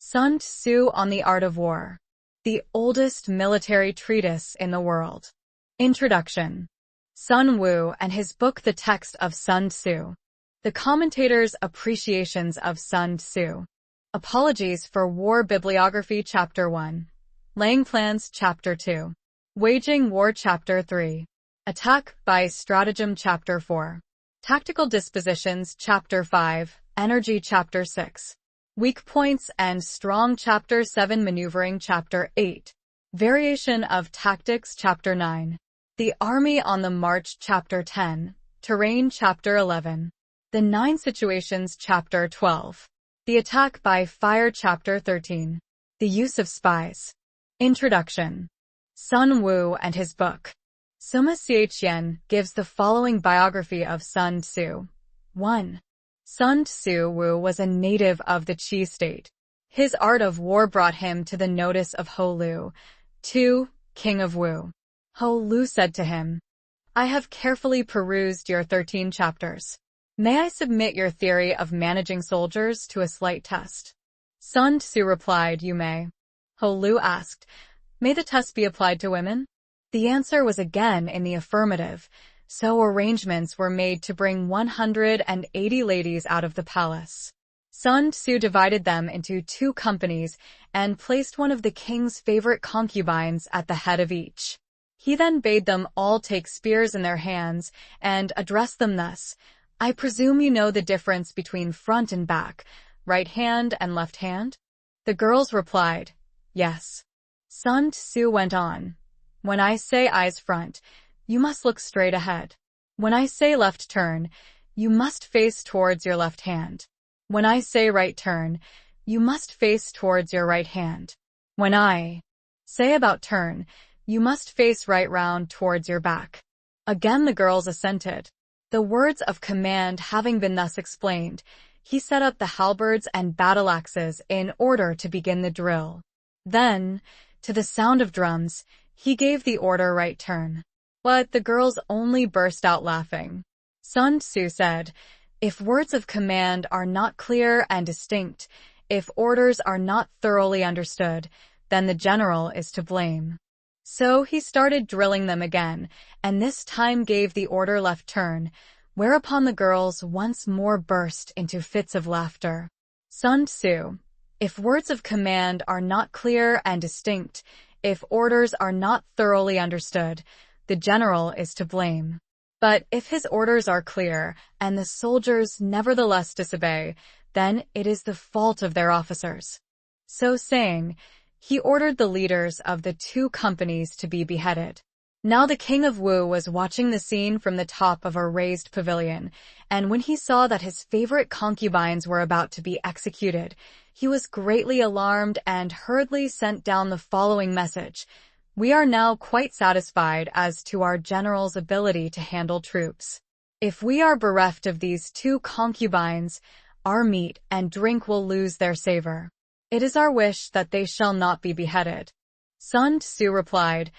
Sun Tzŭ on the Art of War, the oldest military treatise in the world. Introduction. Sun Tzŭ and his book The Text of Sun Tzŭ. The commentators' appreciations of Sun Tzŭ. Apologies for War Bibliography Chapter 1. Laying Plans Chapter 2. Waging War Chapter 3. Attack by Stratagem Chapter 4. Tactical Dispositions Chapter 5. Energy Chapter 6. Weak Points and Strong Chapter 7. Maneuvering Chapter 8. Variation of Tactics Chapter 9. The Army on the March Chapter 10. Terrain Chapter 11. The 9 Situations Chapter 12. The Attack by Fire Chapter 13. The Use of Spies. Introduction. Sun Tzŭ and his book. Sima Xian gives the following biography of Sun Tzŭ. 1. Sun Tzŭ was a native of the Qi state. His art of war brought him to the notice of Ho Lu, 2, king of Wu. Ho Lu said to him, "I have carefully perused your 13 chapters. May I submit your theory of managing soldiers to a slight test?" Sun Tzŭ replied, "You may." Ho Lu asked, "May the test be applied to women?" The answer was again in the affirmative, so arrangements were made to bring 180 ladies out of the palace. Sun Tzŭ divided them into 2 companies and placed one of the king's favorite concubines at the head of each. He then bade them all take spears in their hands and address them thus, "I presume you know the difference between front and back, right hand and left hand?" The girls replied, "Yes." Sun Tzŭ went on, "When I say eyes front, you must look straight ahead. When I say left turn, you must face towards your left hand. When I say right turn, you must face towards your right hand. When I say about turn, you must face right round towards your back." Again the girls assented. The words of command having been thus explained, he set up the halberds and battle-axes in order to begin the drill. Then, to the sound of drums, he gave the order right turn. But the girls only burst out laughing. Sun Tzŭ said, "If words of command are not clear and distinct, if orders are not thoroughly understood, then the general is to blame." So he started drilling them again, and this time gave the order left turn, whereupon the girls once more burst into fits of laughter. Sun Tzŭ, if words of command are not clear and distinct, if orders are not thoroughly understood, the general is to blame. But if his orders are clear and the soldiers nevertheless disobey, then it is the fault of their officers. So saying, he ordered the leaders of the 2 companies to be beheaded. Now the king of Wu was watching the scene from the top of a raised pavilion, and when he saw that his favorite concubines were about to be executed, he was greatly alarmed and hurriedly sent down the following message: "We are now quite satisfied as to our general's ability to handle troops. If we are bereft of these 2 concubines, our meat and drink will lose their savor. It is our wish that they shall not be beheaded." Sun Tzŭ replied,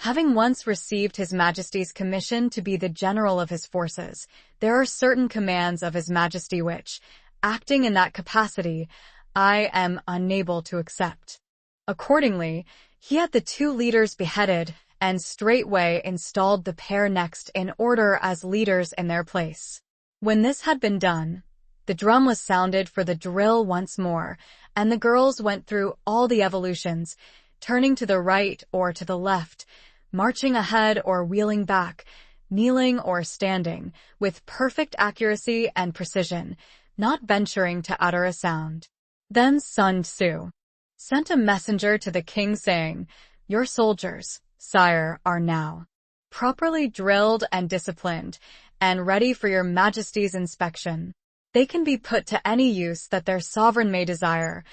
"Having once received His Majesty's commission to be the general of his forces, there are certain commands of His Majesty which, acting in that capacity, I am unable to accept." Accordingly, he had the 2 leaders beheaded and straightway installed the pair next in order as leaders in their place. When this had been done, the drum was sounded for the drill once more, and the girls went through all the evolutions, turning to the right or to the left, marching ahead or wheeling back, kneeling or standing, with perfect accuracy and precision, not venturing to utter a sound. Then Sun Tzŭ sent a messenger to the king saying, "Your soldiers, sire, are now properly drilled and disciplined, and ready for your Majesty's inspection. They can be put to any use that their sovereign may desire.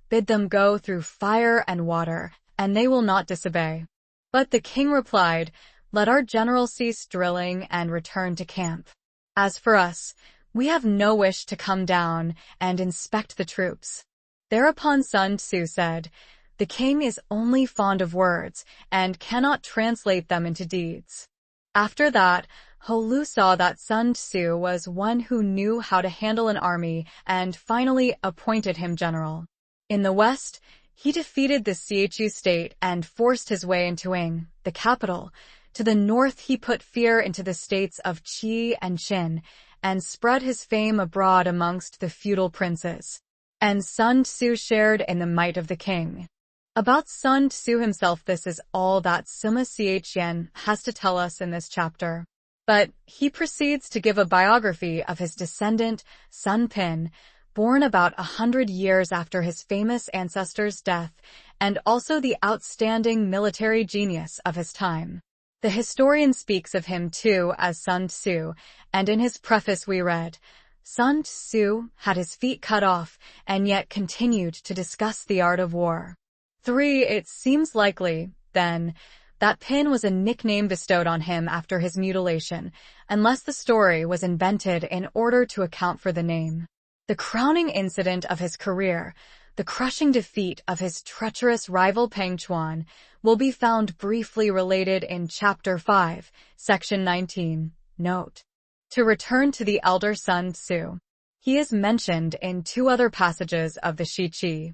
Bid them go through fire and water, and they will not disobey." But the king replied, "Let our general cease drilling and return to camp. As for us, we have no wish to come down and inspect the troops." Thereupon Sun Tzŭ said, "The king is only fond of words and cannot translate them into deeds." After that, Ho Lu saw that Sun Tzŭ was one who knew how to handle an army and finally appointed him general. In the west, he defeated the Tzŭ state and forced his way into Ing, the capital. To the north, he put fear into the states of Qi and Qin, and spread his fame abroad amongst the feudal princes. And Sun Tzŭ shared in the might of the king. About Sun Tzŭ himself, this is all that Sima Chen has to tell us in this chapter. But he proceeds to give a biography of his descendant, Sun Pin, born about 100 years after his famous ancestor's death, and also the outstanding military genius of his time. The historian speaks of him too as Sun Tzŭ, and in his preface we read, Sun Tzŭ had his feet cut off and yet continued to discuss the art of war. 3. It seems likely, then, that Pin was a nickname bestowed on him after his mutilation, unless the story was invented in order to account for the name. The crowning incident of his career, the crushing defeat of his treacherous rival Peng Chuan, will be found briefly related in Chapter 5, Section 19. Note. To return to the elder Sun Tzŭ, he is mentioned in 2 other passages of the Shi-Chi.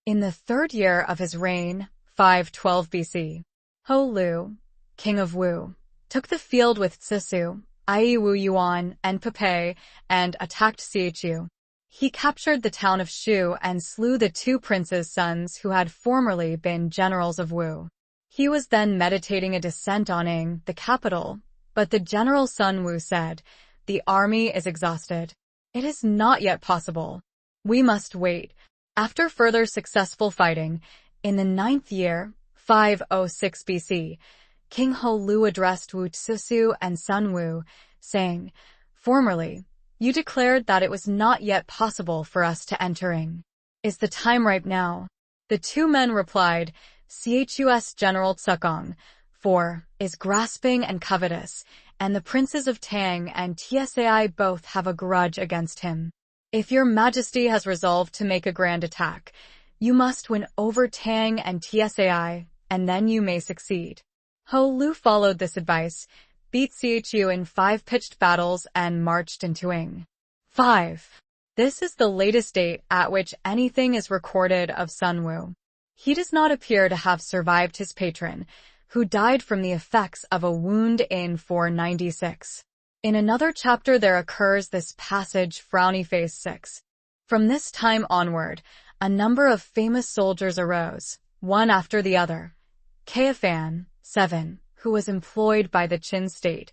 In the 3rd year of his reign, 512 BC, Ho Lu, king of Wu, took the field with Tzŭ, i.e. Wu Yuan, and Pei, and attacked Tzŭ. He captured the town of Shu and slew the 2 princes' sons who had formerly been generals of Wu. He was then meditating a descent on Ing, the capital, but the general Sun Wu said, "The army is exhausted. It is not yet possible. We must wait." After further successful fighting, in the 9th year, 506 BC, King Ho Lu addressed Wu Tzŭ and Sun Wu, saying, "Formerly, you declared that it was not yet possible for us to enter Ing. Is the time ripe now?" The 2 men replied, "Chus General Tsukong, for is grasping and covetous, and the princes of Tang and Tsai both have a grudge against him. If your majesty has resolved to make a grand attack, you must win over Tang and Tsai, and then you may succeed." Ho Lu followed this advice, beat Tzŭ in 5 pitched battles, and marched into Ing. 5. This is the latest date at which anything is recorded of Sun Wu. He does not appear to have survived his patron, who died from the effects of a wound in 496. In another chapter there occurs this passage, frowny face 6. From this time onward, a number of famous soldiers arose, one after the other. Caifan, 7, who was employed by the Qin state,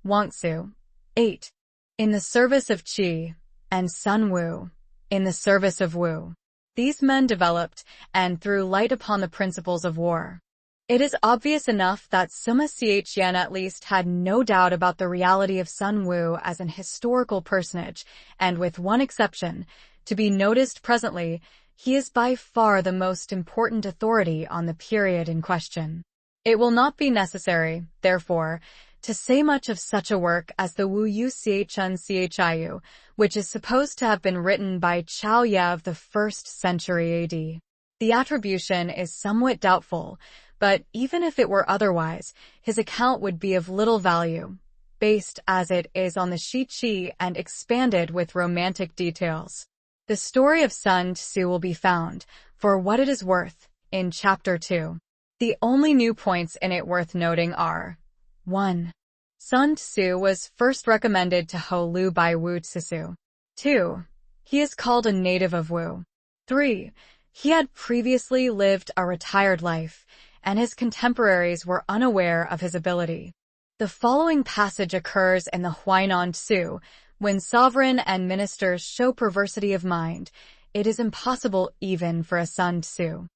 Wang Tzŭ, 8, in the service of Qi, and Sun Wu, in the service of Wu. These men developed and threw light upon the principles of war. It is obvious enough that Sima Chen at least had no doubt about the reality of Sun Wu as an historical personage, and with one exception, to be noticed presently, he is by far the most important authority on the period in question. It will not be necessary, therefore, to say much of such a work as the Wu Yu Chun Chiu, which is supposed to have been written by Chao Ye of the 1st century AD. The attribution is somewhat doubtful, but even if it were otherwise, his account would be of little value, based as it is on the Shi-Chi and expanded with romantic details. The story of Sun Tzŭ will be found, for what it is worth, in Chapter 2. The only new points in it worth noting are: 1. Sun Tzŭ was first recommended to Ho Lu by Wu Tzŭ. 2. He is called a native of Wu. 3. He had previously lived a retired life, and his contemporaries were unaware of his ability. The following passage occurs in the Huainan Tzŭ. When sovereign and ministers show perversity of mind, it is impossible even for a Sun Tzŭ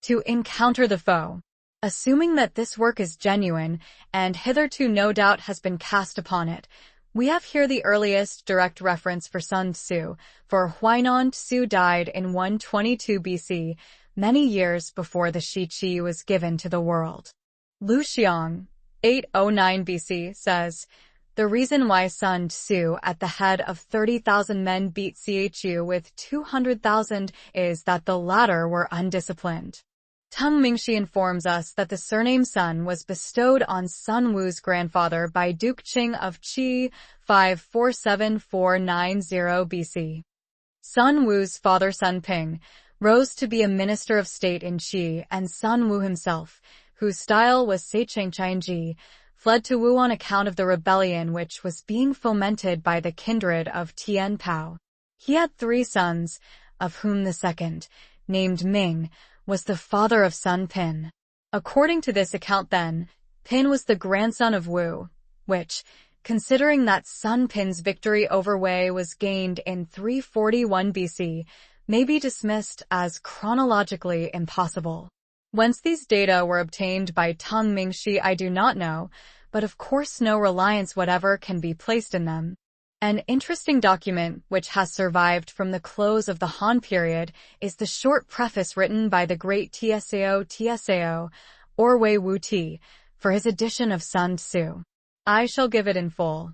to encounter the foe. Assuming that this work is genuine, and hitherto no doubt has been cast upon it, we have here the earliest direct reference for Sun Tzŭ, for Huainan Tzŭ died in 122 BC, many years before the Shi-Chi was given to the world. Lu Xiang, 809 BC, says, "The reason why Sun Tzŭ at the head of 30,000 men beat Tzŭ with 200,000 is that the latter were undisciplined." Teng Mingshi informs us that the surname Sun was bestowed on Sun Wu's grandfather by Duke Qing of Qi, 547-490 BC. Sun Wu's father Sun Ping rose to be a minister of state in Qi, and Sun Tzŭ himself, whose style was Seichengqianji, fled to Wu on account of the rebellion which was being fomented by the kindred of Tian Pao. He had 3 sons, of whom the second, named Ming, was the father of Sun Pin. According to this account then, Pin was the grandson of Wu, which, considering that Sun Pin's victory over Wei was gained in 341 BC, may be dismissed as chronologically impossible. Whence these data were obtained by Teng Mingxi I do not know, but of course no reliance whatever can be placed in them. An interesting document which has survived from the close of the Han period is the short preface written by the great Tsao, or Wei Wuti, for his edition of Sun Tzŭ. I shall give it in full.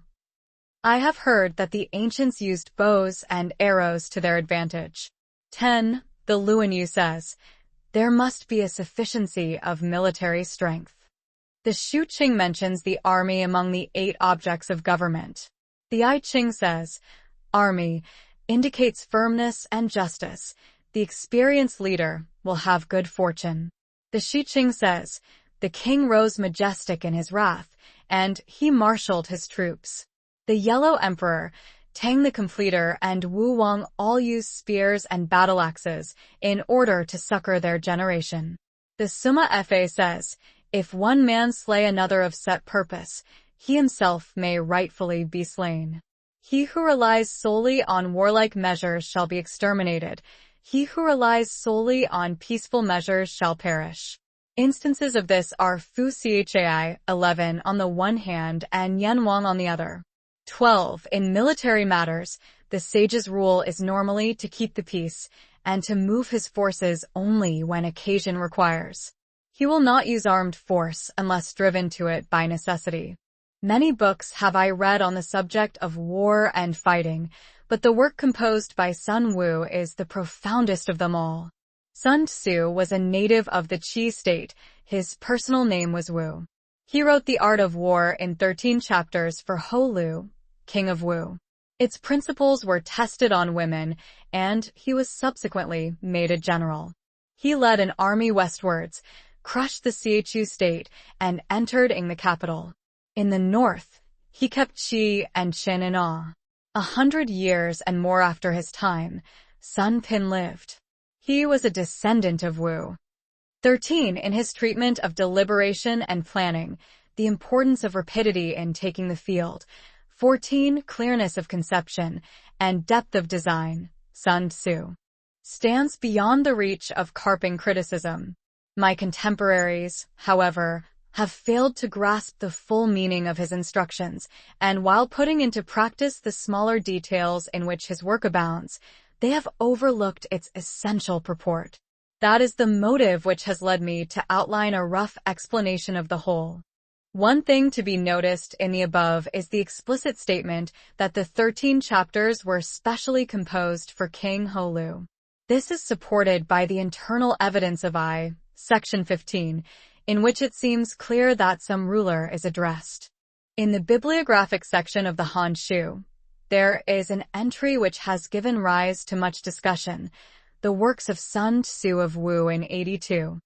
I have heard that the ancients used bows and arrows to their advantage. 10. The Luanyu says, there must be a sufficiency of military strength. The Shu Qing mentions the army among the 8 objects of government. The I Ching says, army indicates firmness and justice. The experienced leader will have good fortune. The Shi Qing says, the king rose majestic in his wrath, and he marshaled his troops. The Yellow Emperor, Tang the Completer, and Wu Wang all used spears and battle axes in order to succor their generation. The Summa Fa says, if one man slay another of set purpose, he himself may rightfully be slain. He who relies solely on warlike measures shall be exterminated. He who relies solely on peaceful measures shall perish. Instances of this are Fu Chai 11 on the one hand and Yan Wang on the other. 12. In military matters, the sage's rule is normally to keep the peace and to move his forces only when occasion requires. He will not use armed force unless driven to it by necessity. Many books have I read on the subject of war and fighting, but the work composed by Sun Tzŭ is the profoundest of them all. Sun Tzŭ was a native of the Qi state. His personal name was Wu. He wrote The Art of War in 13 chapters for Ho Lu, king of Wu. Its principles were tested on women, and he was subsequently made a general. He led an army westwards, crushed the Tzŭ state, and entered in the capital. In the north, he kept Qi and Qin in awe. 100 years and more after his time, Sun Pin lived. He was a descendant of Wu. 13. In his treatment of deliberation and planning, the importance of rapidity in taking the field. 14. Clearness of conception and depth of design. Sun Tzŭ stands beyond the reach of carping criticism. My contemporaries, however, have failed to grasp the full meaning of his instructions, and while putting into practice the smaller details in which his work abounds, they have overlooked its essential purport. That is the motive which has led me to outline a rough explanation of the whole. One thing to be noticed in the above is the explicit statement that the 13 chapters were specially composed for King Ho Lu. This is supported by the internal evidence of Section 15, in which it seems clear that some ruler is addressed. In the bibliographic section of the Han Shu, there is an entry which has given rise to much discussion, the works of Sun Tzŭ of Wu in 82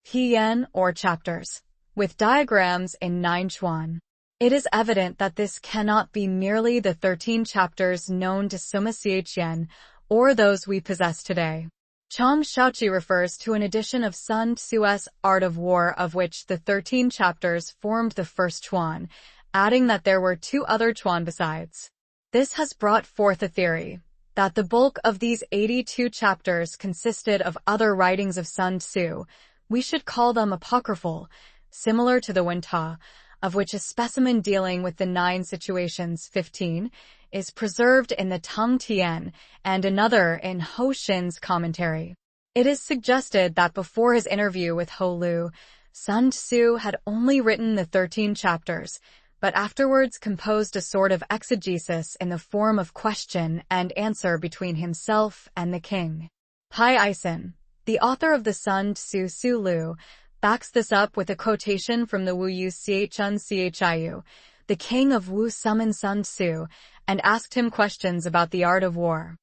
pn or chapters, with diagrams in 9 chuan. It is evident that this cannot be merely the 13 chapters known to Sima Xian or those we possess today. Chang Shaoqi refers to an edition of Sun Tzŭ's Art of War of which the 13 chapters formed the first chuan, adding that there were 2 other chuan besides. This has brought forth a theory that the bulk of these 82 chapters consisted of other writings of Sun Tzŭ. We should call them apocryphal, similar to the Wenta, of which a specimen dealing with the 9 situations 15 is preserved in the Tung Tien and another in Ho Shin's commentary. It is suggested that before his interview with Ho Lu, Sun Tzŭ had only written the 13 chapters, but afterwards composed a sort of exegesis in the form of question and answer between himself and the king. Pai Isen, the author of the Sun Tzŭ Su Lu, backs this up with a quotation from the Wu Yu Chun Chiu. The king of Wu summoned Sun Tzŭ and asked him questions about the art of war.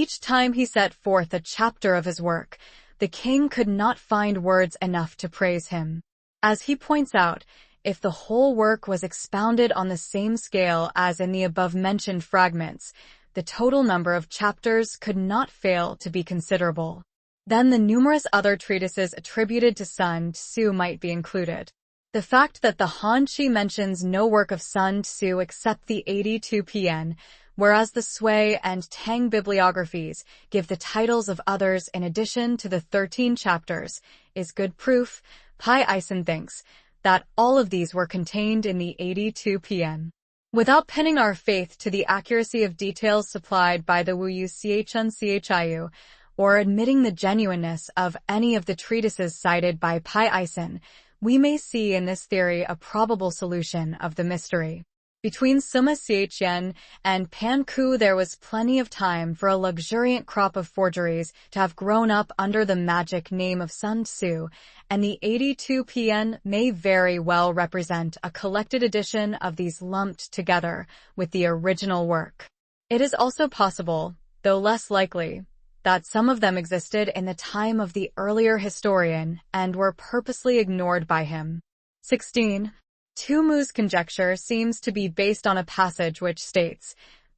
Each time he set forth a chapter of his work, the king could not find words enough to praise him. As he points out, if the whole work was expounded on the same scale as in the above-mentioned fragments, the total number of chapters could not fail to be considerable. Then the numerous other treatises attributed to Sun Tzŭ might be included. The fact that the Han Chi mentions no work of Sun Tzŭ except the 82 PN, whereas the Sui and Tang bibliographies give the titles of others in addition to the 13 chapters, is good proof, Pai Eisen thinks, that all of these were contained in the 82 PN. Without pinning our faith to the accuracy of details supplied by the Wu Yu Chun Chiu, or admitting the genuineness of any of the treatises cited by Pai Eisen, we may see in this theory a probable solution of the mystery. Between Sima Chen and Pan Ku there was plenty of time for a luxuriant crop of forgeries to have grown up under the magic name of Sun Tzŭ, and the 82 PN may very well represent a collected edition of these lumped together with the original work. It is also possible, though less likely, that some of them existed in the time of the earlier historian and were purposely ignored by him. 16. Tu Mu's conjecture seems to be based on a passage which states,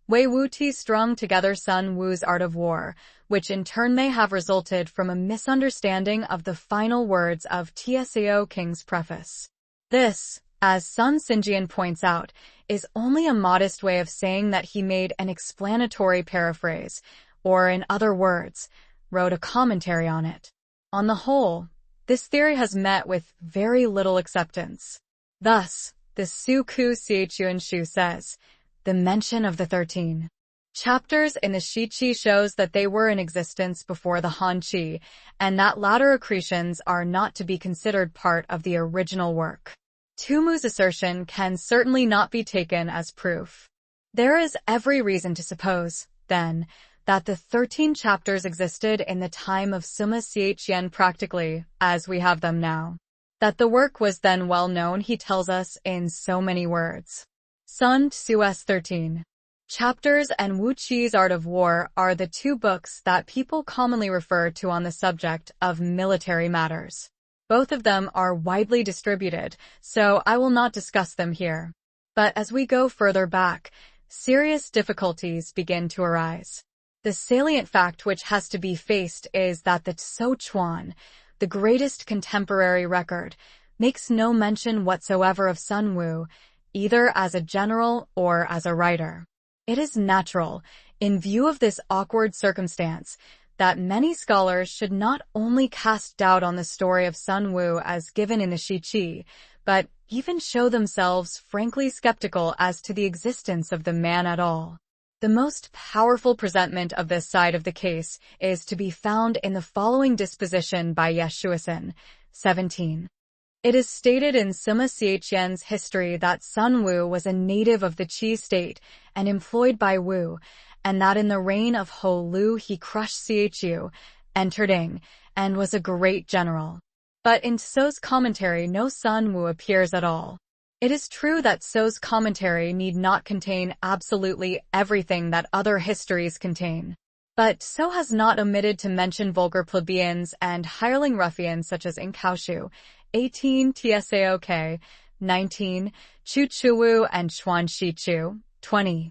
Wei Wu Ti strung together Sun Wu's art of war, which in turn may have resulted from a misunderstanding of the final words of Tsao King's preface. This, as Sun Xinjian points out, is only a modest way of saying that he made an explanatory paraphrase, or in other words, wrote a commentary on it. On the whole, this theory has met with very little acceptance. Thus, the Su Ku Xichuan Shu says, the mention of the 13 chapters in the Shiqi shows that they were in existence before the Han Chi, and that latter accretions are not to be considered part of the original work. Tu Mu's assertion can certainly not be taken as proof. There is every reason to suppose, then, that the 13 chapters existed in the time of Sima Chen practically, as we have them now. That the work was then well known he tells us in so many words. Sun Tzu's 13 chapters and Wu Qi's Art of War are the two books that people commonly refer to on the subject of military matters. Both of them are widely distributed, so I will not discuss them here. But as we go further back, serious difficulties begin to arise. The salient fact which has to be faced is that the Tso Chuan, the greatest contemporary record, makes no mention whatsoever of Sun Wu, either as a general or as a writer. It is natural, in view of this awkward circumstance, that many scholars should not only cast doubt on the story of Sun Wu as given in the Shiqi, but even show themselves frankly skeptical as to the existence of the man at all. The most powerful presentment of this side of the case is to be found in the following disposition by Yeshuasan, 17. It is stated in Sima Xian's history that Sun Wu was a native of the Qi state and employed by Wu, and that in the reign of Ho Lu he crushed Xiu, entered Ing, and was a great general. But in Tso's commentary no Sun Wu appears at all. It is true that Tso's commentary need not contain absolutely everything that other histories contain. But Tso has not omitted to mention vulgar plebeians and hireling ruffians such as Ing Kaoshu, 18 Tsaok, 19, Chu Chuwu and Chuan Shichu, 20.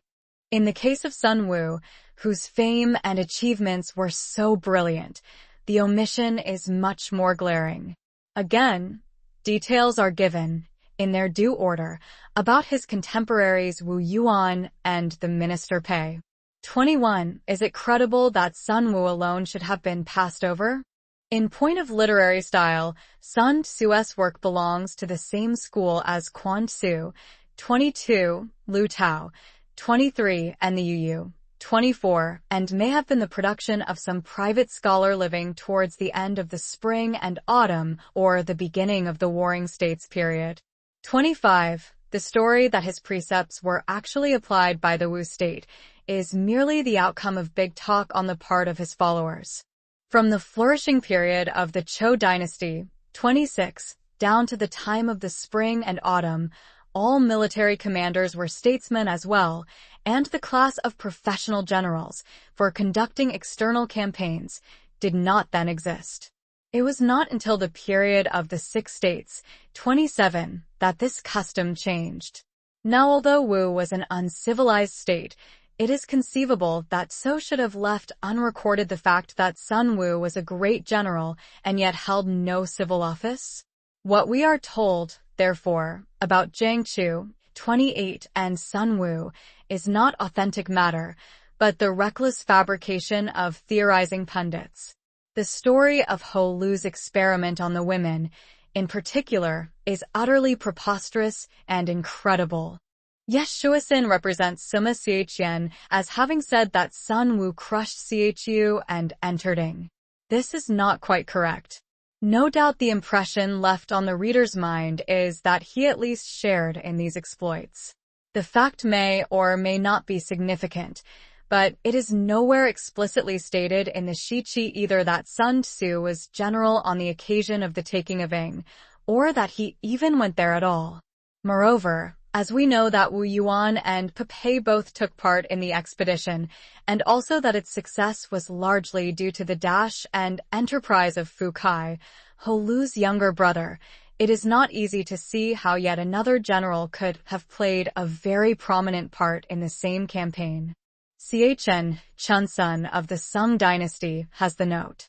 In the case of Sun Wu, whose fame and achievements were so brilliant, the omission is much more glaring. Again, details are given, in their due order, about his contemporaries Wu Yuan and the minister Pei. 21. Is it credible that Sun Wu alone should have been passed over? In point of literary style, Sun Tzu's work belongs to the same school as Quan Tzu, 22, Lu Tao, 23, and the Yu, 24, and may have been the production of some private scholar living towards the end of the spring and autumn or the beginning of the Warring States period. 25. The story that his precepts were actually applied by the Wu state is merely the outcome of big talk on the part of his followers. From the flourishing period of the Zhou dynasty, 26, down to the time of the spring and autumn, all military commanders were statesmen as well, and the class of professional generals for conducting external campaigns did not then exist. It was not until the period of the Six States, 27, that this custom changed. Now, although Wu was an uncivilized state, it is conceivable that Tzŭ should have left unrecorded the fact that Sun Tzŭ was a great general and yet held no civil office. What we are told, therefore, about Zhang Qiu, 28, and Sun Tzŭ is not authentic matter, but the reckless fabrication of theorizing pundits. The story of Ho Lu's experiment on the women, in particular, is utterly preposterous and incredible. Yeshuasin represents Sima Xiaqian as having said that Sun Tzŭ crushed Xiaqiu and entered Ing. This is not quite correct. No doubt the impression left on the reader's mind is that he at least shared in these exploits. The fact may or may not be significant, but it is nowhere explicitly stated in the Shiqi either that Sun Tzŭ was general on the occasion of the taking of Ing, or that he even went there at all. Moreover, as we know that Wu Yuan and Pei both took part in the expedition, and also that its success was largely due to the dash and enterprise of Fu Kai, Ho Lu's younger brother, it is not easy to see how yet another general could have played a very prominent part in the same campaign. Chen Chun-sun of the Sung dynasty has the note.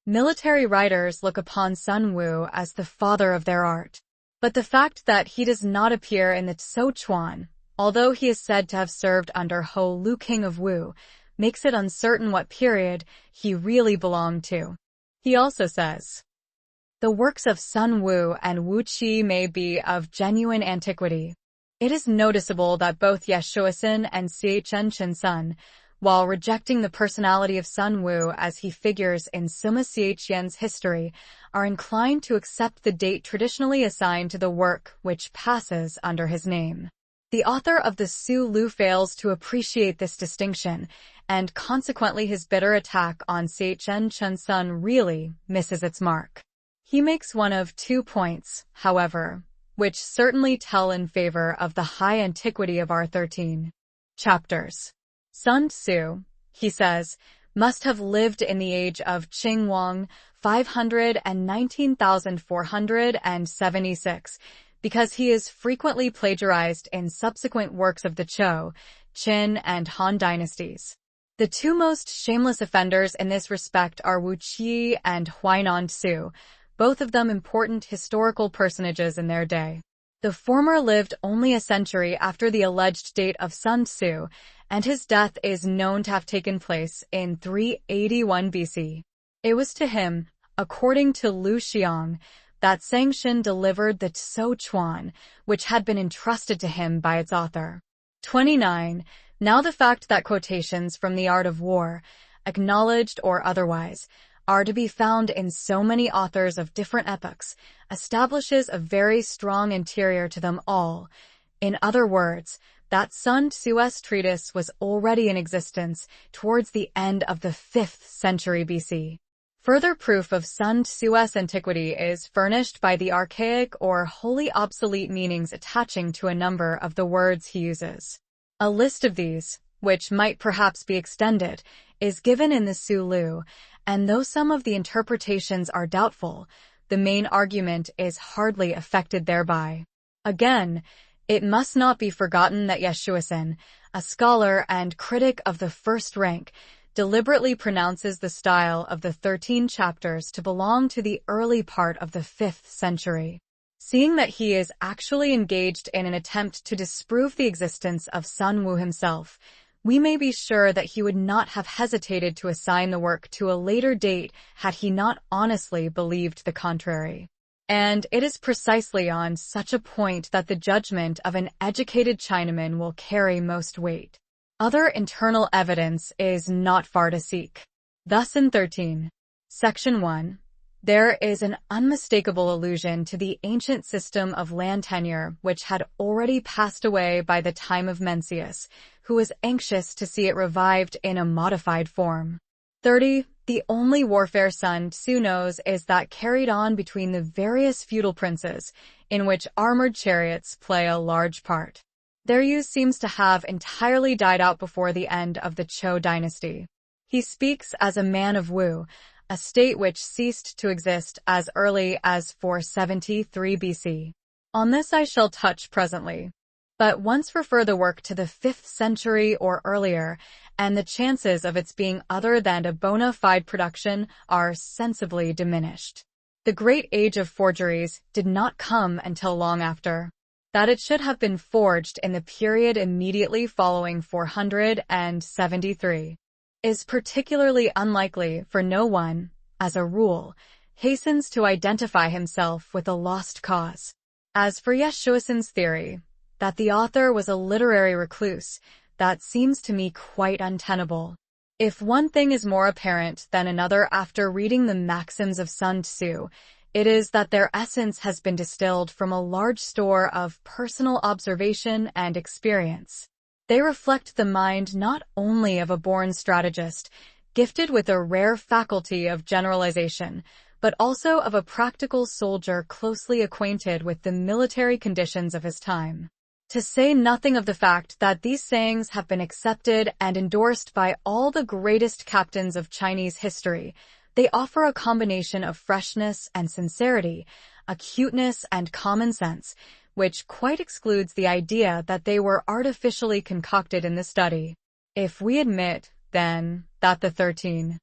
Military writers look upon Sun Tzŭ as the father of their art. But the fact that he does not appear in the Tzŭ Chuan, although he is said to have served under Ho Lu King of Wu, makes it uncertain what period he really belonged to. He also says, the works of Sun Tzŭ and Wu Qi may be of genuine antiquity. It is noticeable that both Yeshuasin and Chen Chun-sun, while rejecting the personality of Sun Tzŭ as he figures in Sima Xiaqian's history, are inclined to accept the date traditionally assigned to the work which passes under his name. The author of the Tzŭ Lu fails to appreciate this distinction, and consequently his bitter attack on Chen Chun-sun really misses its mark. He makes one of 2 points, however, which certainly tell in favor of the high antiquity of our 13 chapters. Sun Tzŭ, he says, must have lived in the age of Qing Wang 519,476, because he is frequently plagiarized in subsequent works of the Zhou, Qin, and Han dynasties. The two most shameless offenders in this respect are Wu Qi and Huainan Tzŭ, both of them important historical personages in their day. The former lived only a century after the alleged date of Sun Tzŭ, and his death is known to have taken place in 381 BC. It was to him, according to Lu Xiang, that Sangxin delivered the Tzŭ Chuan, which had been entrusted to him by its author. 29. Now the fact that quotations from the Art of War, acknowledged or otherwise, are to be found in so many authors of different epochs, establishes a very strong interior to them all. In other words, that Sun Tzŭ's treatise was already in existence towards the end of the 5th century BC. Further proof of Sun Tzŭ's antiquity is furnished by the archaic or wholly obsolete meanings attaching to a number of the words he uses. A list of these, which might perhaps be extended, is given in the Tzŭ Lu, and though some of the interpretations are doubtful, the main argument is hardly affected thereby. Again, it must not be forgotten that Yeshuasin, a scholar and critic of the first rank, deliberately pronounces the style of the 13 chapters to belong to the early part of the 5th century. Seeing that he is actually engaged in an attempt to disprove the existence of Sun Tzŭ himself, we may be sure that he would not have hesitated to assign the work to a later date had he not honestly believed the contrary. And it is precisely on such a point that the judgment of an educated Chinaman will carry most weight. Other internal evidence is not far to seek. Thus in 13. Section 1, there is an unmistakable allusion to the ancient system of land tenure which had already passed away by the time of Mencius, who was anxious to see it revived in a modified form. 30. The only warfare Sun Tzŭ knows is that carried on between the various feudal princes, in which armored chariots play a large part. Their use seems to have entirely died out before the end of the Zhou dynasty. He speaks as a man of Wu, a state which ceased to exist as early as 473 BC. On this I shall touch presently. But once refer the work to the 5th century or earlier, and the chances of its being other than a bona fide production are sensibly diminished. The great age of forgeries did not come until long after. That it should have been forged in the period immediately following 473 is particularly unlikely, for no one, as a rule, hastens to identify himself with a lost cause. As for Yeshuasan's theory, that the author was a literary recluse, that seems to me quite untenable. If one thing is more apparent than another after reading the maxims of Sun Tzŭ, it is that their essence has been distilled from a large store of personal observation and experience. They reflect the mind not only of a born strategist, gifted with a rare faculty of generalization, but also of a practical soldier closely acquainted with the military conditions of his time. To say nothing of the fact that these sayings have been accepted and endorsed by all the greatest captains of Chinese history, they offer a combination of freshness and sincerity, acuteness and common sense, which quite excludes the idea that they were artificially concocted in the study. If we admit, then, that the 13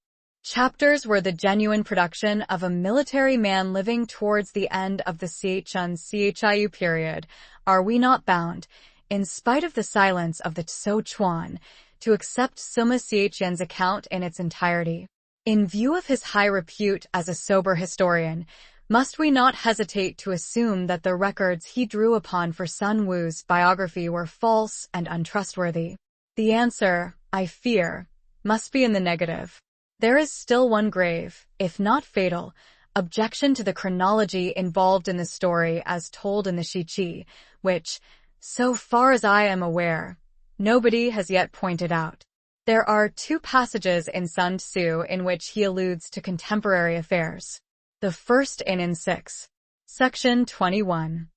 chapters were the genuine production of a military man living towards the end of the Sun Tzŭ period, are we not bound, in spite of the silence of the Tzŭ, to accept Sima Xian's account in its entirety? In view of his high repute as a sober historian, must we not hesitate to assume that the records he drew upon for Sun Wu's biography were false and untrustworthy? The answer, I fear, must be in the negative. There is still one grave, if not fatal, objection to the chronology involved in the story as told in the Shiqi, which, so far as I am aware, nobody has yet pointed out. There are 2 passages in Sun Tzŭ in which he alludes to contemporary affairs. The first in 6. Section 21.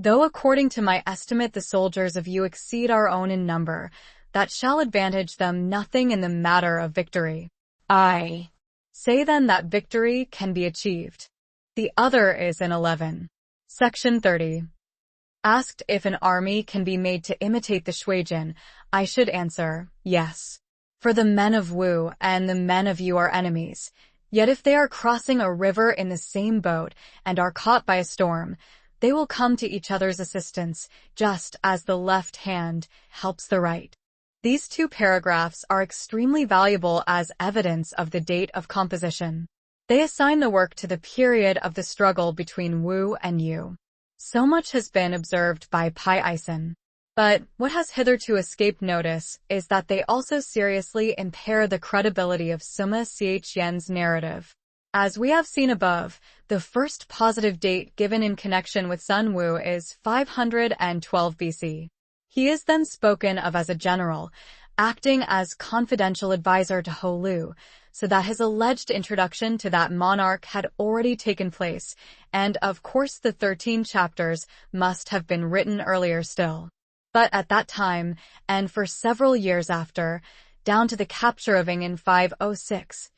Though according to my estimate the soldiers of you exceed our own in number, that shall advantage them nothing in the matter of victory. I say then that victory can be achieved. The other is in 11. Section 30. Asked if an army can be made to imitate the Shuijin, I should answer, yes. For the men of Wu and the men of Yu are enemies. Yet if they are crossing a river in the same boat and are caught by a storm, they will come to each other's assistance, just as the left hand helps the right. These 2 paragraphs are extremely valuable as evidence of the date of composition. They assign the work to the period of the struggle between Wu and Yu. So much has been observed by Pai Eisen. But what has hitherto escaped notice is that they also seriously impair the credibility of Sima Xian's narrative. As we have seen above, the first positive date given in connection with Sun Wu is 512 BC. He is then spoken of as a general, acting as confidential advisor to Ho Lu, so that his alleged introduction to that monarch had already taken place, and of course the 13 chapters must have been written earlier still. But at that time, and for several years after, down to the capture of Ing in 506,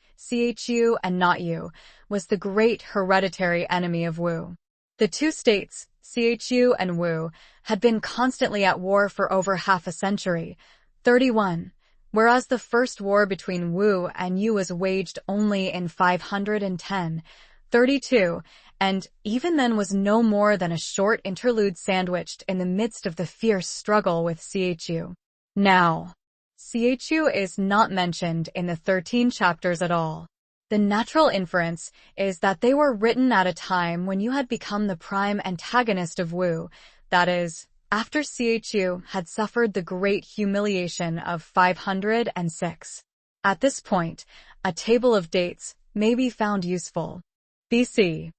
Chu and not Yu was the great hereditary enemy of Wu. The 2 states, Chu and Wu, had been constantly at war for over half a century, 31, whereas the first war between Wu and Yu was waged only in 510, 32, and even then was no more than a short interlude sandwiched in the midst of the fierce struggle with Chu. Now, Chu is not mentioned in the 13 chapters at all. The natural inference is that they were written at a time when Yu had become the prime antagonist of Wu, that is, after Chu had suffered the great humiliation of 506. At this point, a table of dates may be found useful. BC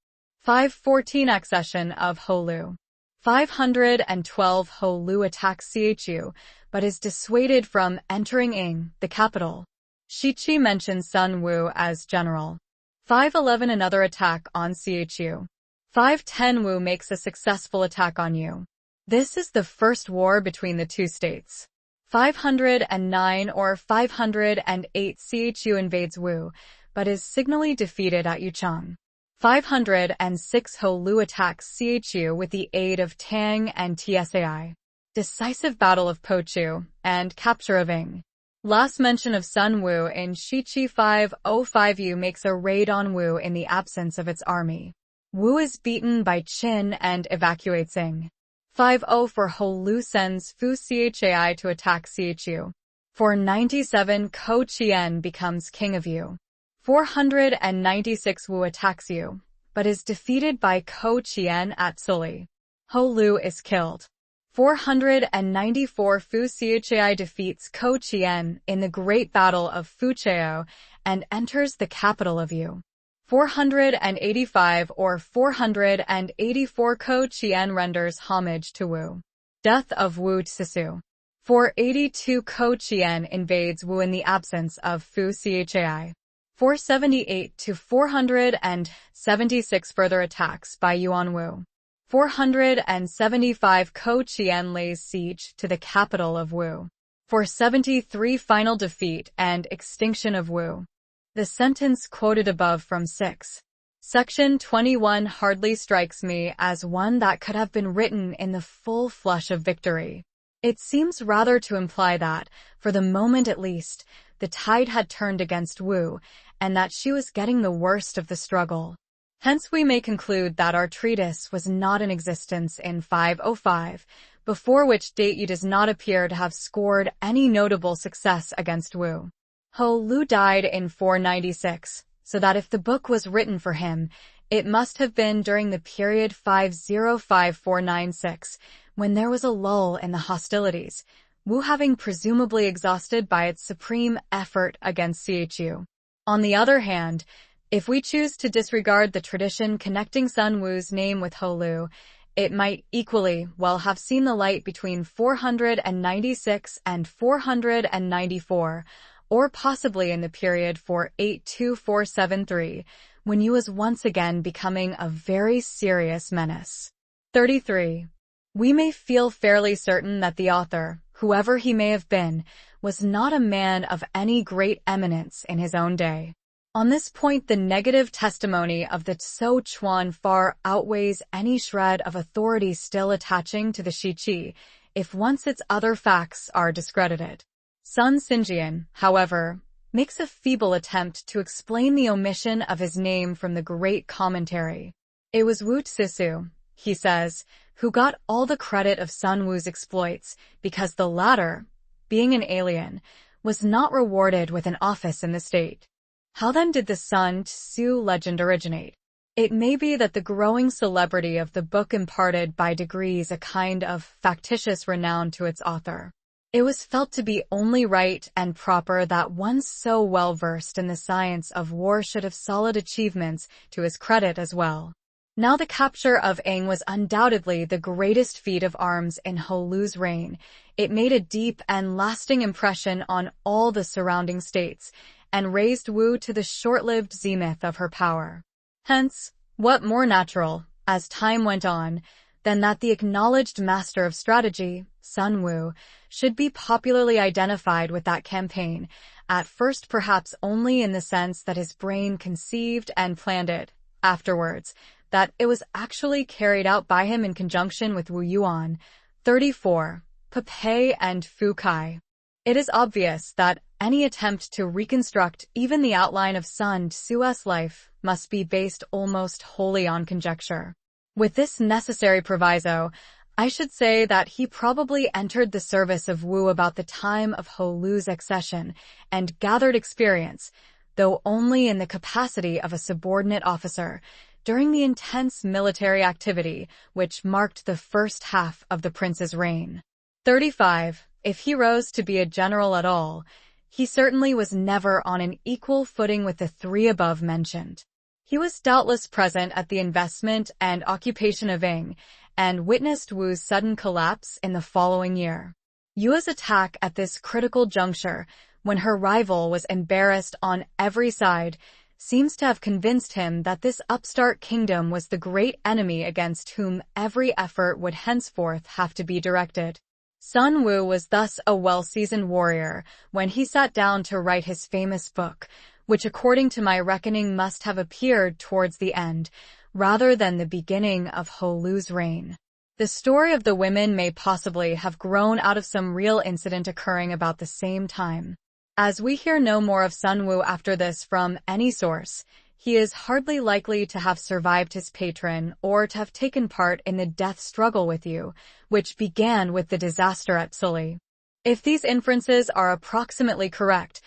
514 accession of Ho Lu. 512 Ho Lu attacks Chu, but is dissuaded from entering Ing, the capital. Shiqi mentions Sun Wu as general. 511 another attack on Chu. 510 Wu makes a successful attack on Yu. This is the first war between the two states. 509 or 508 Chu invades Wu, but is signally defeated at Yucheng. 506 Ho Lu attacks Chu with the aid of Tang and Tsai. Decisive Battle of Pochu, and capture of Ing. Last mention of Sun Tzŭ in Shiqi 505 Yu makes a raid on Wu in the absence of its army. Wu is beaten by Qin and evacuates Ing. 504 Ho Lu sends Fu Chai to attack Chu. 497 Ko Qian becomes king of Yu. 496 Wu attacks Yu, but is defeated by Ko Qian at Suli. Ho Lu is killed. 494 Fu Chai defeats Ko Qian in the Great Battle of Fuchao and enters the capital of Yu. 485 or 484 Ko Qian renders homage to Wu. Death of Wu Tzŭ. 482 Ko Qian invades Wu in the absence of Fu Chai. 478 to 476 further attacks by Yuan Wu. 475 Ko Qian lays siege to the capital of Wu. 473 final defeat and extinction of Wu. The sentence quoted above from 6. Section 21 hardly strikes me as one that could have been written in the full flush of victory. It seems rather to imply that, for the moment at least, the tide had turned against Wu, and that she was getting the worst of the struggle. Hence we may conclude that our treatise was not in existence in 505, before which date Yu does not appear to have scored any notable success against Wu. Ho Lu died in 496, so that if the book was written for him, it must have been during the period 505-496, when there was a lull in the hostilities, Wu having presumably exhausted by its supreme effort against Chu. On the other hand, if we choose to disregard the tradition connecting Sun Wu's name with Ho Lu, it might equally well have seen the light between 496 and 494, or possibly in the period 482-473, when Yu was once again becoming a very serious menace. 33. We may feel fairly certain that the author, whoever he may have been, was not a man of any great eminence in his own day. On this point, the negative testimony of the Tzŭ Chuan far outweighs any shred of authority still attaching to the Shiqi, if once its other facts are discredited. Sun Tzŭ, however, makes a feeble attempt to explain the omission of his name from the great commentary. It was Wu Tzŭ, he says, who got all the credit of Sun Wu's exploits, because the latter, being an alien, was not rewarded with an office in the state. How then did the Sun Tzŭ legend originate? It may be that the growing celebrity of the book imparted by degrees a kind of factitious renown to its author. It was felt to be only right and proper that one so well versed in the science of war should have solid achievements to his credit as well. Now the capture of Ing was undoubtedly the greatest feat of arms in Ho Lu's reign. It made a deep and lasting impression on all the surrounding states, and raised Wu to the short-lived zenith of her power. Hence, what more natural, as time went on, than that the acknowledged master of strategy, Sun Tzŭ, should be popularly identified with that campaign, at first perhaps only in the sense that his brain conceived and planned it, afterwards, that it was actually carried out by him in conjunction with Wu Yuan, 34, Pei and Fu Kai. It is obvious that any attempt to reconstruct even the outline of Sun Tzŭ's life must be based almost wholly on conjecture. With this necessary proviso, I should say that he probably entered the service of Wu about the time of Ho Lu's accession and gathered experience, though only in the capacity of a subordinate officer, during the intense military activity which marked the first half of the prince's reign. 35. If he rose to be a general at all, he certainly was never on an equal footing with the three above mentioned. He was doubtless present at the investment and occupation of Ing, and witnessed Wu's sudden collapse in the following year. Yu's attack at this critical juncture, when her rival was embarrassed on every side, seems to have convinced him that this upstart kingdom was the great enemy against whom every effort would henceforth have to be directed. Sun Tzŭ was thus a well-seasoned warrior when he sat down to write his famous book, which according to my reckoning must have appeared towards the end, rather than the beginning of Ho Lu's reign. The story of the women may possibly have grown out of some real incident occurring about the same time. As we hear no more of Sun Tzŭ after this from any source, he is hardly likely to have survived his patron or to have taken part in the death struggle with Yu, which began with the disaster at Sully. If these inferences are approximately correct,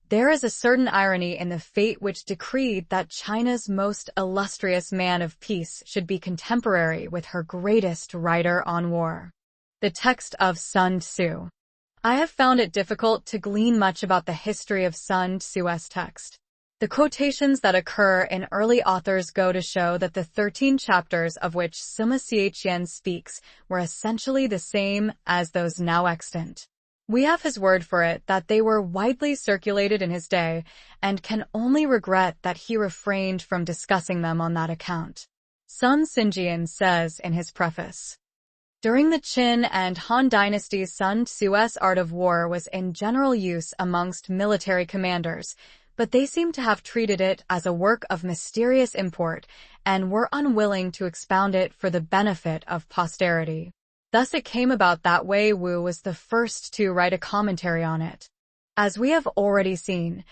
there is a certain irony in the fate which decreed that China's most illustrious man of peace should be contemporary with her greatest writer on war. The text of Sun Tzŭ. I have found it difficult to glean much about the history of Sun Tzŭ's text. The quotations that occur in early authors go to show that the 13 chapters of which Sima Xiaqian speaks were essentially the same as those now extant. We have his word for it that they were widely circulated in his day, and can only regret that he refrained from discussing them on that account. Sun Tzŭ says in his preface, "During the Qin and Han dynasties, Sun Tzŭ's art of war was in general use amongst military commanders, but they seem to have treated it as a work of mysterious import and were unwilling to expound it for the benefit of posterity. Thus it came about that Wei Wu was the first to write a commentary on it. As we have already seen,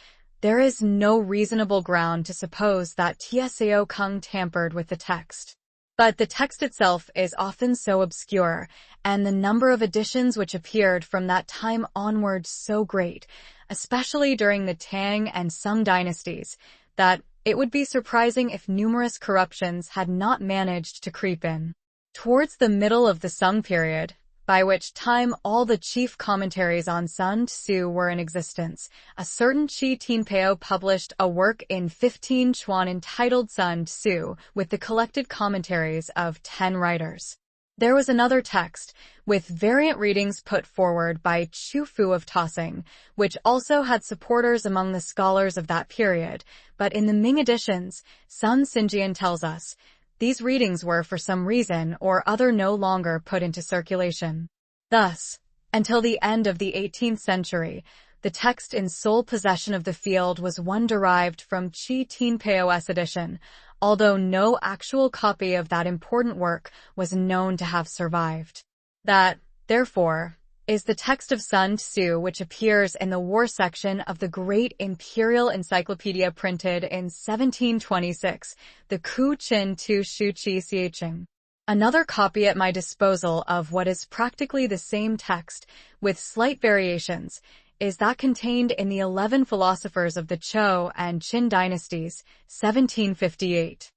there is no reasonable ground to suppose that Tsao Kung tampered with the text. But the text itself is often so obscure, and the number of editions which appeared from that time onward so great, especially during the Tang and Sung dynasties, that it would be surprising if numerous corruptions had not managed to creep in. Towards the middle of the Sung period, by which time all the chief commentaries on Sun Tzŭ were in existence, a certain Qi Tianpao published a work in 15 Chuan entitled Sun Tzŭ, with the collected commentaries of 10 writers. There was another text, with variant readings put forward by Chu Fu of Tassing, which also had supporters among the scholars of that period, but in the Ming editions, Sun Tzŭ tells us, these readings were for some reason or other no longer put into circulation. Thus, until the end of the 18th century, the text in sole possession of the field was one derived from Qi Tianpao's edition, although no actual copy of that important work was known to have survived. That, therefore, is the text of Sun Tzŭ which appears in the war section of the great imperial encyclopedia printed in 1726, the Ku Qin Tu Shu Qi Xiecheng. Another copy at my disposal of what is practically the same text, with slight variations, is that contained in the 11 philosophers of the Zhou and Qin dynasties, 1758.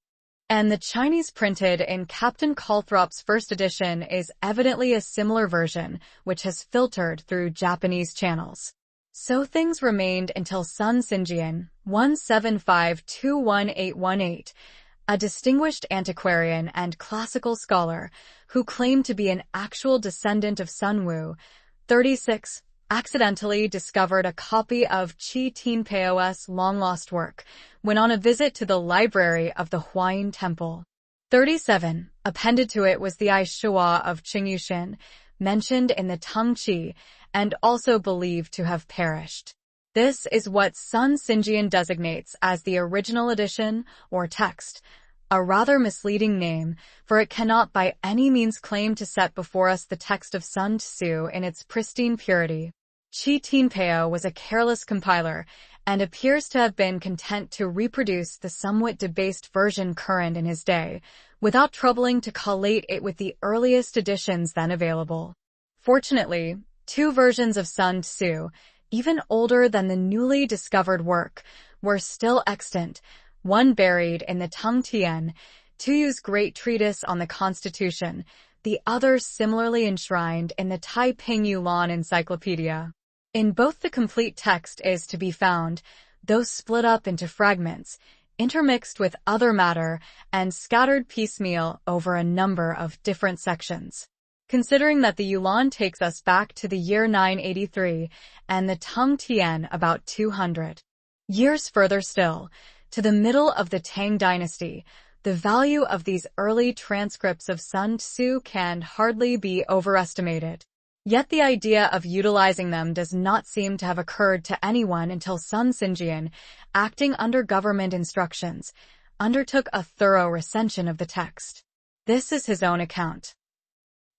And the Chinese printed in Captain Calthrop's first edition is evidently a similar version, which has filtered through Japanese channels. So things remained until Sun Tzŭ, 175-21818, a distinguished antiquarian and classical scholar who claimed to be an actual descendant of Sun Tzŭ, 36, accidentally discovered a copy of Qi Tianpao's long-lost work when on a visit to the library of the Huayin Temple. 37. Appended to it was the I Shua of Qingyushin, mentioned in the Tung Qi, and also believed to have perished. This is what Sun Tzŭ designates as the original edition, or text, a rather misleading name, for it cannot by any means claim to set before us the text of Sun Tzŭ in its pristine purity. Qi Tianpao was a careless compiler, and appears to have been content to reproduce the somewhat debased version current in his day, without troubling to collate it with the earliest editions then available. Fortunately, 2 versions of Sun Tzŭ, even older than the newly discovered work, were still extant, one buried in the Tung Tian, Tuyu's great treatise on the Constitution, the other similarly enshrined in the Taiping Yulan Encyclopedia. In both the complete text is to be found, though split up into fragments, intermixed with other matter, and scattered piecemeal over a number of different sections. Considering that the Yulan takes us back to the year 983, and the Tung Tian about 200 years further still, to the middle of the Tang dynasty, the value of these early transcripts of Sun Tzŭ can hardly be overestimated. Yet the idea of utilizing them does not seem to have occurred to anyone until Sun Tzŭ, acting under government instructions, undertook a thorough recension of the text. This is his own account.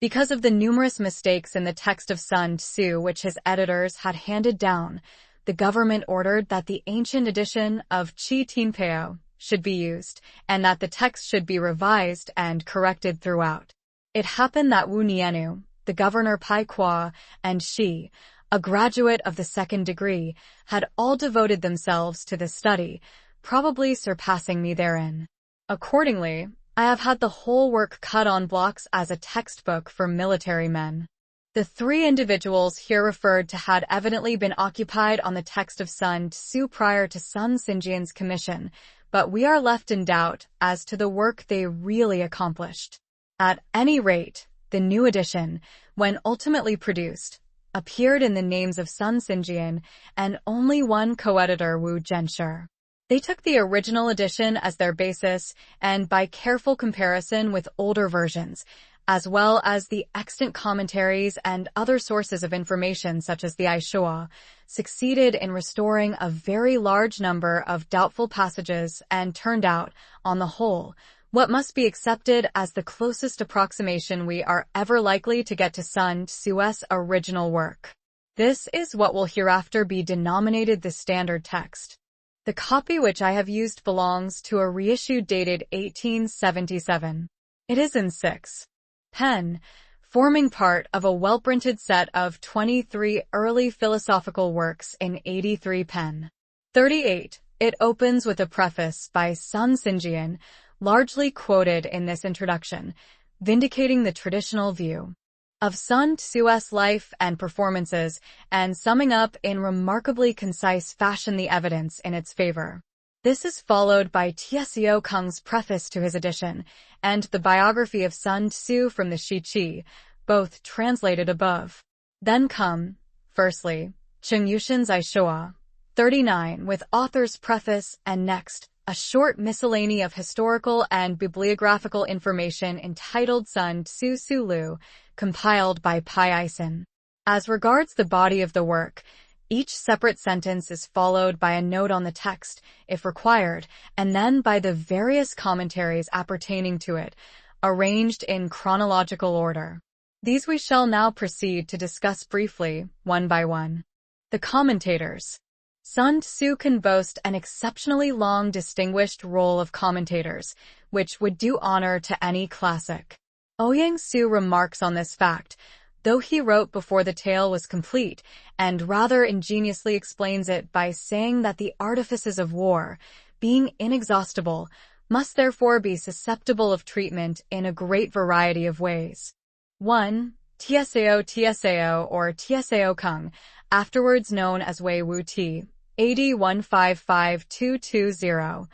Because of the numerous mistakes in the text of Sun Tzŭ which his editors had handed down, the government ordered that the ancient edition of Chi Tinpeo should be used, and that the text should be revised and corrected throughout. It happened that Wu Nianu, the governor Pai Kwa, and Shi, a graduate of the second degree, had all devoted themselves to this study, probably surpassing me therein. Accordingly, I have had the whole work cut on blocks as a textbook for military men. The three individuals here referred to had evidently been occupied on the text of Sun Tzŭ prior to Sun Tzŭ's commission, but we are left in doubt as to the work they really accomplished. At any rate, the new edition, when ultimately produced, appeared in the names of Sun Tzŭ and only one co-editor, Wu Zhenshi. They took the original edition as their basis, and by careful comparison with older versions, as well as the extant commentaries and other sources of information such as the Aishua, succeeded in restoring a very large number of doubtful passages and turned out, on the whole, what must be accepted as the closest approximation we are ever likely to get to Sun Tzŭ's original work. This is what will hereafter be denominated the standard text. The copy which I have used belongs to a reissue dated 1877. It is in 6 pen, forming part of a well-printed set of 23 early philosophical works in 83 pen. 38. It opens with a preface by Sun Tzŭ, largely quoted in this introduction, vindicating the traditional view of Sun Tzŭ's life and performances and summing up in remarkably concise fashion the evidence in its favor. This is followed by Tzŭ Kung's preface to his edition and the biography of Sun Tzŭ from the Shiqi, both translated above. Then come, firstly, Cheng Yushin's Aishua, 39, with author's preface, and next, a short miscellany of historical and bibliographical information entitled Sun Tzŭ Sulu, compiled by Pai Isen. As regards the body of the work, each separate sentence is followed by a note on the text, if required, and then by the various commentaries appertaining to it, arranged in chronological order. These we shall now proceed to discuss briefly, one by one. The commentators. Sun Tzŭ can boast an exceptionally long distinguished roll of commentators, which would do honor to any classic. Ouyang Su remarks on this fact, though he wrote before the tale was complete, and rather ingeniously explains it by saying that the artifices of war, being inexhaustible, must therefore be susceptible of treatment in a great variety of ways. 1. Tzŭ or Tzŭ Kung, afterwards known as Wei Wu Ti, AD 155220.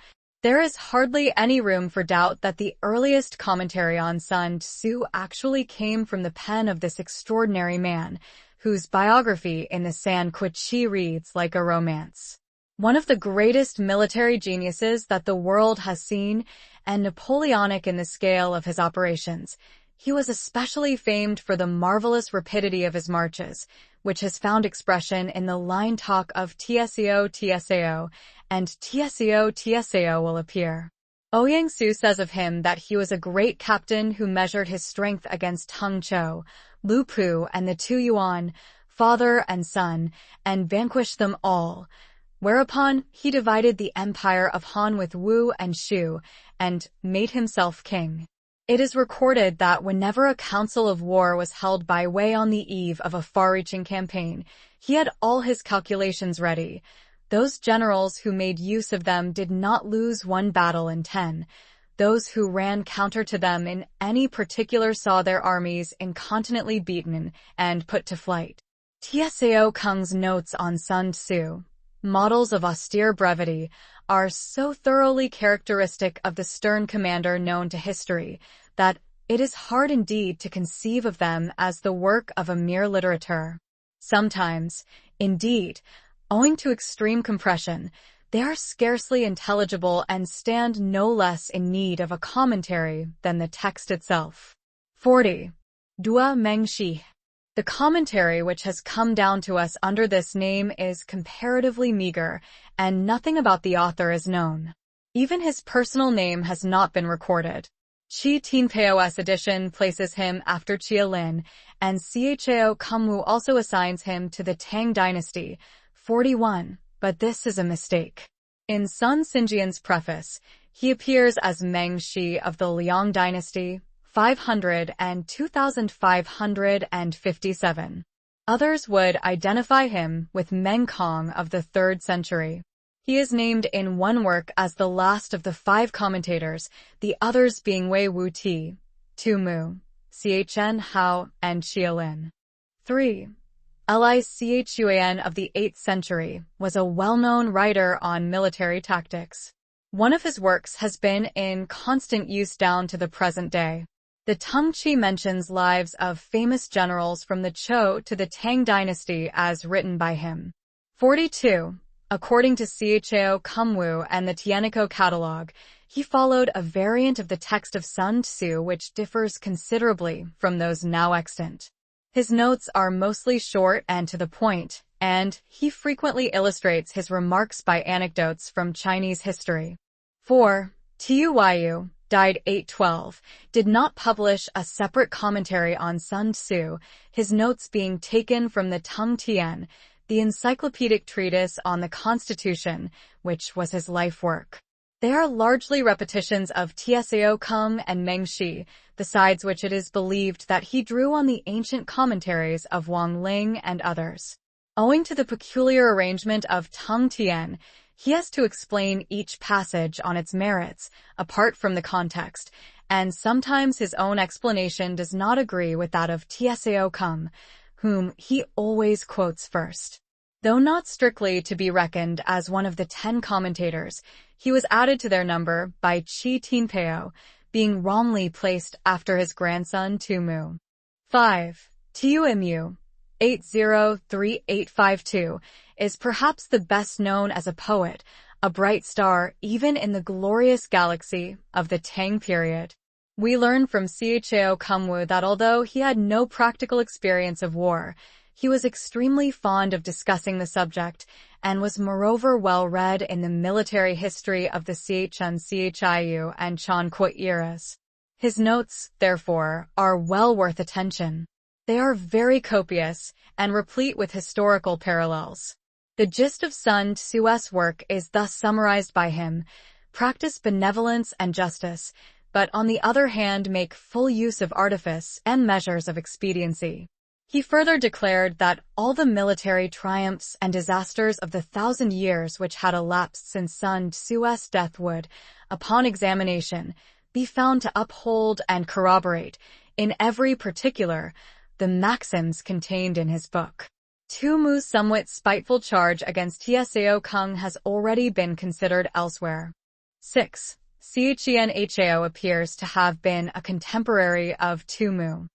There is hardly any room for doubt that the earliest commentary on Sun Tzŭ actually came from the pen of this extraordinary man, whose biography in the San Tzŭ reads like a romance. One of the greatest military geniuses that the world has seen, and Napoleonic in the scale of his operations, he was especially famed for the marvelous rapidity of his marches, which has found expression in the line talk of Tzŭ, and Tzŭ will appear. Ouyang Su says of him that he was a great captain who measured his strength against Hung Cho, Lu Pu, and the two Yuan, father and son, and vanquished them all, whereupon he divided the empire of Han with Wu and Shu, and made himself king. It is recorded that whenever a council of war was held by Wei on the eve of a far-reaching campaign, he had all his calculations ready. Those generals who made use of them did not lose one battle in 10. Those who ran counter to them in any particular saw their armies incontinently beaten and put to flight. Tzŭ Kung's notes on Sun Tzŭ, models of austere brevity, are so thoroughly characteristic of the stern commander known to history that it is hard indeed to conceive of them as the work of a mere litterateur. Sometimes, indeed, owing to extreme compression, They are scarcely intelligible and stand no less in need of a commentary than the text itself. 40. Dua Meng Shi. The commentary which has come down to us under this name is comparatively meager, and nothing about the author is known. Even his personal name has not been recorded. Chi Tinpeo's edition places him after Chia Lin, and Cao Kumwu also assigns him to the Tang dynasty. 41. But this is a mistake. In Sun Tzŭ's preface, he appears as Meng Shi of the Liang dynasty, 500 and 2557. Others would identify him with Meng Kong of the 3rd century. He is named in one work as the last of the 5 commentators, the others being Wei Wu Ti, Tu Mu, Chen Hao, and Xia Lin. 3. Li Chuan of the 8th century was a well-known writer on military tactics. One of his works has been in constant use down to the present day. The Tung Chi mentions lives of famous generals from the Zhou to the Tang dynasty as written by him. 42. According to Cao Kumwu and the Tianico Catalogue, he followed a variant of the text of Sun Tzŭ which differs considerably from those now extant. His notes are mostly short and to the point, and he frequently illustrates his remarks by anecdotes from Chinese history. 4. Tuyu, died 812, did not publish a separate commentary on Sun Tzŭ, his notes being taken from the Tung Tian, the encyclopedic treatise on the Constitution, which was his life work. They are largely repetitions of Tzŭ Kung and Meng Shi, besides which it is believed that he drew on the ancient commentaries of Wang Ling and others. Owing to the peculiar arrangement of Tung Tian, he has to explain each passage on its merits, apart from the context, and sometimes his own explanation does not agree with that of Tzŭ Kung, whom he always quotes first. Though not strictly to be reckoned as one of the 10 commentators, he was added to their number by Chi Tinpeo, being wrongly placed after his grandson Tu Mu. 5. Tuyu, 803852, is perhaps the best known as a poet, a bright star even in the glorious galaxy of the Tang period. We learn from Cao Kumwu that although he had no practical experience of war, he was extremely fond of discussing the subject and was moreover well read in the military history of the Chen Chiu and Chan Kui eras. His notes, therefore, are well worth attention. They are very copious and replete with historical parallels. The gist of Sun Tzŭ's work is thus summarized by him: practice benevolence and justice, but on the other hand make full use of artifice and measures of expediency. He further declared that all the military triumphs and disasters of the 1,000 years which had elapsed since Sun Tzŭ's death would, upon examination, be found to uphold and corroborate, in every particular, the maxims contained in his book. Tu Mu's somewhat spiteful charge against Tzŭ Kung has already been considered elsewhere. 6. Chen Hao appears to have been a contemporary of Tu Mu.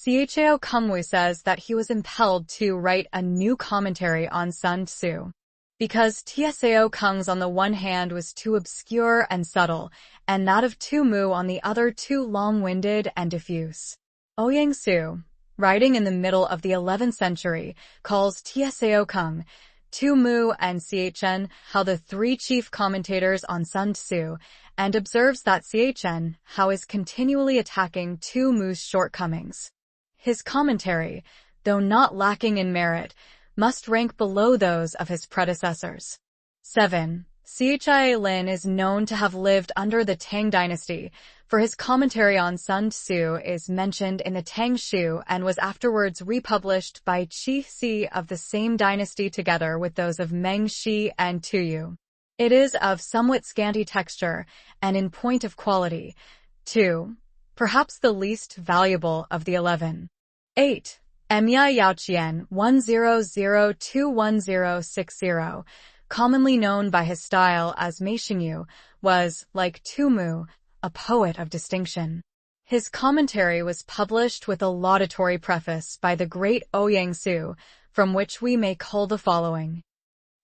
Cao Kumwu says that he was impelled to write a new commentary on Sun Tzŭ, because Tzŭ Kung's on the one hand was too obscure and subtle, and that of Tu Mu on the other too long-winded and diffuse. Ouyang Su, writing in the middle of the 11th century, calls Tzŭ Kung, Tu Mu, and Chen Hao the 3 chief commentators on Sun Tzŭ, and observes that Chen Hao is continually attacking Tu Mu's shortcomings. His commentary, though not lacking in merit, must rank below those of his predecessors. 7. Chia Lin is known to have lived under the Tang dynasty, for his commentary on Sun Tzŭ is mentioned in the Tang Shu and was afterwards republished by Chi Si of the same dynasty together with those of Meng Shi and Tuyu. It is of somewhat scanty texture, and in point of quality, too, perhaps the least valuable of the 11. 8. Emya Yaoqian 1002160, commonly known by his style as Meishengyu, was, like Tu Mu, a poet of distinction. His commentary was published with a laudatory preface by the great Ouyang Su, from which we may cull the following.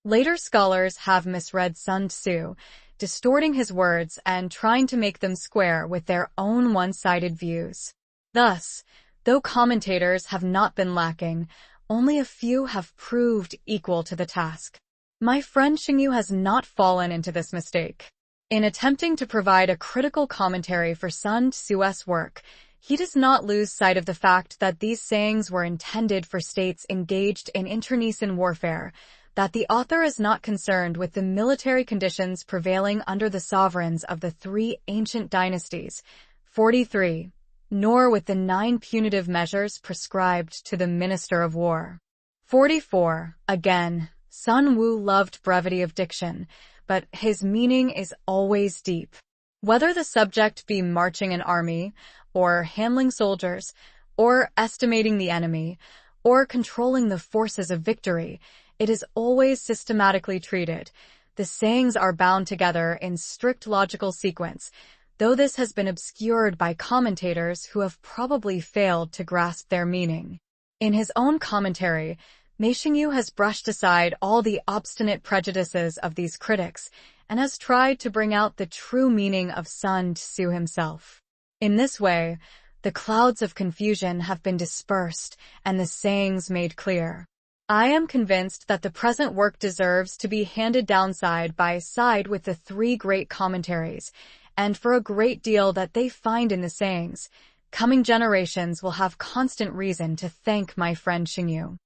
Later scholars have misread Sun Tzu, distorting his words and trying to make them square with their own one-sided views. Thus, though commentators have not been lacking, only a few have proved equal to the task. My friend Xingyu has not fallen into this mistake. In attempting to provide a critical commentary for Sun Tzu's work, he does not lose sight of the fact that these sayings were intended for states engaged in internecine warfare, that the author is not concerned with the military conditions prevailing under the sovereigns of the three ancient dynasties, 43, nor with the 9 punitive measures prescribed to the minister of war. 44. Again, Sun Tzŭ loved brevity of diction, but his meaning is always deep. Whether the subject be marching an army, or handling soldiers, or estimating the enemy, or controlling the forces of victory, it is always systematically treated. The sayings are bound together in strict logical sequence, though this has been obscured by commentators who have probably failed to grasp their meaning. In his own commentary, Mei Xingyu has brushed aside all the obstinate prejudices of these critics and has tried to bring out the true meaning of Sun Tzu himself. In this way, the clouds of confusion have been dispersed and the sayings made clear. I am convinced that the present work deserves to be handed down side by side with the 3 great commentaries, and for a great deal that they find in the sayings, coming generations will have constant reason to thank my friend Xingyu.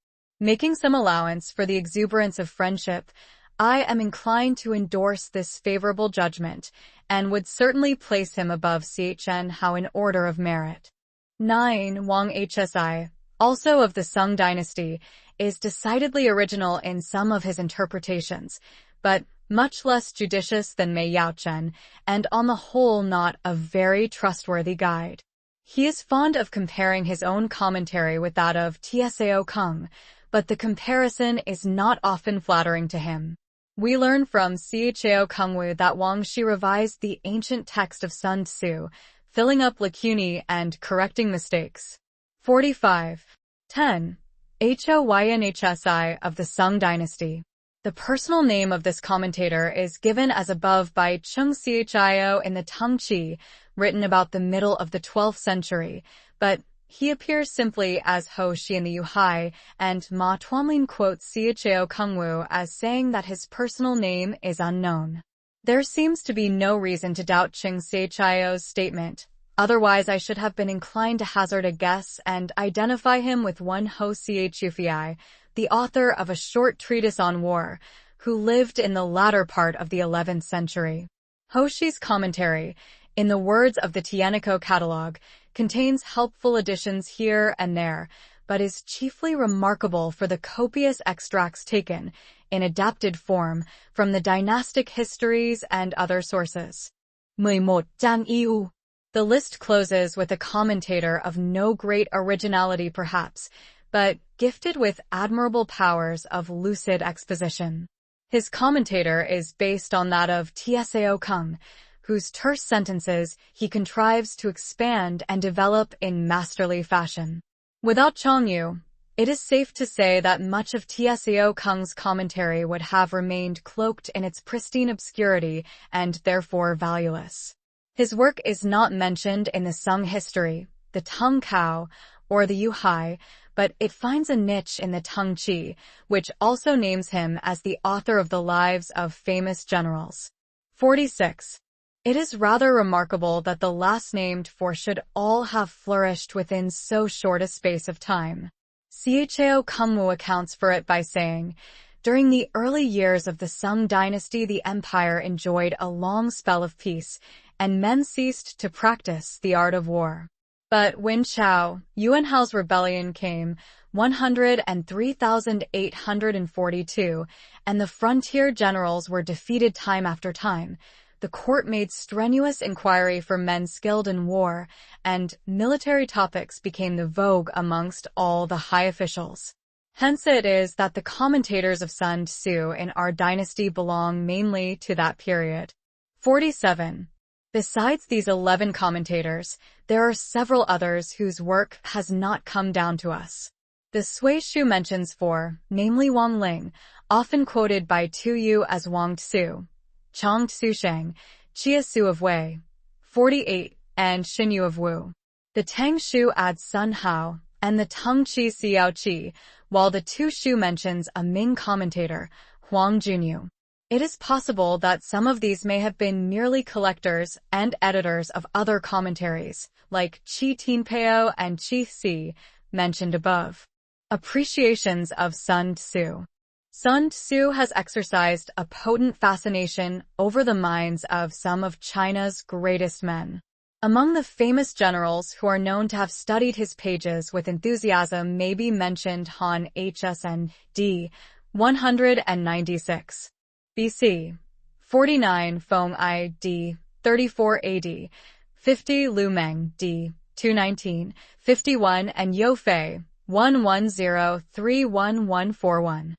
Making some allowance for the exuberance of friendship, I am inclined to endorse this favorable judgment, and would certainly place him above Chen Hao in order of merit. 9. Wang Hsi, also of the Sung dynasty, is decidedly original in some of his interpretations, but much less judicious than Mei Yaochen, and on the whole not a very trustworthy guide. He is fond of comparing his own commentary with that of Tzŭ Kung, but the comparison is not often flattering to him. We learn from Tzŭ Kungwu that Wang Shi revised the ancient text of Sun Tzu, filling up lacunae and correcting mistakes. 45. 10. Hoynhsi of the Sung dynasty. The personal name of this commentator is given as above by Chung Xiao in the Tung Chi, written about the middle of the 12th century, but he appears simply as Ho Shi in the Yuhai, and Ma Tuanlin quotes Tzŭ Kungwu as saying that his personal name is unknown. There seems to be no reason to doubt Chung Xiao's statement. Otherwise, I should have been inclined to hazard a guess and identify him with one Ho Xiufei, the author of a short treatise on war, who lived in the latter part of the 11th century. Ho Shi's commentary, in the words of the Tianico catalogue, contains helpful additions here and there, but is chiefly remarkable for the copious extracts taken, in adapted form, from the dynastic histories and other sources. 11. Zhang Yiwu. The list closes with a commentator of no great originality perhaps, but gifted with admirable powers of lucid exposition. His commentator is based on that of Tzŭ Kung, whose terse sentences he contrives to expand and develop in masterly fashion. Without Chongyu, it is safe to say that much of Tzŭ Kung's commentary would have remained cloaked in its pristine obscurity and therefore valueless. His work is not mentioned in the Sung history, the Tung Kao, or the Yuhai, but it finds a niche in the Tung Chi, which also names him as the author of the lives of famous generals. 46. It is rather remarkable that the last-named four should all have flourished within so short a space of time. Tzŭ Kungwu accounts for it by saying, during the early years of the Sung dynasty the empire enjoyed a long spell of peace, and men ceased to practice the art of war. But when Chao Yuanhao's rebellion came, 103,842, and the frontier generals were defeated time after time, the court made strenuous inquiry for men skilled in war, and military topics became the vogue amongst all the high officials. Hence it is that the commentators of Sun Tzu in our dynasty belong mainly to that period. 47. Besides these 11 commentators, there are several others whose work has not come down to us. The Sui Shu mentions four, namely Wang Ling, often quoted by Tu Yu as Wang Tzŭ, Chang Tzu Sheng, Chia Su of Wei, 48, and Xin Yu of Wu. The Tang Shu adds Sun Hao, and the Tung Chi Xiao Qi, while the Tu Shu mentions a Ming commentator, Huang Junyu. It is possible that some of these may have been merely collectors and editors of other commentaries, like Qi Tianpeo and Qi Si, mentioned above. Appreciations of Sun Tzŭ. Sun Tzŭ has exercised a potent fascination over the minds of some of China's greatest men. Among the famous generals who are known to have studied his pages with enthusiasm may be mentioned Han Hsn. D. 196 BC, 49 Feng I. D. 34 AD, 50 Lu Meng. D. 219, 51 and Yo Fei, 110-31141.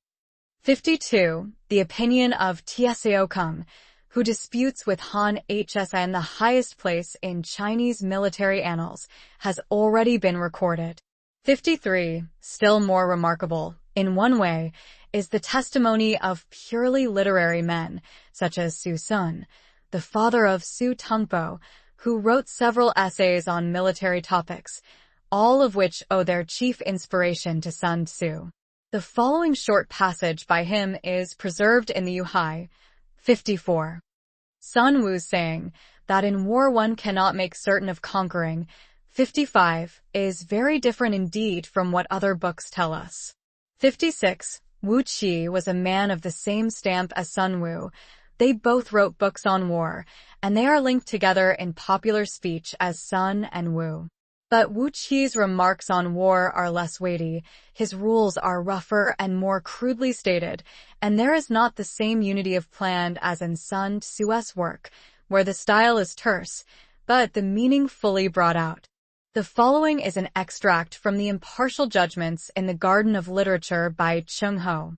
52. The opinion of Tsao Kung, who disputes with Han Hsn the highest place in Chinese military annals, has already been recorded. 53. Still more remarkable, in one way, is the testimony of purely literary men, such as Su Sun, the father of Su Tongpo, who wrote several essays on military topics, all of which owe their chief inspiration to Sun Tzŭ. The following short passage by him is preserved in the Yuhai. 54. Sun Wu's saying that in war one cannot make certain of conquering, 55, is very different indeed from what other books tell us. 56. Wu Qi was a man of the same stamp as Sun Wu. They both wrote books on war, and they are linked together in popular speech as Sun and Wu. But Wu Qi's remarks on war are less weighty, his rules are rougher and more crudely stated, and there is not the same unity of plan as in Sun Tzu's work, where the style is terse, but the meaning fully brought out. The following is an extract from the Impartial Judgments in the Garden of Literature by Chung Ho.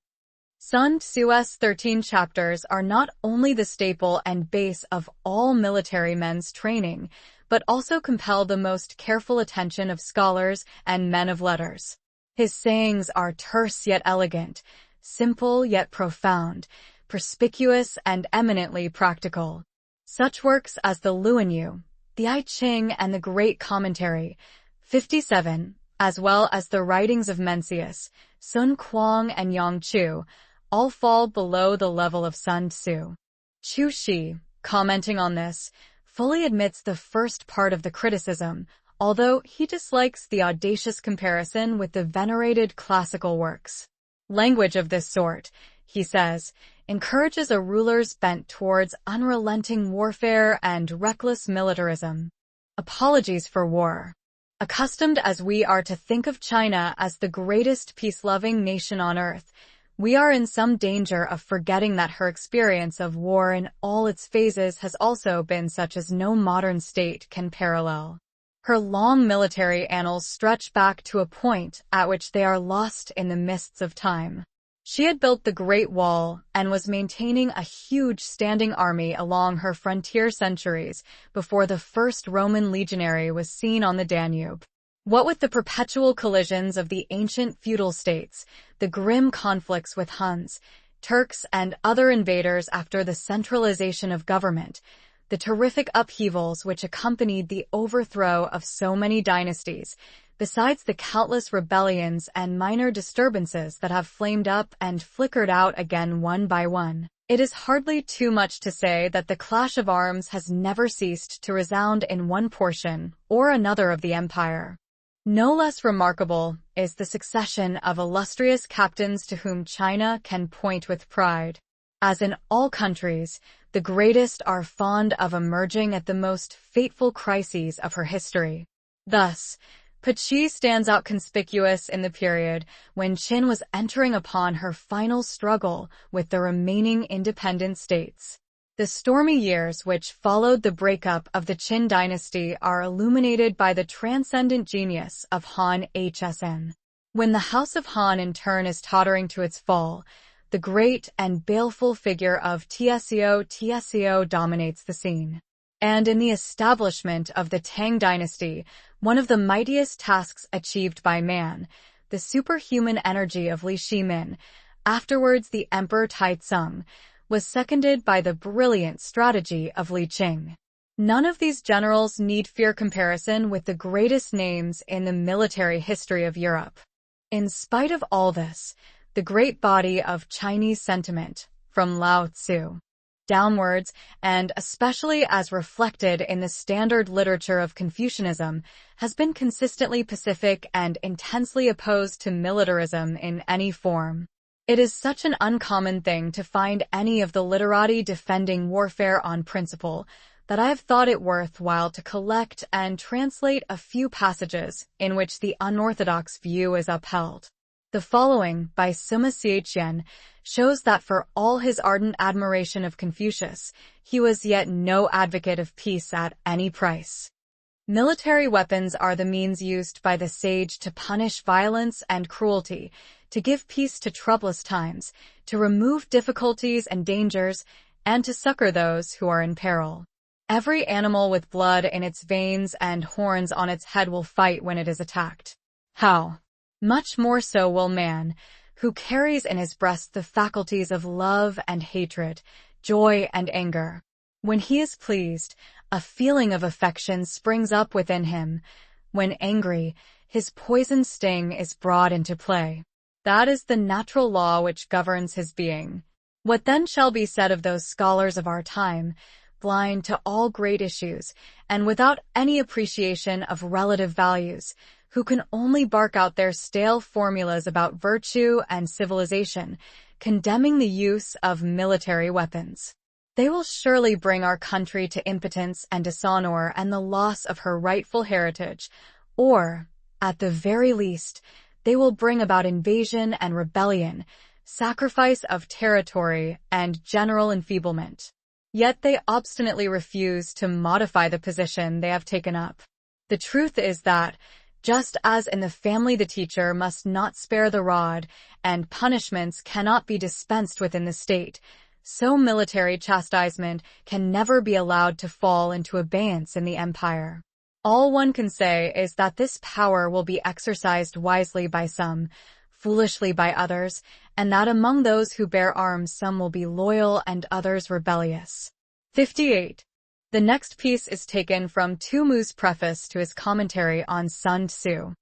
Sun Tzu's 13 chapters are not only the staple and base of all military men's training, but also compel the most careful attention of scholars and men of letters. His sayings are terse yet elegant, simple yet profound, perspicuous and eminently practical. Such works as the Luanyu, the I Ching and the Great Commentary, 57, as well as the writings of Mencius, Sun Quan and Yang Chu, all fall below the level of Sun Tzŭ. Chu Shi, commenting on this, fully admits the first part of the criticism, although he dislikes the audacious comparison with the venerated classical works. Language of this sort, he says, encourages a ruler's bent towards unrelenting warfare and reckless militarism. Apologies for war. Accustomed as we are to think of China as the greatest peace-loving nation on earth, we are in some danger of forgetting that her experience of war in all its phases has also been such as no modern state can parallel. Her long military annals stretch back to a point at which they are lost in the mists of time. She had built the Great Wall and was maintaining a huge standing army along her frontier centuries before the first Roman legionary was seen on the Danube. What with the perpetual collisions of the ancient feudal states, the grim conflicts with Huns, Turks, and other invaders after the centralization of government, the terrific upheavals which accompanied the overthrow of so many dynasties, besides the countless rebellions and minor disturbances that have flamed up and flickered out again one by one, it is hardly too much to say that the clash of arms has never ceased to resound in one portion or another of the empire. No less remarkable is the succession of illustrious captains to whom China can point with pride. As in all countries, the greatest are fond of emerging at the most fateful crises of her history. Thus, Pachi stands out conspicuous in the period when Qin was entering upon her final struggle with the remaining independent states. The stormy years which followed the breakup of the Qin dynasty are illuminated by the transcendent genius of Han Hsn. When the House of Han in turn is tottering to its fall, the great and baleful figure of Tsao dominates the scene. And in the establishment of the Tang dynasty, one of the mightiest tasks achieved by man, the superhuman energy of Li Shimin, afterwards the Emperor Taizong, was seconded by the brilliant strategy of Li Qing. None of these generals need fear comparison with the greatest names in the military history of Europe. In spite of all this, the great body of Chinese sentiment, from Lao Tzu downwards, and especially as reflected in the standard literature of Confucianism, has been consistently pacific and intensely opposed to militarism in any form. It is such an uncommon thing to find any of the literati defending warfare on principle that I have thought it worthwhile to collect and translate a few passages in which the unorthodox view is upheld. The following, by Sima Xiaqian, shows that for all his ardent admiration of Confucius, he was yet no advocate of peace at any price. Military weapons are the means used by the sage to punish violence and cruelty, to give peace to troublous times, to remove difficulties and dangers, and to succor those who are in peril. Every animal with blood in its veins and horns on its head will fight when it is attacked. How much more so will man, who carries in his breast the faculties of love and hatred, joy and anger. When he is pleased, a feeling of affection springs up within him. When angry, his poison sting is brought into play. That is the natural law which governs his being. What then shall be said of those scholars of our time, blind to all great issues, and without any appreciation of relative values, who can only bark out their stale formulas about virtue and civilization, condemning the use of military weapons? They will surely bring our country to impotence and dishonor and the loss of her rightful heritage, or, at the very least, they will bring about invasion and rebellion, sacrifice of territory, and general enfeeblement. Yet they obstinately refuse to modify the position they have taken up. The truth is that, just as in the family the teacher must not spare the rod, and punishments cannot be dispensed with in the state, so military chastisement can never be allowed to fall into abeyance in the empire. All one can say is that this power will be exercised wisely by some, foolishly by others, and that among those who bear arms some will be loyal and others rebellious. 58. The next piece is taken from Tu Mu's preface to his commentary on Sun Tzŭ.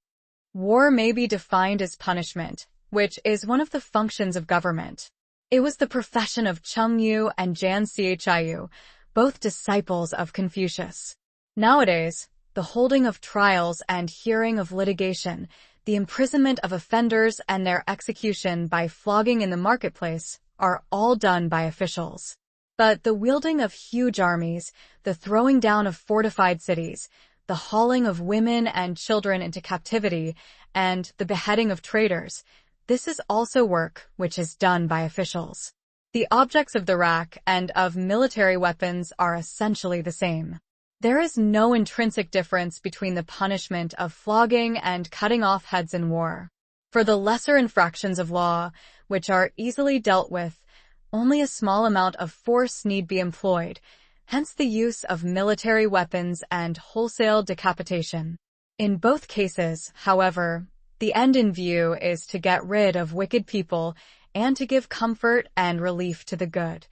War may be defined as punishment, which is one of the functions of government. It was the profession of Cheng Yu and Jan Xiaoyu, both disciples of Confucius. Nowadays, the holding of trials and hearing of litigation, the imprisonment of offenders and their execution by flogging in the marketplace are all done by officials. But the wielding of huge armies, the throwing down of fortified cities, the hauling of women and children into captivity, and the beheading of traitors, this is also work which is done by officials. The objects of the rack and of military weapons are essentially the same. There is no intrinsic difference between the punishment of flogging and cutting off heads in war. For the lesser infractions of law, which are easily dealt with, only a small amount of force need be employed, hence the use of military weapons and wholesale decapitation. In both cases, however, the end in view is to get rid of wicked people and to give comfort and relief to the good.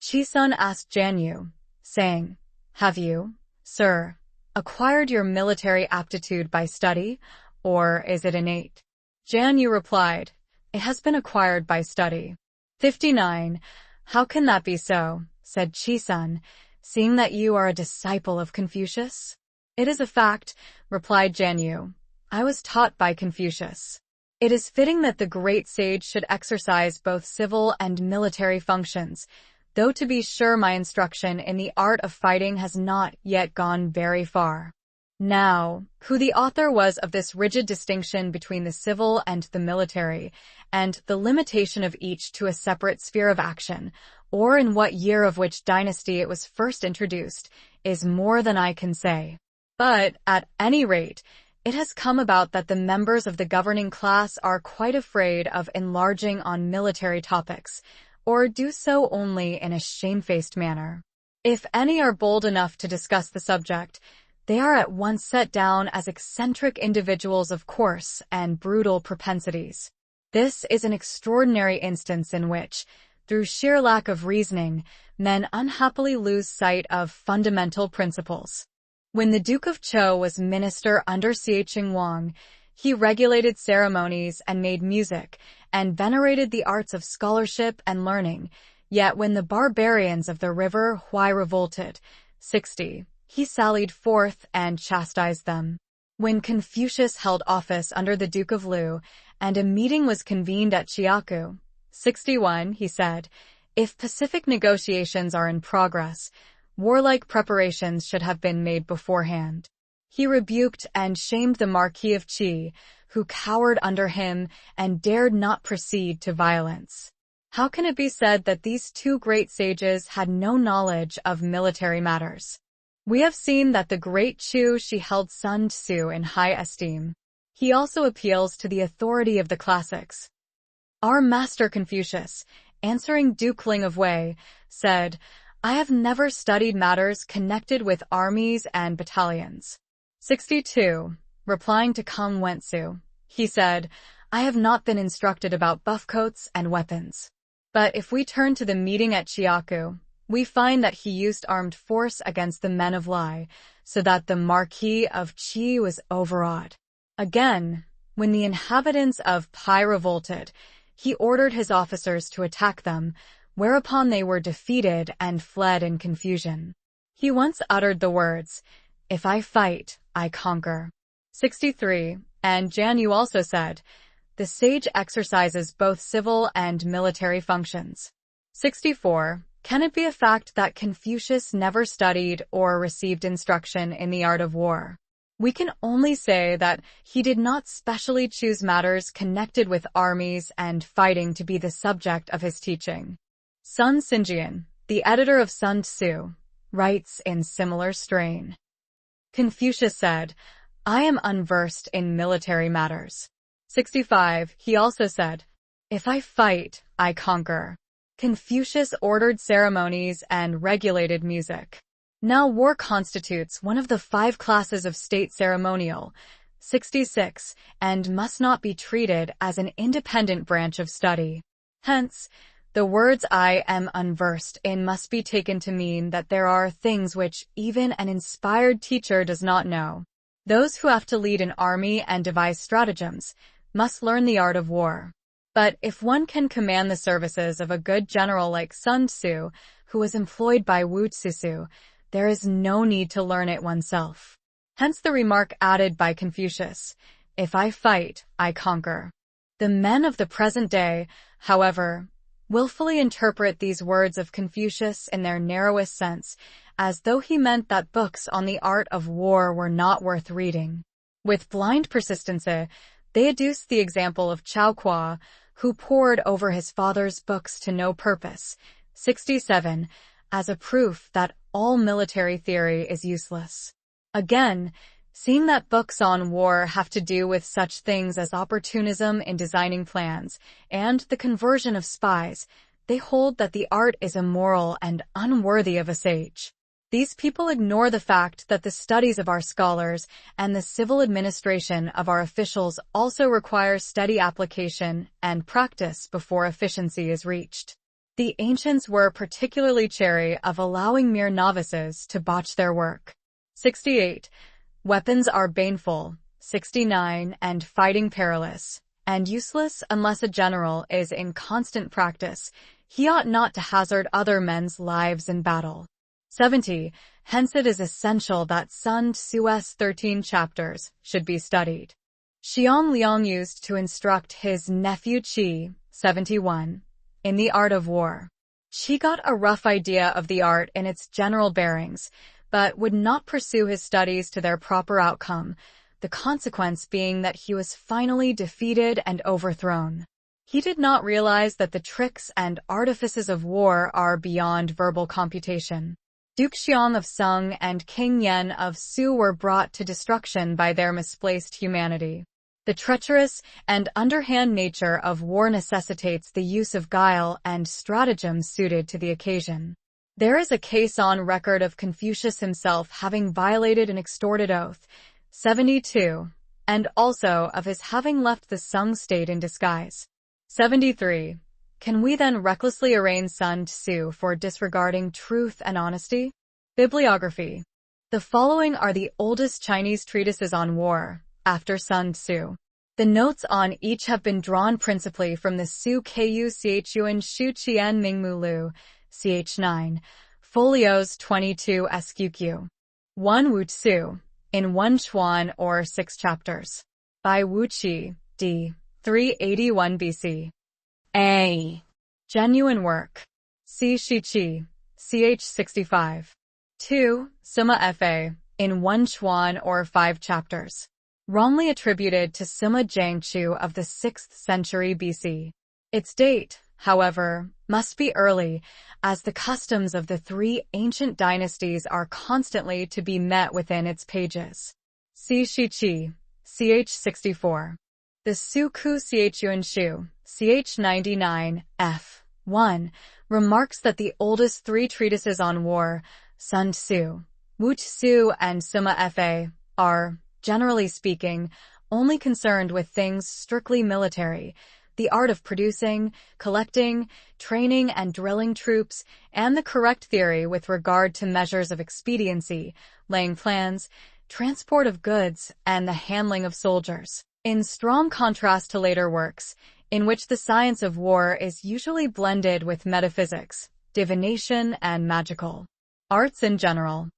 Sun asked Jianyu, saying, "Have you, sir, acquired your military aptitude by study, or is it innate?" Jianyu replied, "It has been acquired by study." 59. How can that be so, said Sun, seeing that you are a disciple of Confucius? It is a fact, replied Jianyu. I was taught by Confucius. It is fitting that the great sage should exercise both civil and military functions, though to be sure my instruction in the art of fighting has not yet gone very far. Now, who the author was of this rigid distinction between the civil and the military, and the limitation of each to a separate sphere of action, or in what year of which dynasty it was first introduced, is more than I can say. But, at any rate, it has come about that the members of the governing class are quite afraid of enlarging on military topics, or do so only in a shamefaced manner. If any are bold enough to discuss the subject, They are at once set down as eccentric individuals of coarse and brutal propensities. This is an extraordinary instance in which, through sheer lack of reasoning, men unhappily lose sight of fundamental principles. When the Duke of Zhou was minister under Xiaqing Wang, he regulated ceremonies and made music, and venerated the arts of scholarship and learning. Yet when the barbarians of the river Huai revolted, 60, he sallied forth and chastised them. When Confucius held office under the Duke of Lu, and a meeting was convened at Chiaku, 61, he said, "If pacific negotiations are in progress, warlike preparations should have been made beforehand." He rebuked and shamed the Marquis of Qi, who cowered under him and dared not proceed to violence. How can it be said that these two great sages had no knowledge of military matters? We have seen that the great Chu Shi held Sun Tzŭ in high esteem. He also appeals to the authority of the classics. Our master Confucius, answering Duke Ling of Wei, said, "I have never studied matters connected with armies and battalions." 62. Replying to Kung Wentzu, he said, "I have not been instructed about buffcoats and weapons." But if we turn to the meeting at Chiaku, we find that he used armed force against the men of Lai, so that the Marquis of Qi was overawed. Again, when the inhabitants of Pai revolted, he ordered his officers to attack them, whereupon they were defeated and fled in confusion. He once uttered the words, "If I fight, I conquer." 63. And Jan Yu also said, "The sage exercises both civil and military functions." 64. Can it be a fact that Confucius never studied or received instruction in the art of war? We can only say that he did not specially choose matters connected with armies and fighting to be the subject of his teaching. Sun Tzŭ, the editor of Sun Tzŭ, writes in similar strain. Confucius said, "I am unversed in military matters." 65. He also said, "If I fight, I conquer." Confucius ordered ceremonies and regulated music. Now war constitutes one of the 5 classes of state ceremonial, 66, and must not be treated as an independent branch of study. Hence, the words "I am unversed in" must be taken to mean that there are things which even an inspired teacher does not know. Those who have to lead an army and devise stratagems must learn the art of war. But if one can command the services of a good general like Sun Tzŭ, who was employed by Wu Tzu, there is no need to learn it oneself. Hence the remark added by Confucius, "If I fight, I conquer." The men of the present day, however, willfully interpret these words of Confucius in their narrowest sense, as though he meant that books on the art of war were not worth reading. With blind persistence, they adduce the example of Chao Kuo, who pored over his father's books to no purpose, 67, as a proof that all military theory is useless. Again, seeing that books on war have to do with such things as opportunism in designing plans and the conversion of spies, they hold that the art is immoral and unworthy of a sage. These people ignore the fact that the studies of our scholars and the civil administration of our officials also require steady application and practice before efficiency is reached. The ancients were particularly chary of allowing mere novices to botch their work. 68. Weapons are baneful, 69, and fighting perilous, and useless unless a general is in constant practice. He ought not to hazard other men's lives in battle. 70. Hence it is essential that Sun Tzu's 13 chapters should be studied. Xiang Liang used to instruct his nephew Qi, 71, in the art of war. Qi got a rough idea of the art in its general bearings, but would not pursue his studies to their proper outcome, the consequence being that he was finally defeated and overthrown. He did not realize that the tricks and artifices of war are beyond verbal computation. Duke Xiang of Sung and King Yan of Su were brought to destruction by their misplaced humanity. The treacherous and underhand nature of war necessitates the use of guile and stratagem suited to the occasion. There is a case on record of Confucius himself having violated an extorted oath, 72, and also of his having left the Sung state in disguise. 73. Can we then recklessly arraign Sun Tzŭ for disregarding truth and honesty? Bibliography. The following are the oldest Chinese treatises on war, after Sun Tzŭ. The notes on each have been drawn principally from the Tzŭ Ku Chuan Shu Qian Mingmu Lu, ch. 9, folios 22 sqq. 1 Wu Tzŭ, in 1 Chuan or 6 chapters. By Wu Qi, d. 381 BC. A. Genuine work. C. Shiqi, ch. 65. 2. Sima Fa, in 1 Chuan or 5 chapters. Wrongly attributed to Sima Jiangchu of the 6th century BC. Its date, however, must be early, as the customs of the 3 ancient dynasties are constantly to be met within its pages. C. Shiqi, ch. 64. The Tzŭ Ku Chuan Shu, ch. 99, f. 1, remarks that the oldest 3 treatises on war, Sun Tzŭ, Wu Tzŭ, and Sima Fa, are, generally speaking, only concerned with things strictly military, the art of producing, collecting, training, and drilling troops, and the correct theory with regard to measures of expediency, laying plans, transport of goods, and the handling of soldiers. In strong contrast to later works, in which the science of war is usually blended with metaphysics, divination, and magical arts in general.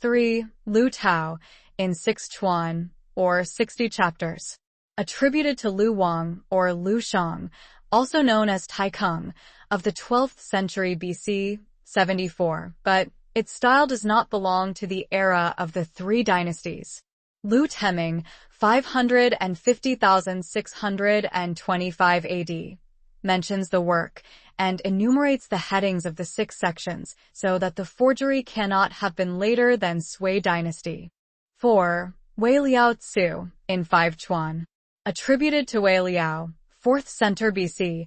3. Lu Tao, in 6 Chuan, or 60 chapters. Attributed to Lu Wang, or Lu Shang, also known as Tai Kung, of the 12th century BC, 74, but its style does not belong to the era of the 3 dynasties. Lu Teming, 550,625 AD, mentions the work and enumerates the headings of the 6 sections so that the forgery cannot have been later than Sui dynasty. 4. Wei Liao Tzu, in 5 Chuan. Attributed to Wei Liao, 4th century BC,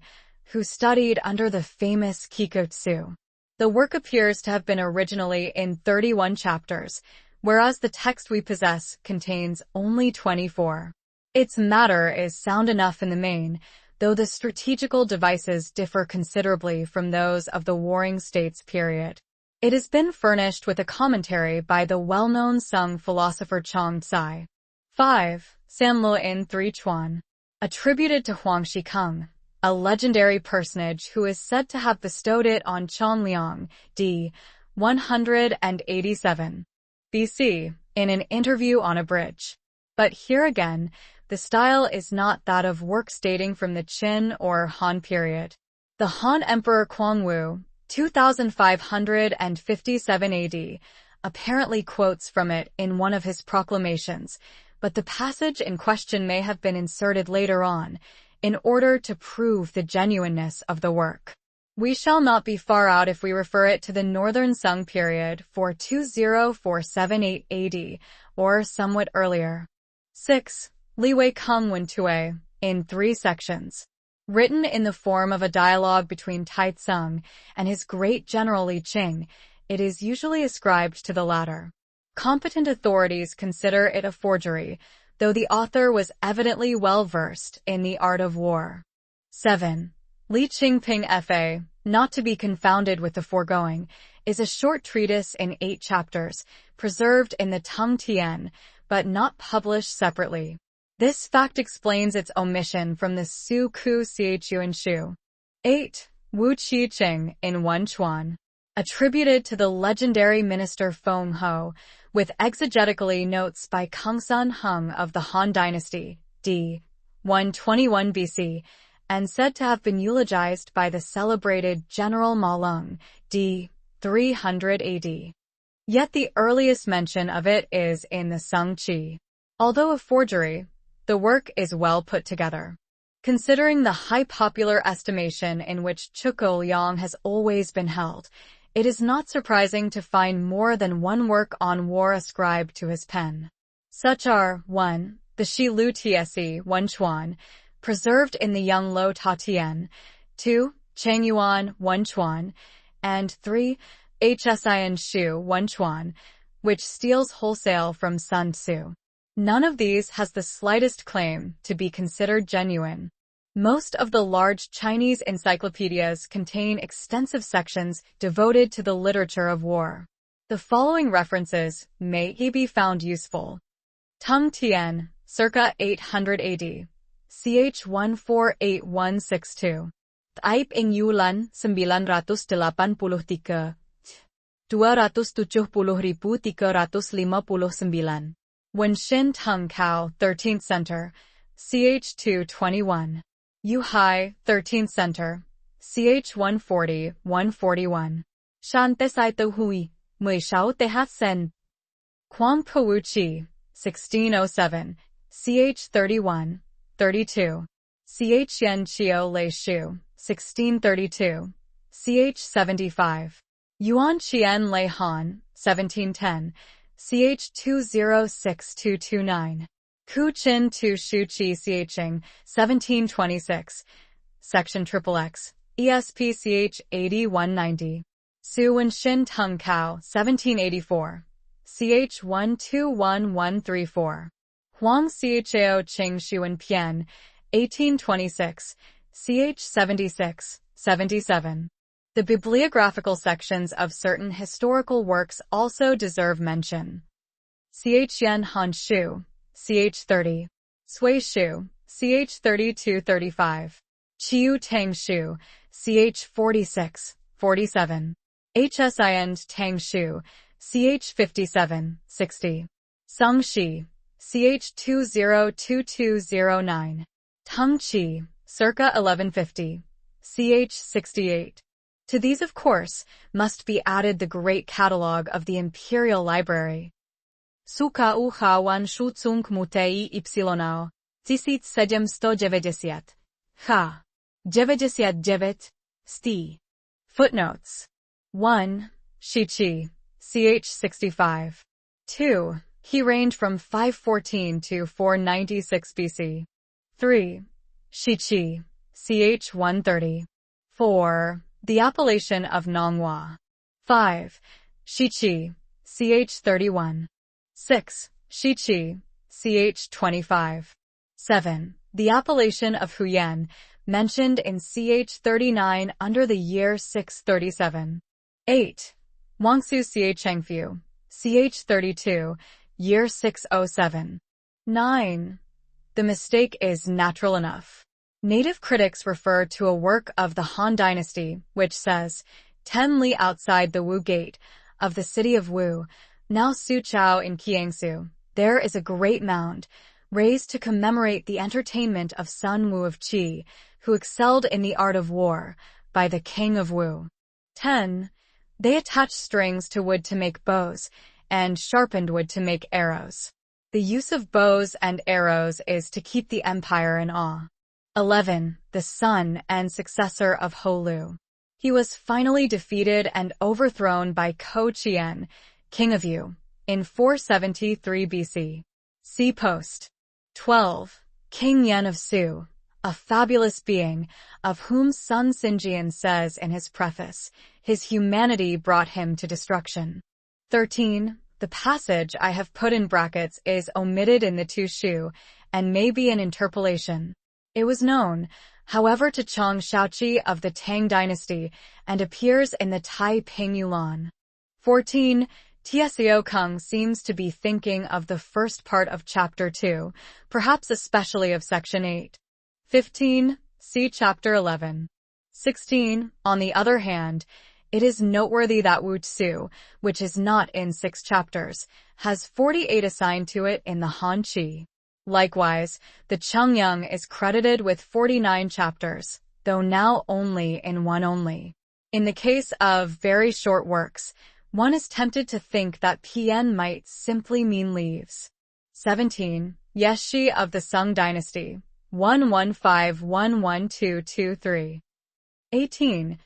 who studied under the famous Kiko Tzu. The work appears to have been originally in 31 chapters, whereas the text we possess contains only 24. Its matter is sound enough in the main, though the strategical devices differ considerably from those of the Warring States period. It has been furnished with a commentary by the well-known Sung philosopher Sun Tzŭ. 5. Sanluo in 3 Chuan. Attributed to Huang Shikeng, a legendary personage who is said to have bestowed it on Qian Liang, d. 187 BC, in an interview on a bridge. But here again, the style is not that of works dating from the Qin or Han period. The Han Emperor Kuangwu, 2557 AD, apparently quotes from it in one of his proclamations, but the passage in question may have been inserted later on, in order to prove the genuineness of the work. We shall not be far out if we refer it to the Northern Sung period for 20478 AD, or somewhat earlier. 6. Li Wei Kung Wen Tue, in 3 sections. Written in the form of a dialogue between Tai Tsung and his great general Li Qing, it is usually ascribed to the latter. Competent authorities consider it a forgery, though the author was evidently well-versed in the art of war. 7. Li Qingping Fa, not to be confounded with the foregoing, is a short treatise in 8 chapters, preserved in the Tung Tien, but not published separately. This fact explains its omission from the Tzŭ Ku Chuan Shu. 8. Wu Qi Qing, in 1 Chuan. Attributed to the legendary minister Feng Ho, with exegetically notes by Kungsun Hung of the Han Dynasty, d. 121 BC, and said to have been eulogized by the celebrated General Ma Lung, d. 300 AD. Yet the earliest mention of it is in the Sung Tzŭ. Although a forgery, the work is well put together. Considering the high popular estimation in which Zhuge Liang has always been held, it is not surprising to find more than one work on war ascribed to his pen. Such are 1. The Shi Lu Tse 1 Chuan, preserved in the Young Lo Ta Tien, 2. Chang Yuan 1 Chuan, and 3. Hsin Shu Wenchuan, which steals wholesale from Sun Tzŭ. None of these has the slightest claim to be considered genuine. Most of the large Chinese encyclopedias contain extensive sections devoted to the literature of war. The following references may be found useful. Tung Tien, circa 800 AD. Ch 148162. Taib ing Yulan 983, 270,359. Wenxin Tung Cao, 13th Center, ch 221. Yu Hai, 13th Center, ch 140, 141. Shan Tesai Tu Hui, Mui Shao Tehat Sen. Quang Pu Chi, 1607, ch 31, 32. Ch Yen Chio Lei Shu, 1632, ch 75. Yuan Qian Lei Han, 1710, ch 206229. Ku Chin Tu Shu Chi Ching, 1726, section XXX, ESP ch 8190. Su Wenxin Tung Cao, 1784, ch 121134. Huang Chao Qing Xuan Pian, 1826, ch 76, 77. The bibliographical sections of certain historical works also deserve mention. Ch Yen Han Shu, ch 30. Sui Shu, ch 3235. Chiu Tang Shu, ch 46, 47. Hsin Tang Shu, ch 57, 60. Sung Shi, ch 202209. Tung Chi, circa 1150, ch 68. To these, of course, must be added the great catalogue of the Imperial Library. Suka uchawan shucung mutei ypsilonao, 1790. Ha. 99. Sti. Footnotes. 1. Shichi, ch 65. 2. He reigned from 514 to 496 BC. 3. Shichi, ch 130. 4. The appellation of Nonghua. 5. Shichi, ch 31. 6. Shichi, ch 25. 7. The appellation of Huyan, mentioned in ch 39 under the year 637. 8. Wangsu Chengfu, ch 32, year 607. 9. The mistake is natural enough. Native critics refer to a work of the Han Dynasty, which says, 10 li outside the Wu Gate of the city of Wu, now Suzhou in Jiangsu, there is a great mound, raised to commemorate the entertainment of Sun Tzŭ of Qi, who excelled in the art of war, by the king of Wu. 10. They attached strings to wood to make bows, and sharpened wood to make arrows. The use of bows and arrows is to keep the empire in awe. 11. The son and successor of Holu. He was finally defeated and overthrown by Ko Qian, king of Yu, in 473 BC. See post. 12. King Yen of Su, a fabulous being, of whom Sun Tzŭ says in his preface, his humanity brought him to destruction. 13. The passage I have put in brackets is omitted in the Tu Shu, and may be an interpolation. It was known, however, to Chang Shaoqi of the Tang dynasty, and appears in the Tai Ping Yulan. 14. Tsao Kung seems to be thinking of the first part of Chapter 2, perhaps especially of Section 8. 15. See Chapter 11. 16. On the other hand, it is noteworthy that Wu Tzu, which is not in 6 chapters, has 48 assigned to it in the Han Qi. Likewise, the Chengyang is credited with 49 chapters, though now only in 1 only. In the case of very short works, one is tempted to think that PN might simply mean leaves. 17. Yeshi of the Sung dynasty, 115-11223. 18.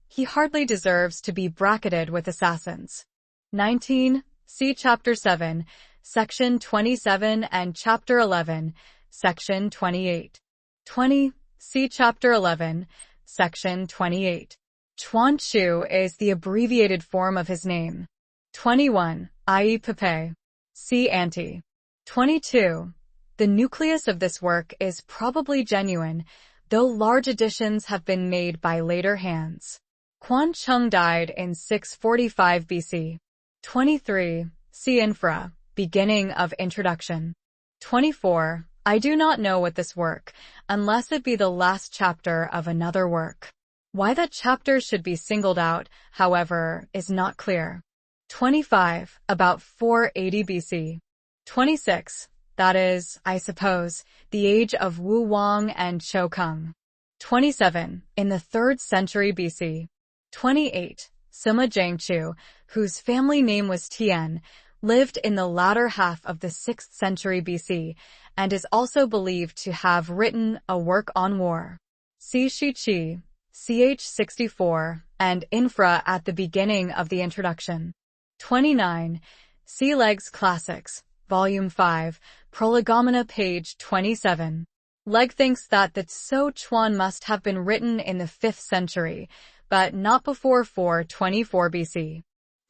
He hardly deserves to be bracketed with assassins. 19. See Chapter 7, Section 27 and Chapter 11, Section 28. 20. See Chapter 11, Section 28. Chuan Tzŭ is the abbreviated form of his name. 21. I.e. Pepe. See Ante. 22. The nucleus of this work is probably genuine, though large additions have been made by later hands. Quan Chung died in 645 BC. 23. See Infra. Beginning of introduction. 24. I do not know what this work, unless it be the last chapter of another work. Why that chapter should be singled out, however, is not clear. 25. About 480 BC. 26. That is, I suppose, the age of Wu Wang and Chou Kung. 27. In the 3rd century BC. 28. Sima Jiangchu, whose family name was Tian, lived in the latter half of the 6th century BC, and is also believed to have written a work on war. See Shi Qi, ch. 64, and Infra at the beginning of the introduction. 29. See Legg's Classics, Volume 5, Prolegomena page 27. Legg thinks that the Tzŭ Chuan must have been written in the 5th century, but not before 424 BC.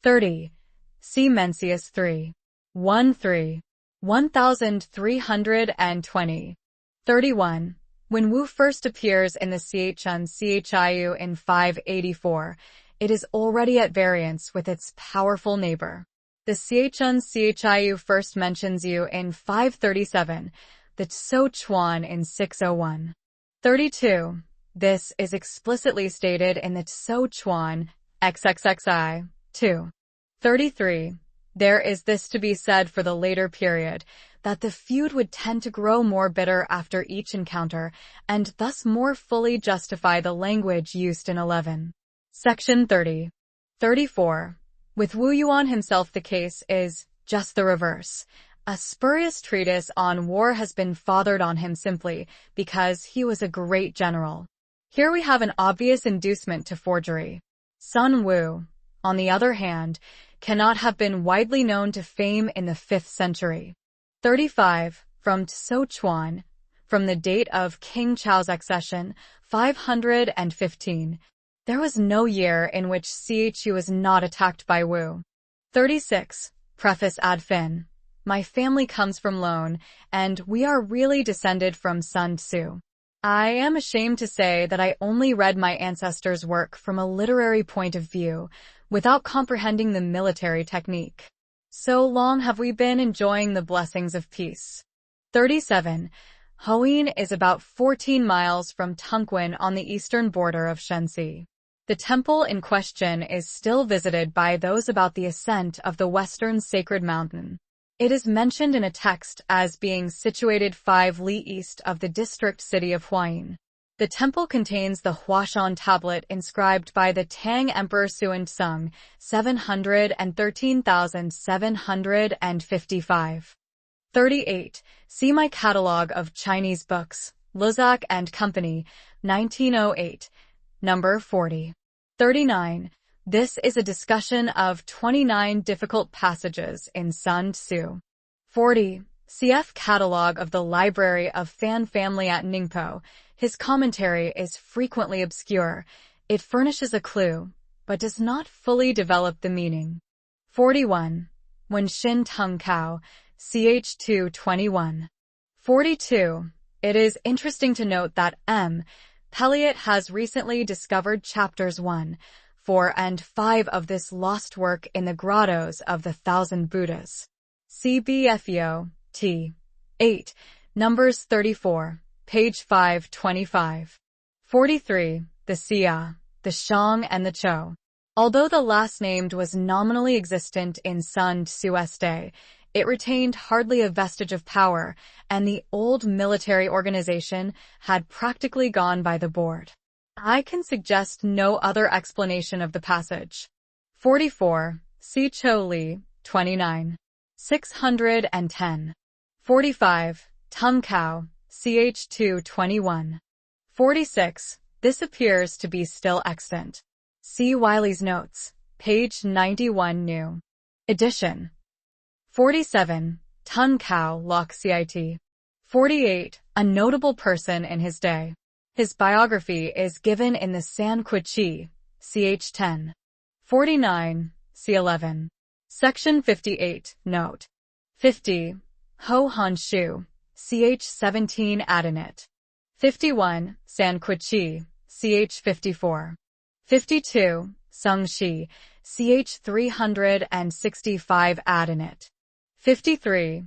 30. See Mencius 3. 1-3. 1320. 31. When Wu first appears in the Chun Chiu in 584, it is already at variance with its powerful neighbor. The Chun Chiu first mentions Yu in 537, the Tzŭ Chuan in 601. 32. This is explicitly stated in the Tzŭ Chuan, XXXI, 2. 33. There is this to be said for the later period, that the feud would tend to grow more bitter after each encounter, and thus more fully justify the language used in 11. Section 30. 34. With Wu Yuan himself the case is just the reverse. A spurious treatise on war has been fathered on him simply because he was a great general. Here we have an obvious inducement to forgery. Sun Tzŭ, on the other hand, cannot have been widely known to fame in the 5th century. 35. From Tzŭ Chuan, from the date of King Chao's accession, 515. There was no year in which Chu was not attacked by Wu. 36. Preface ad fin. My family comes from Lone, and we are really descended from Sun Tzŭ. I am ashamed to say that I only read my ancestors' work from a literary point of view, without comprehending the military technique. So long have we been enjoying the blessings of peace. 37. Hoyin is about 14 miles from Tongquan on the eastern border of Shenxi. The temple in question is still visited by those about the ascent of the western sacred mountain. It is mentioned in a text as being situated 5 li east of the district city of Huayin. The temple contains the Huashan tablet inscribed by the Tang Emperor Sun Tzŭ, 713,755. 38. See my catalogue of Chinese books, Luzak and Company, 1908, number 40. 39. This is a discussion of 29 difficult passages in Sun Tzŭ. 40. Cf. Catalogue of the Library of Fan Family at Ningpo. His commentary is frequently obscure. It furnishes a clue, but does not fully develop the meaning. 41. When Xin Tung Cao, ch. 221. 42. It is interesting to note that M. Pelliot has recently discovered chapters 1, 4, and 5 of this lost work in the grottos of the Thousand Buddhas. CBFEO, T. 8, numbers 34, page 525. 43. The Xia, the Shang and the Zhou. Although the last named was nominally existent in Sun Tzŭ's day, it retained hardly a vestige of power, and the old military organization had practically gone by the board. I can suggest no other explanation of the passage. 44. See Chou Li, 29. 610. 45. Tung Cao, ch. 221. 46. This appears to be still extant. See Wiley's Notes, page 91 new. Edition. 47. Tung Cao Lok Cit. 48. A notable person in his day. His biography is given in the San Kui Chi, ch 10. 49, c11. Section 58, note. 50. Ho Han Shu, ch 17 adenate. 51. San Tzŭ, ch 54. 52. Sung Shi, ch 365 adenate. 53.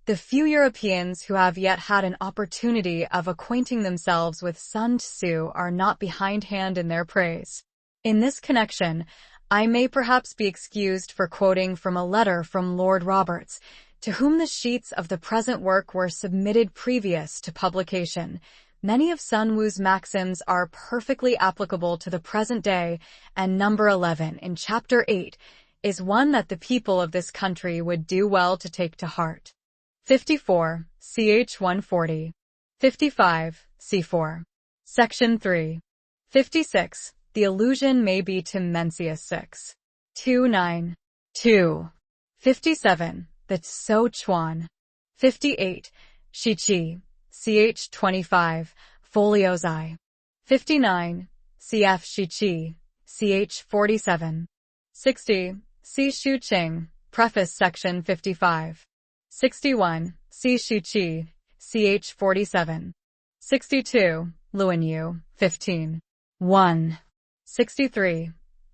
The few Europeans who have yet had an opportunity of acquainting themselves with Sun Tzŭ are not behindhand in their praise. In this connection, I may perhaps be excused for quoting from a letter from Lord Roberts, to whom the sheets of the present work were submitted previous to publication. Many of Sun Tzŭ's maxims are perfectly applicable to the present day, and number 11 in Chapter 8 is one that the people of this country would do well to take to heart. 54, ch 140. 55, c4. Section 3. 56. The allusion may be to Mencius 6. 29. 2. 57. The Tzŭ. 58. Shichi, ch 25, folios I. 59. Cf Shichi, ch 47. 60. C Shu Qing, Preface Section 55. 61. C Shu Qi, ch 47. 62. Luanyu, 15. 1. 63.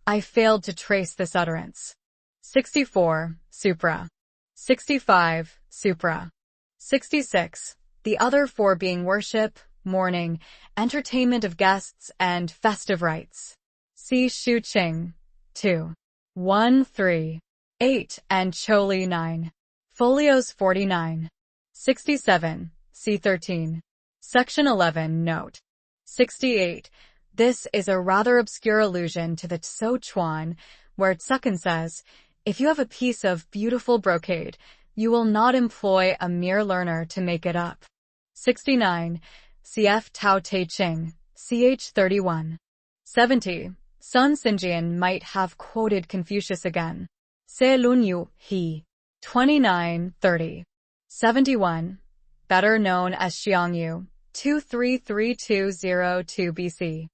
I failed to trace this utterance. 64. Supra. 65. Supra. 66. The other four being worship, mourning, entertainment of guests, and festive rites. C Shu Qing, 2. 1, 3. 8, and Choli 9. Folios 49. 67. C13. Section 11, note. 68. This is a rather obscure allusion to the Tzŭ, where Tsuken says, if you have a piece of beautiful brocade, you will not employ a mere learner to make it up. 69. Cf Tao Te Ching, ch 31. 70. Sun Xinjian might have quoted Confucius again. Se Lun Yu, he. 29, 30. 71. Better known as Xiangyu, 233202 BC.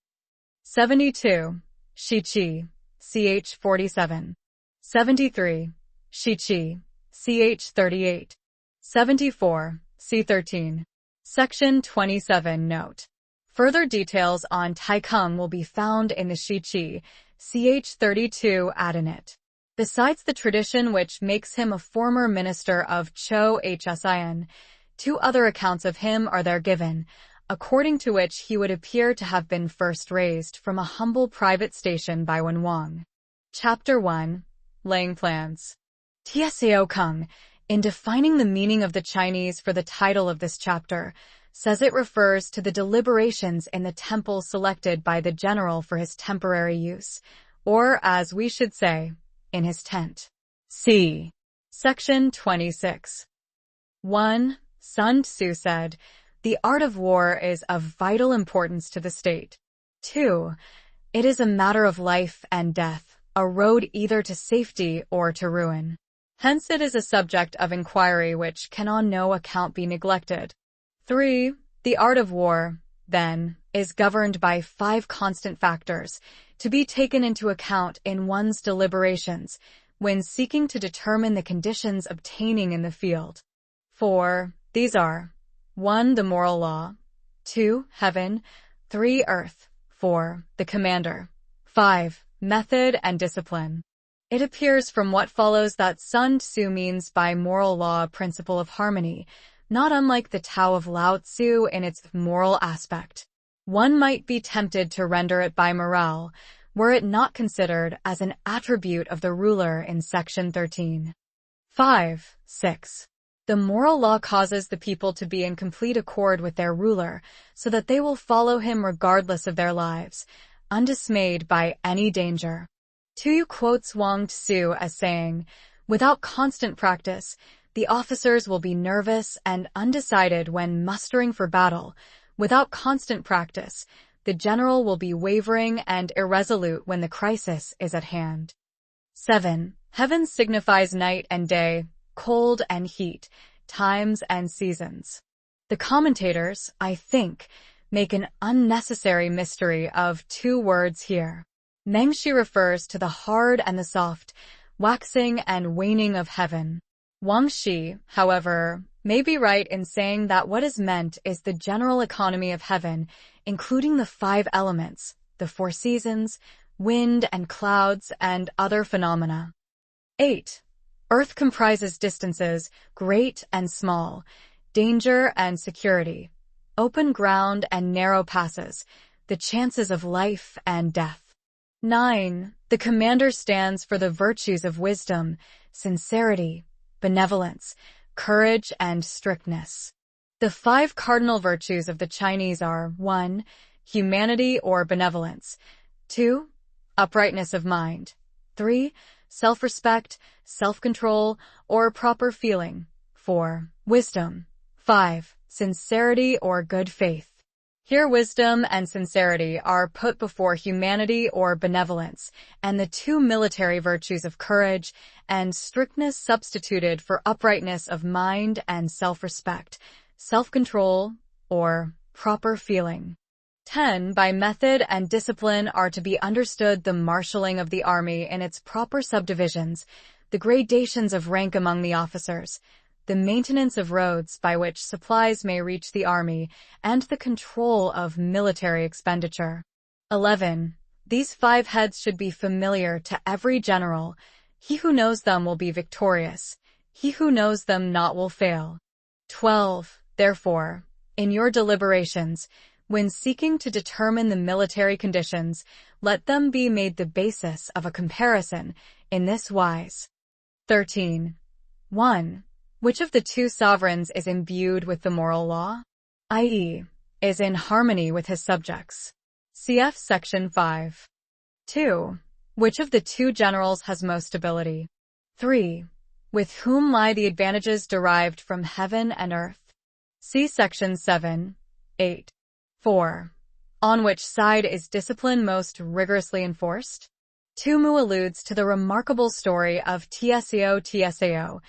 72. Shiqi, ch 47. 73. Shiqi, ch 38. 74. C13. Section 27, note. Further details on Taikung will be found in the Shiqi, ch 32 adenate. Besides the tradition which makes him a former minister of Chou Hsin, two other accounts of him are there given, according to which he would appear to have been first raised from a humble private station by Wen Wang. Chapter 1. Laying Plans. Tsao Kung, in defining the meaning of the Chinese for the title of this chapter, says it refers to the deliberations in the temple selected by the general for his temporary use, or, as we should say, in his tent. C. Section 26. 1. Sun Tzŭ said, the art of war is of vital importance to the state. 2. It is a matter of life and death, a road either to safety or to ruin. Hence it is a subject of inquiry which can on no account be neglected. 3. The art of war, then, is governed by 5 constant factors, to be taken into account in one's deliberations, when seeking to determine the conditions obtaining in the field. 4. These are 1. The moral law, 2. Heaven, 3. Earth, 4. The commander, 5. Method and discipline. It appears from what follows that Sun Tzŭ means by moral law a principle of harmony, not unlike the Tao of Lao Tzu in its moral aspect. One might be tempted to render it by morale, were it not considered as an attribute of the ruler in Section 13. 5. 6. The moral law causes the people to be in complete accord with their ruler, so that they will follow him regardless of their lives, undismayed by any danger. Tuyu quotes Wang Tzu as saying, without constant practice, the officers will be nervous and undecided when mustering for battle. Without constant practice, the general will be wavering and irresolute when the crisis is at hand. 7. Heaven signifies night and day, cold and heat, times and seasons. The commentators, I think, make an unnecessary mystery of 2 words here. Mengshi refers to the hard and the soft, waxing and waning of heaven. Wang Shi, however, may be right in saying that what is meant is the general economy of heaven, including the 5 elements, the 4 seasons, wind and clouds, and other phenomena. 8. Earth comprises distances, great and small, danger and security, open ground and narrow passes, the chances of life and death. 9. The commander stands for the virtues of wisdom, sincerity, benevolence, courage, and strictness. The 5 cardinal virtues of the Chinese are 1. Humanity or benevolence. 2. Uprightness of mind. 3. Self-respect, self-control, or proper feeling. 4. Wisdom. 5. Sincerity or good faith. Here wisdom and sincerity are put before humanity or benevolence, and the 2 military virtues of courage and strictness substituted for uprightness of mind and self-respect, self-control, or proper feeling. 10. By method and discipline are to be understood the marshalling of the army in its proper subdivisions, the gradations of rank among the officers, the maintenance of roads by which supplies may reach the army, and the control of military expenditure. 11. These 5 heads should be familiar to every general. He who knows them will be victorious. He who knows them not will fail. 12. Therefore, in your deliberations, when seeking to determine the military conditions, let them be made the basis of a comparison in this wise. 13. 1. Which of the 2 sovereigns is imbued with the moral law, i.e., is in harmony with his subjects? Cf. Section 5. 2. Which of the 2 generals has most ability? 3. With whom lie the advantages derived from heaven and earth? See Section 7, 8. 4. On which side is discipline most rigorously enforced? Tumu alludes to the remarkable story of Tzŭ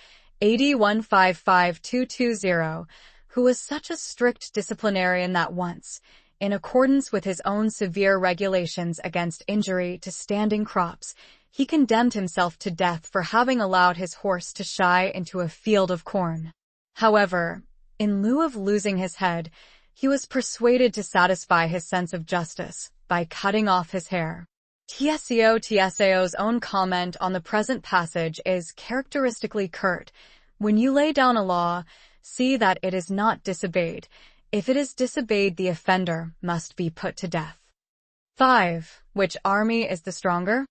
AD 155220, who was such a strict disciplinarian that once, in accordance with his own severe regulations against injury to standing crops, he condemned himself to death for having allowed his horse to shy into a field of corn. However, in lieu of losing his head, he was persuaded to satisfy his sense of justice by cutting off his hair. Tzŭ's own comment on the present passage is characteristically curt. When you lay down a law, see that it is not disobeyed. If it is disobeyed, the offender must be put to death. 5. Which army is the stronger?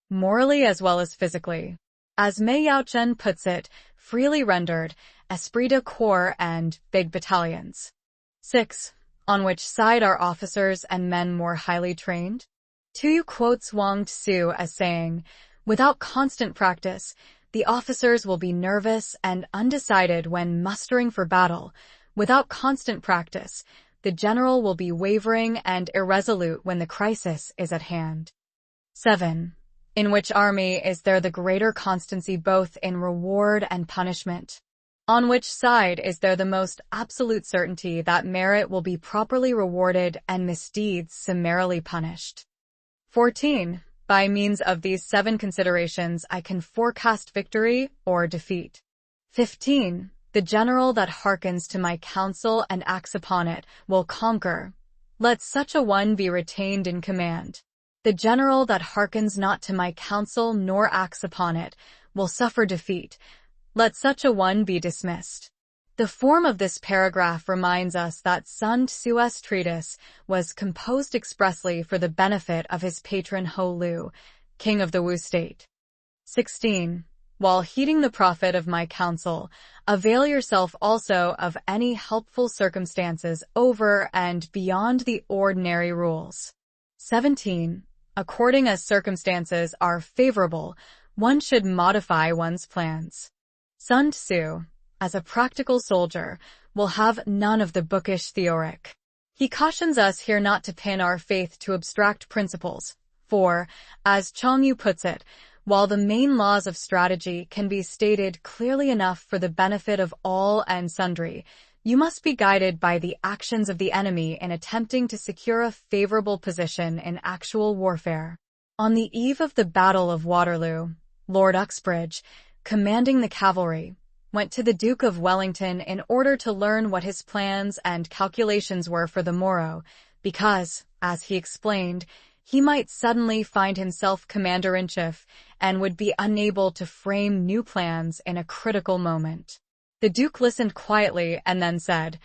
Morally as well as physically. As Mei Yaochen puts it, freely rendered, esprit de corps and big battalions. 6. On which side are officers and men more highly trained? Tzŭ quotes Sun Tzŭ as saying, without constant practice, the officers will be nervous and undecided when mustering for battle. Without constant practice, the general will be wavering and irresolute when the crisis is at hand. 7. In which army is there the greater constancy both in reward and punishment? On which side is there the most absolute certainty that merit will be properly rewarded and misdeeds summarily punished? 14. By means of these 7 considerations, I can forecast victory or defeat. 15. The general that hearkens to my counsel and acts upon it will conquer. Let such a one be retained in command. The general that hearkens not to my counsel nor acts upon it will suffer defeat. Let such a one be dismissed. The form of this paragraph reminds us that Sun Tzŭ's treatise was composed expressly for the benefit of his patron Ho Lu, king of the Wu state. 16. While heeding the profit of my counsel, avail yourself also of any helpful circumstances over and beyond the ordinary rules. 17. According as circumstances are favorable, one should modify one's plans. Sun Tzŭ, as a practical soldier, will have none of the bookish theoric. He cautions us here not to pin our faith to abstract principles, for, as Chongyu puts it, while the main laws of strategy can be stated clearly enough for the benefit of all and sundry, you must be guided by the actions of the enemy in attempting to secure a favorable position in actual warfare. On the eve of the Battle of Waterloo, Lord Uxbridge, commanding the cavalry, went to the Duke of Wellington in order to learn what his plans and calculations were for the morrow, because, as he explained, he might suddenly find himself commander-in-chief and would be unable to frame new plans in a critical moment. The Duke listened quietly and then said,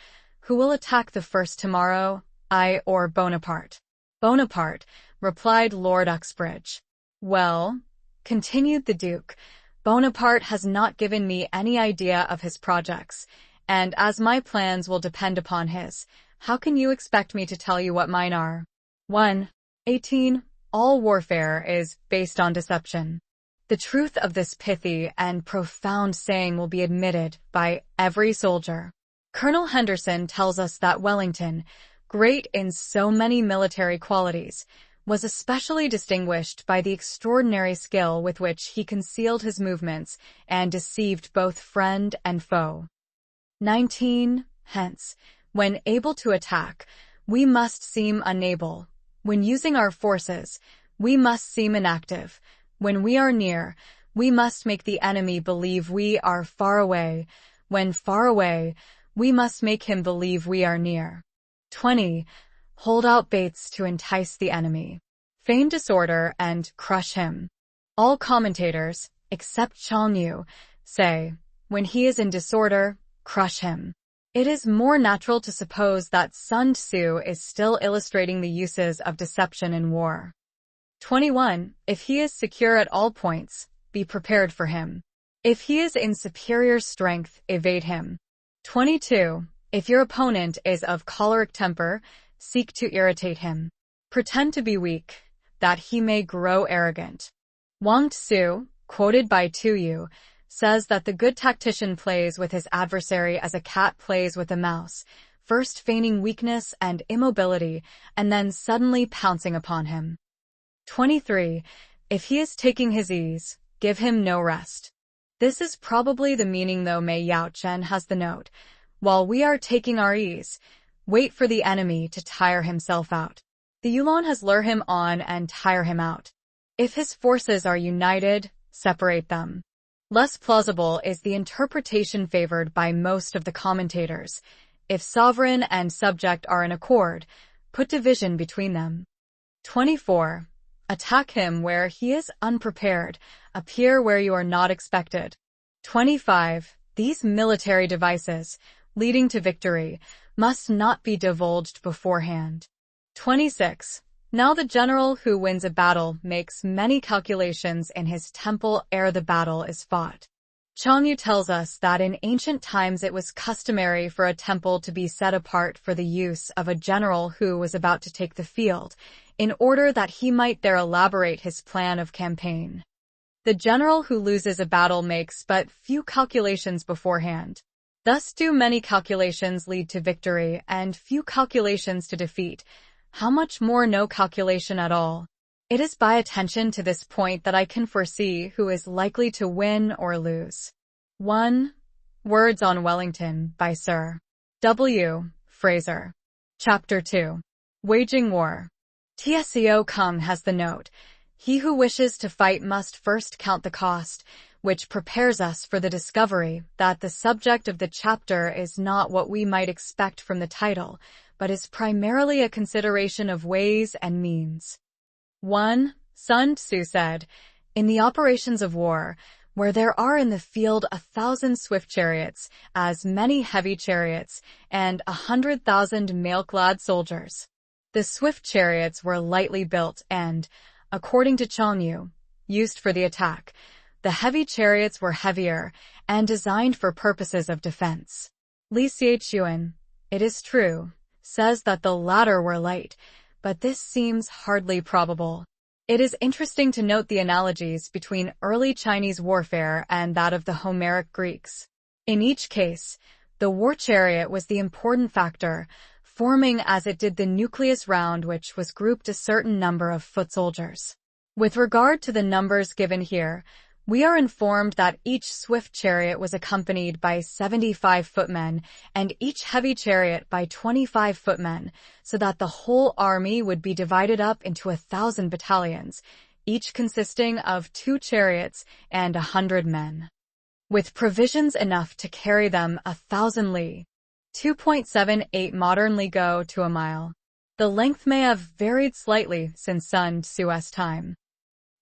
"Who will attack the first tomorrow, I or Bonaparte?" "Bonaparte," replied Lord Uxbridge. "Well," continued the Duke, "Bonaparte has not given me any idea of his projects, and as my plans will depend upon his, how can you expect me to tell you what mine are?" 1:18 All warfare is based on deception. The truth of this pithy and profound saying will be admitted by every soldier. Colonel Henderson tells us that Wellington, great in so many military qualities, was especially distinguished by the extraordinary skill with which he concealed his movements and deceived both friend and foe. 19 Hence, when able to attack, we must seem unable. When using our forces, we must seem inactive. When we are near, we must make the enemy believe we are far away. When far away, we must make him believe we are near. 20 Hold out baits to entice the enemy. Feign disorder and crush him. All commentators, except Sun Tzŭ, say, when he is in disorder, crush him. It is more natural to suppose that Sun Tzŭ is still illustrating the uses of deception in war. 21 If he is secure at all points, be prepared for him. If he is in superior strength, evade him. 22 If your opponent is of choleric temper, seek to irritate him. Pretend to be weak, that he may grow arrogant. Wang Tzu, quoted by Tuyu, says that the good tactician plays with his adversary as a cat plays with a mouse, first feigning weakness and immobility, and then suddenly pouncing upon him. 23 If he is taking his ease, give him no rest. This is probably the meaning, though Mei Yaochen has the note, while we are taking our ease, wait for the enemy to tire himself out. The Yulon has lure him on and tire him out. If his forces are united, separate them. Less plausible is the interpretation favored by most of the commentators. If sovereign and subject are in accord, put division between them. 24 Attack him where he is unprepared, appear where you are not expected. 25 These military devices, leading to victory, must not be divulged beforehand. 26 Now the general who wins a battle makes many calculations in his temple ere the battle is fought. Sun Tzŭ tells us that in ancient times it was customary for a temple to be set apart for the use of a general who was about to take the field, in order that he might there elaborate his plan of campaign. The general who loses a battle makes but few calculations beforehand. Thus do many calculations lead to victory and few calculations to defeat. How much more no calculation at all? It is by attention to this point that I can foresee who is likely to win or lose. 1. Words on Wellington by Sir W. Fraser. Chapter 2. Waging War. Tseo Kung has the note, he who wishes to fight must first count the cost, which prepares us for the discovery that the subject of the chapter is not what we might expect from the title, but is primarily a consideration of ways and means. 1. Sun Tzŭ said, in the operations of war, where there are in the field 1,000 swift chariots, as many heavy chariots, and 100,000 mail-clad soldiers. The swift chariots were lightly built and, according to Sun Tzŭ, used for the attack. The heavy chariots were heavier and designed for purposes of defense. Li Xiaochuan, it is true, says that the latter were light, but this seems hardly probable. It is interesting to note the analogies between early Chinese warfare and that of the Homeric Greeks. In each case, the war chariot was the important factor, forming as it did the nucleus round which was grouped a certain number of foot soldiers. With regard to the numbers given here, we are informed that each swift chariot was accompanied by 75 footmen and each heavy chariot by 25 footmen, so that the whole army would be divided up into 1,000 battalions, each consisting of 2 chariots and 100 men, with provisions enough to carry them 1,000 li, 2.78 modern li go to a mile. The length may have varied slightly since Sun Tzŭ's time.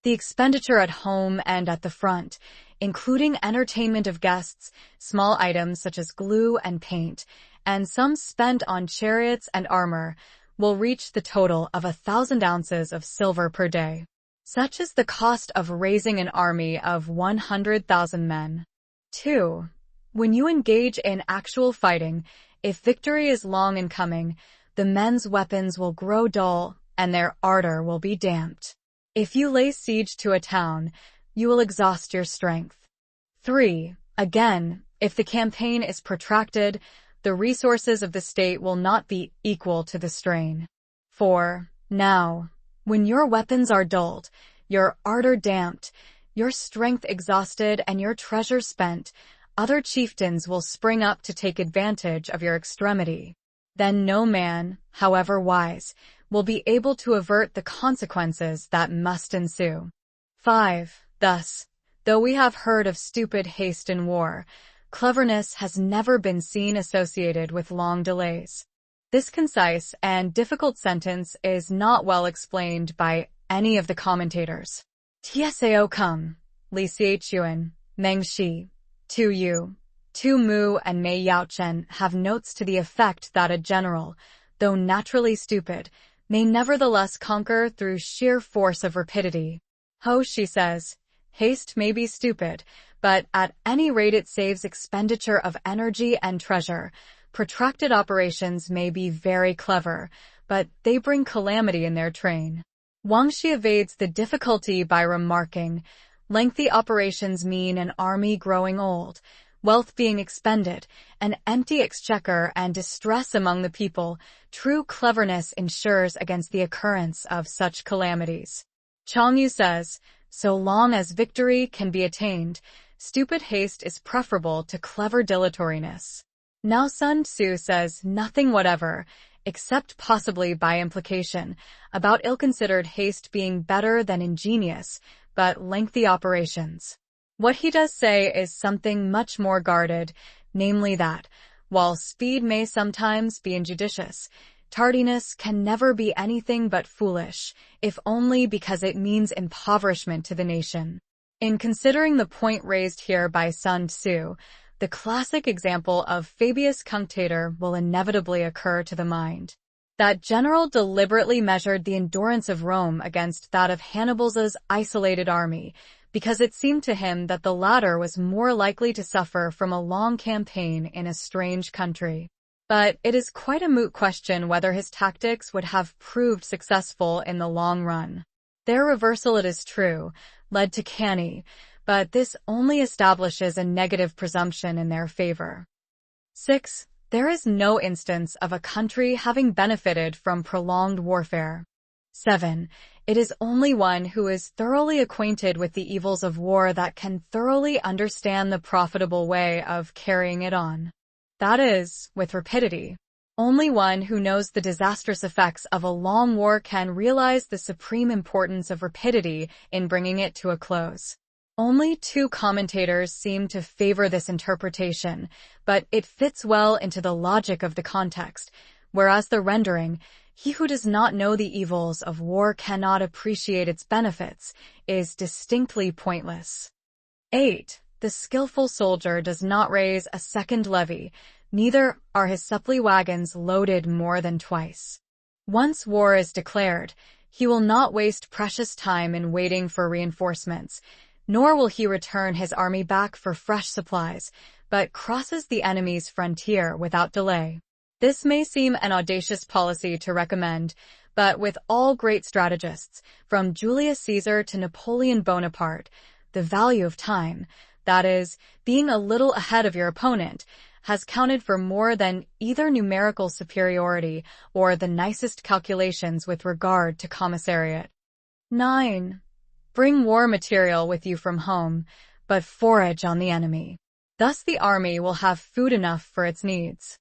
The expenditure at home and at the front, including entertainment of guests, small items such as glue and paint, and some spent on chariots and armor, will reach the total of 1,000 ounces of silver per day. Such is the cost of raising an army of 100,000 men. 2. When you engage in actual fighting, if victory is long in coming, the men's weapons will grow dull and their ardor will be damped. If you lay siege to a town, you will exhaust your strength. 3. Again, if the campaign is protracted, the resources of the state will not be equal to the strain. 4. Now, when your weapons are dulled, your ardor damped, your strength exhausted, and your treasure spent, other chieftains will spring up to take advantage of your extremity. Then no man, however wise, will be able to avert the consequences that must ensue. 5. Thus, though we have heard of stupid haste in war, cleverness has never been seen associated with long delays. This concise and difficult sentence is not well explained by any of the commentators. Tsao Kung, Li Xiaochuan, Meng Shi, Tu Yu, Tu Mu, and Mei Yaochen have notes to the effect that a general, though naturally stupid, may nevertheless conquer through sheer force of rapidity. Ho Shi says, haste may be stupid, but at any rate it saves expenditure of energy and treasure. Protracted operations may be very clever, but they bring calamity in their train. Wang Shi evades the difficulty by remarking, lengthy operations mean an army growing old, wealth being expended, an empty exchequer, and distress among the people. True cleverness ensures against the occurrence of such calamities. Chang Yu says, so long as victory can be attained, stupid haste is preferable to clever dilatoriness. Now Sun Tzŭ says nothing whatever, except possibly by implication, about ill-considered haste being better than ingenious, but lengthy operations. What he does say is something much more guarded, namely that, while speed may sometimes be injudicious, tardiness can never be anything but foolish, if only because it means impoverishment to the nation. In considering the point raised here by Sun Tzŭ, the classic example of Fabius Cunctator will inevitably occur to the mind. That general deliberately measured the endurance of Rome against that of Hannibal's isolated army, because it seemed to him that the latter was more likely to suffer from a long campaign in a strange country. But it is quite a moot question whether his tactics would have proved successful in the long run. Their reversal, it is true, led to Cannae, but this only establishes a negative presumption in their favor. 6. There is no instance of a country having benefited from prolonged warfare. 7. It is only one who is thoroughly acquainted with the evils of war that can thoroughly understand the profitable way of carrying it on. That is, with rapidity. Only one who knows the disastrous effects of a long war can realize the supreme importance of rapidity in bringing it to a close. Only 2 commentators seem to favor this interpretation, but it fits well into the logic of the context, whereas the rendering, he who does not know the evils of war cannot appreciate its benefits, is distinctly pointless. 8. The skillful soldier does not raise a second levy, neither are his supply wagons loaded more than twice. Once war is declared, he will not waste precious time in waiting for reinforcements, nor will he return his army back for fresh supplies, but crosses the enemy's frontier without delay. This may seem an audacious policy to recommend, but with all great strategists, from Julius Caesar to Napoleon Bonaparte, the value of time, that is, being a little ahead of your opponent, has counted for more than either numerical superiority or the nicest calculations with regard to commissariat. 9. Bring war material with you from home, but forage on the enemy. Thus the army will have food enough for its needs.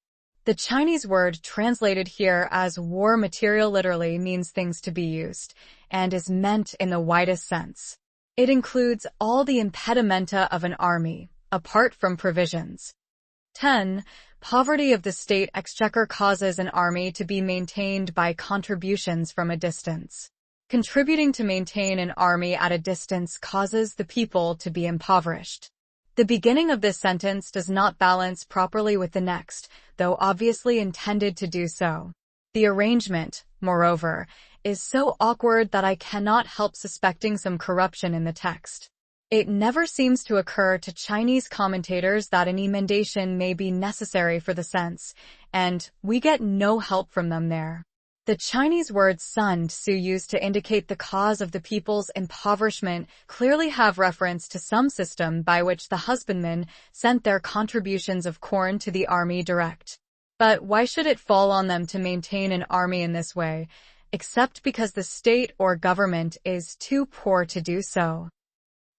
The Chinese word translated here as war material literally means things to be used, and is meant in the widest sense. It includes all the impedimenta of an army, apart from provisions. 10. Poverty of the state exchequer causes an army to be maintained by contributions from a distance. Contributing to maintain an army at a distance causes the people to be impoverished. The beginning of this sentence does not balance properly with the next, though obviously intended to do so. The arrangement, moreover, is so awkward that I cannot help suspecting some corruption in the text. It never seems to occur to Chinese commentators that an emendation may be necessary for the sense, and we get no help from them there. The Chinese words Sun Tzŭ used to indicate the cause of the people's impoverishment clearly have reference to some system by which the husbandmen sent their contributions of corn to the army direct. But why should it fall on them to maintain an army in this way, except because the state or government is too poor to do so?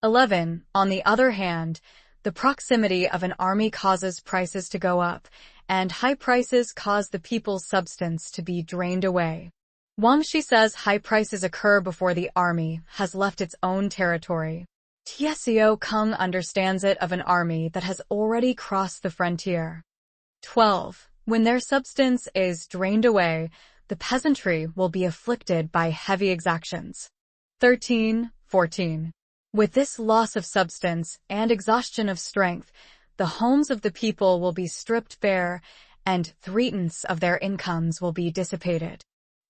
11. On the other hand, the proximity of an army causes prices to go up, and high prices cause the people's substance to be drained away. Wang Shi says high prices occur before the army has left its own territory. Tzŭ Kung understands it of an army that has already crossed the frontier. 12. When their substance is drained away, the peasantry will be afflicted by heavy exactions. 13. 14. With this loss of substance and exhaustion of strength, the homes of the people will be stripped bare, and 3/10 of their incomes will be dissipated.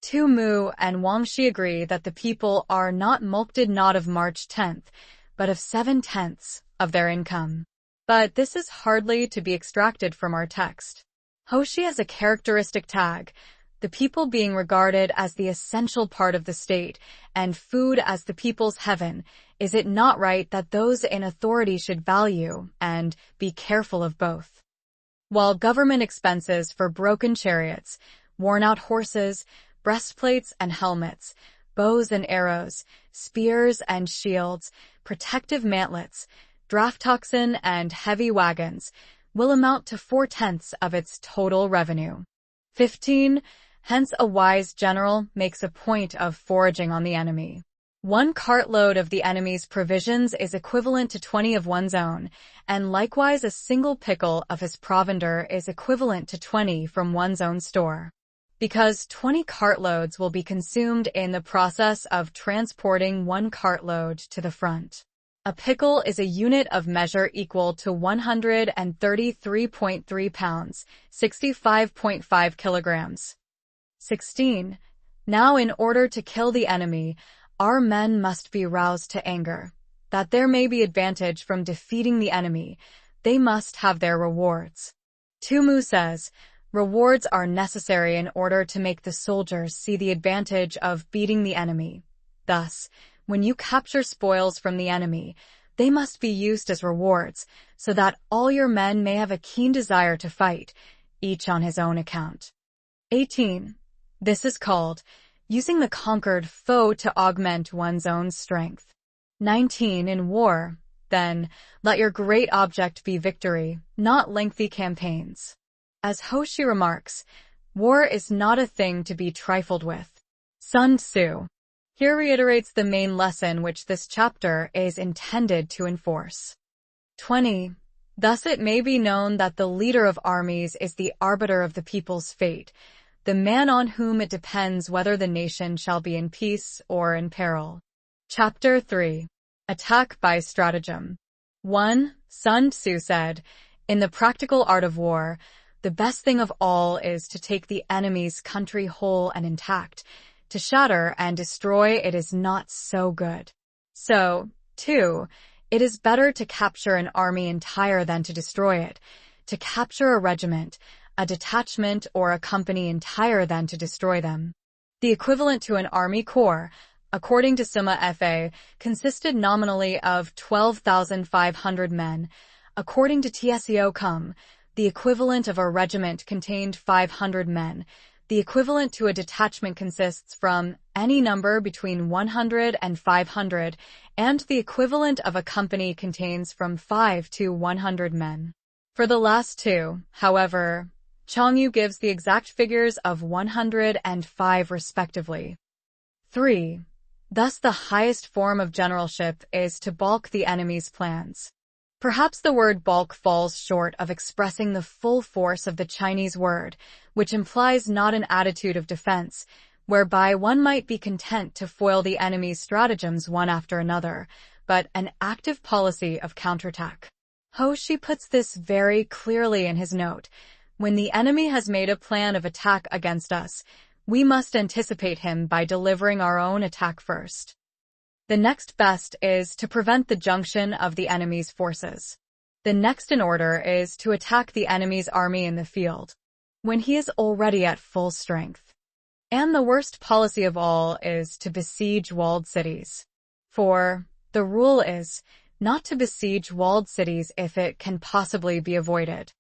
Tu Mu and Wang Shi agree that the people are not mulcted not of March 10th, but of 7/10 of their income. But this is hardly to be extracted from our text. Hoshi has a characteristic tag, the people being regarded as the essential part of the state, and food as the people's heaven. Is it not right that those in authority should value and be careful of both? While government expenses for broken chariots, worn-out horses, breastplates and helmets, bows and arrows, spears and shields, protective mantlets, draft toxin and heavy wagons, will amount to 4/10 of its total revenue. 15. Hence a wise general makes a point of foraging on the enemy. 1 cartload of the enemy's provisions is equivalent to 20 of one's own, and likewise a single pickle of his provender is equivalent to 20 from one's own store. Because 20 cartloads will be consumed in the process of transporting 1 cartload to the front. A pickle is a unit of measure equal to 133.3 pounds, 65.5 kilograms. 16. Now in order to kill the enemy, our men must be roused to anger. That there may be advantage from defeating the enemy, they must have their rewards. Tu Mu says, rewards are necessary in order to make the soldiers see the advantage of beating the enemy. Thus, when you capture spoils from the enemy, they must be used as rewards, so that all your men may have a keen desire to fight, each on his own account. 18. This is called using the conquered foe to augment one's own strength. 19. In war, then, let your great object be victory, not lengthy campaigns. As Hoshi remarks, war is not a thing to be trifled with. Sun Tzŭ here reiterates the main lesson which this chapter is intended to enforce. 20. Thus it may be known that the leader of armies is the arbiter of the people's fate, the man on whom it depends whether the nation shall be in peace or in peril. Chapter 3. Attack by Stratagem. 1. Sun Tzŭ said, in the practical art of war, the best thing of all is to take the enemy's country whole and intact. To shatter and destroy it is not so good. So, 2. It is better to capture an army entire than to destroy it, to capture a regiment, a detachment, or a company entire than to destroy them. The equivalent to an army corps, according to Sima Fa, consisted nominally of 12,500 men. According to Tzŭ Kung, the equivalent of a regiment contained 500 men. The equivalent to a detachment consists from any number between 100 and 500, and the equivalent of a company contains from 5 to 100 men. For the last two, however, Sun Tzŭ gives the exact figures of 100 and 5 respectively. 3. Thus the highest form of generalship is to balk the enemy's plans. Perhaps the word balk falls short of expressing the full force of the Chinese word, which implies not an attitude of defense, whereby one might be content to foil the enemy's stratagems one after another, but an active policy of counterattack. Ho Shi puts this very clearly in his note. When the enemy has made a plan of attack against us, we must anticipate him by delivering our own attack first. The next best is to prevent the junction of the enemy's forces. The next in order is to attack the enemy's army in the field, when he is already at full strength. And the worst policy of all is to besiege walled cities. For the rule is not to besiege walled cities if it can possibly be avoided.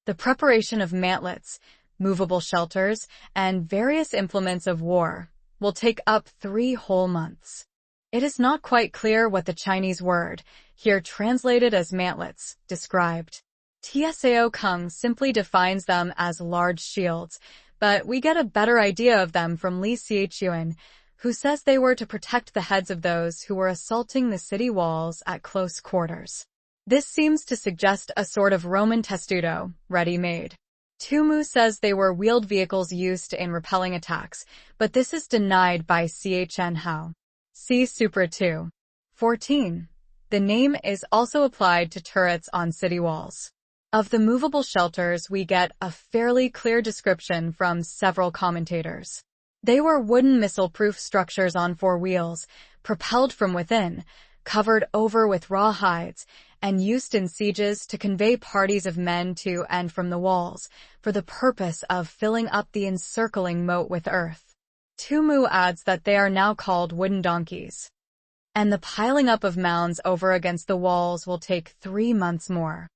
The preparation of mantlets, movable shelters, and various implements of war will take up 3 whole months. It is not quite clear what the Chinese word, here translated as mantlets, described. Tzŭ Kung simply defines them as large shields, but we get a better idea of them from Li Xichuan, who says they were to protect the heads of those who were assaulting the city walls at close quarters. This seems to suggest a sort of Roman testudo, ready-made. Tzŭ says they were wheeled vehicles used in repelling attacks, but this is denied by Chn Hao. See Supra 2. 14. The name is also applied to turrets on city walls. Of the movable shelters, we get a fairly clear description from several commentators. They were wooden missile-proof structures on 4 wheels, propelled from within, covered over with raw hides, and used in sieges to convey parties of men to and from the walls, for the purpose of filling up the encircling moat with earth. Tzŭ adds that they are now called wooden donkeys. And the piling up of mounds over against the walls will take 3 months more.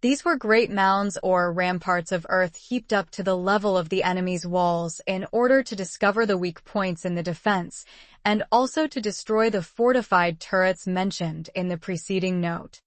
These were great mounds or ramparts of earth heaped up to the level of the enemy's walls in order to discover the weak points in the defense, and also to destroy the fortified turrets mentioned in the preceding note.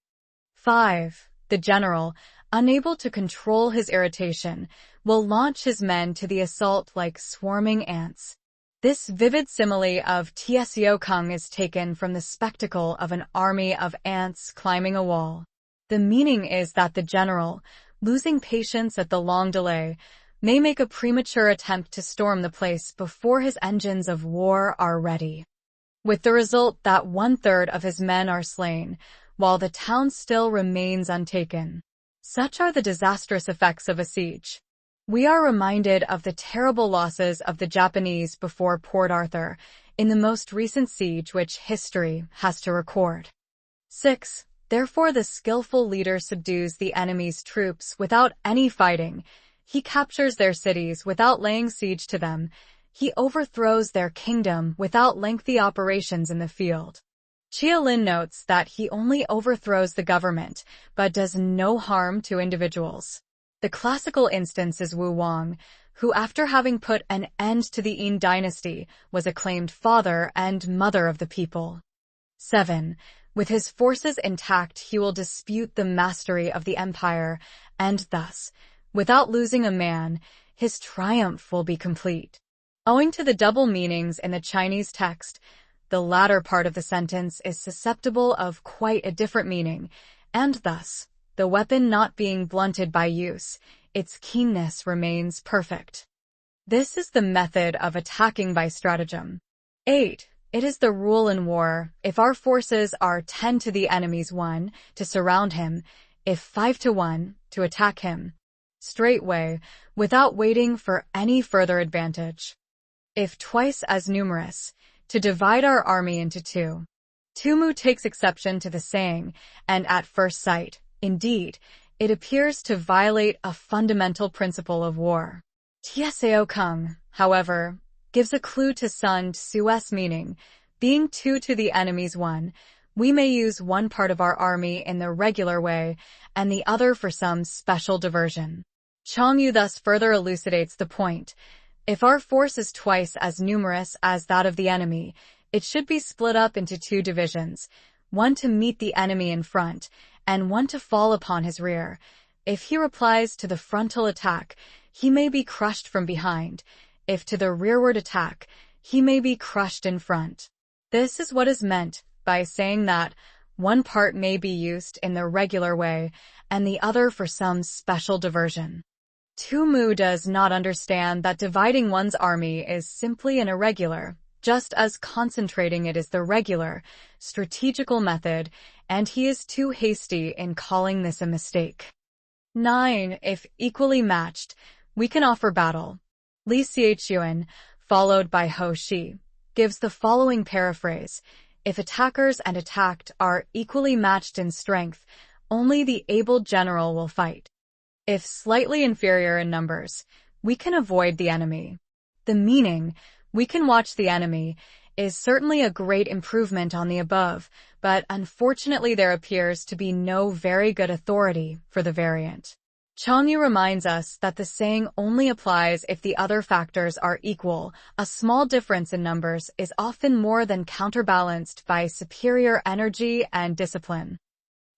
5. The general, unable to control his irritation, will launch his men to the assault like swarming ants. This vivid simile of Tzŭ Kung is taken from the spectacle of an army of ants climbing a wall. The meaning is that the general, losing patience at the long delay, may make a premature attempt to storm the place before his engines of war are ready, with the result that 1/3 of his men are slain, while the town still remains untaken. Such are the disastrous effects of a siege. We are reminded of the terrible losses of the Japanese before Port Arthur, in the most recent siege which history has to record. 6. Therefore the skillful leader subdues the enemy's troops without any fighting. He captures their cities without laying siege to them. He overthrows their kingdom without lengthy operations in the field. Chia Lin notes that he only overthrows the government, but does no harm to individuals. The classical instance is Wu Wang, who after having put an end to the Yin dynasty, was acclaimed father and mother of the people. 7. With his forces intact, he will dispute the mastery of the empire, and thus, without losing a man, his triumph will be complete. Owing to the double meanings in the Chinese text, the latter part of the sentence is susceptible of quite a different meaning, and thus, the weapon not being blunted by use, its keenness remains perfect. This is the method of attacking by stratagem. 8. It is the rule in war, if our forces are 10 to the enemy's 1, to surround him, if 5 to 1, to attack him, straightway, without waiting for any further advantage. If twice as numerous, to divide our army into 2. Tzŭ takes exception to the saying, and at first sight, indeed, it appears to violate a fundamental principle of war. Tzŭ Kung, however, gives a clue to Sun Tzŭ's meaning. Being 2 to the enemy's 1, we may use one part of our army in the regular way and the other for some special diversion. Sun Tzŭ thus further elucidates the point. If our force is twice as numerous as that of the enemy, it should be split up into 2 divisions, one to meet the enemy in front, and one to fall upon his rear. If he replies to the frontal attack, he may be crushed from behind. If to the rearward attack, he may be crushed in front. This is what is meant by saying that one part may be used in the regular way and the other for some special diversion. Tzŭ does not understand that dividing one's army is simply an irregular, just as concentrating it is the regular, strategical method, and he is too hasty in calling this a mistake. 9. If equally matched, we can offer battle. Li Xiaochuan, followed by Ho Shi, gives the following paraphrase: if attackers and attacked are equally matched in strength, only the able general will fight. If slightly inferior in numbers, we can avoid the enemy. The meaning, we can watch the enemy, is certainly a great improvement on the above, but unfortunately there appears to be no very good authority for the variant. Yu reminds us that the saying only applies if the other factors are equal. A small difference in numbers is often more than counterbalanced by superior energy and discipline.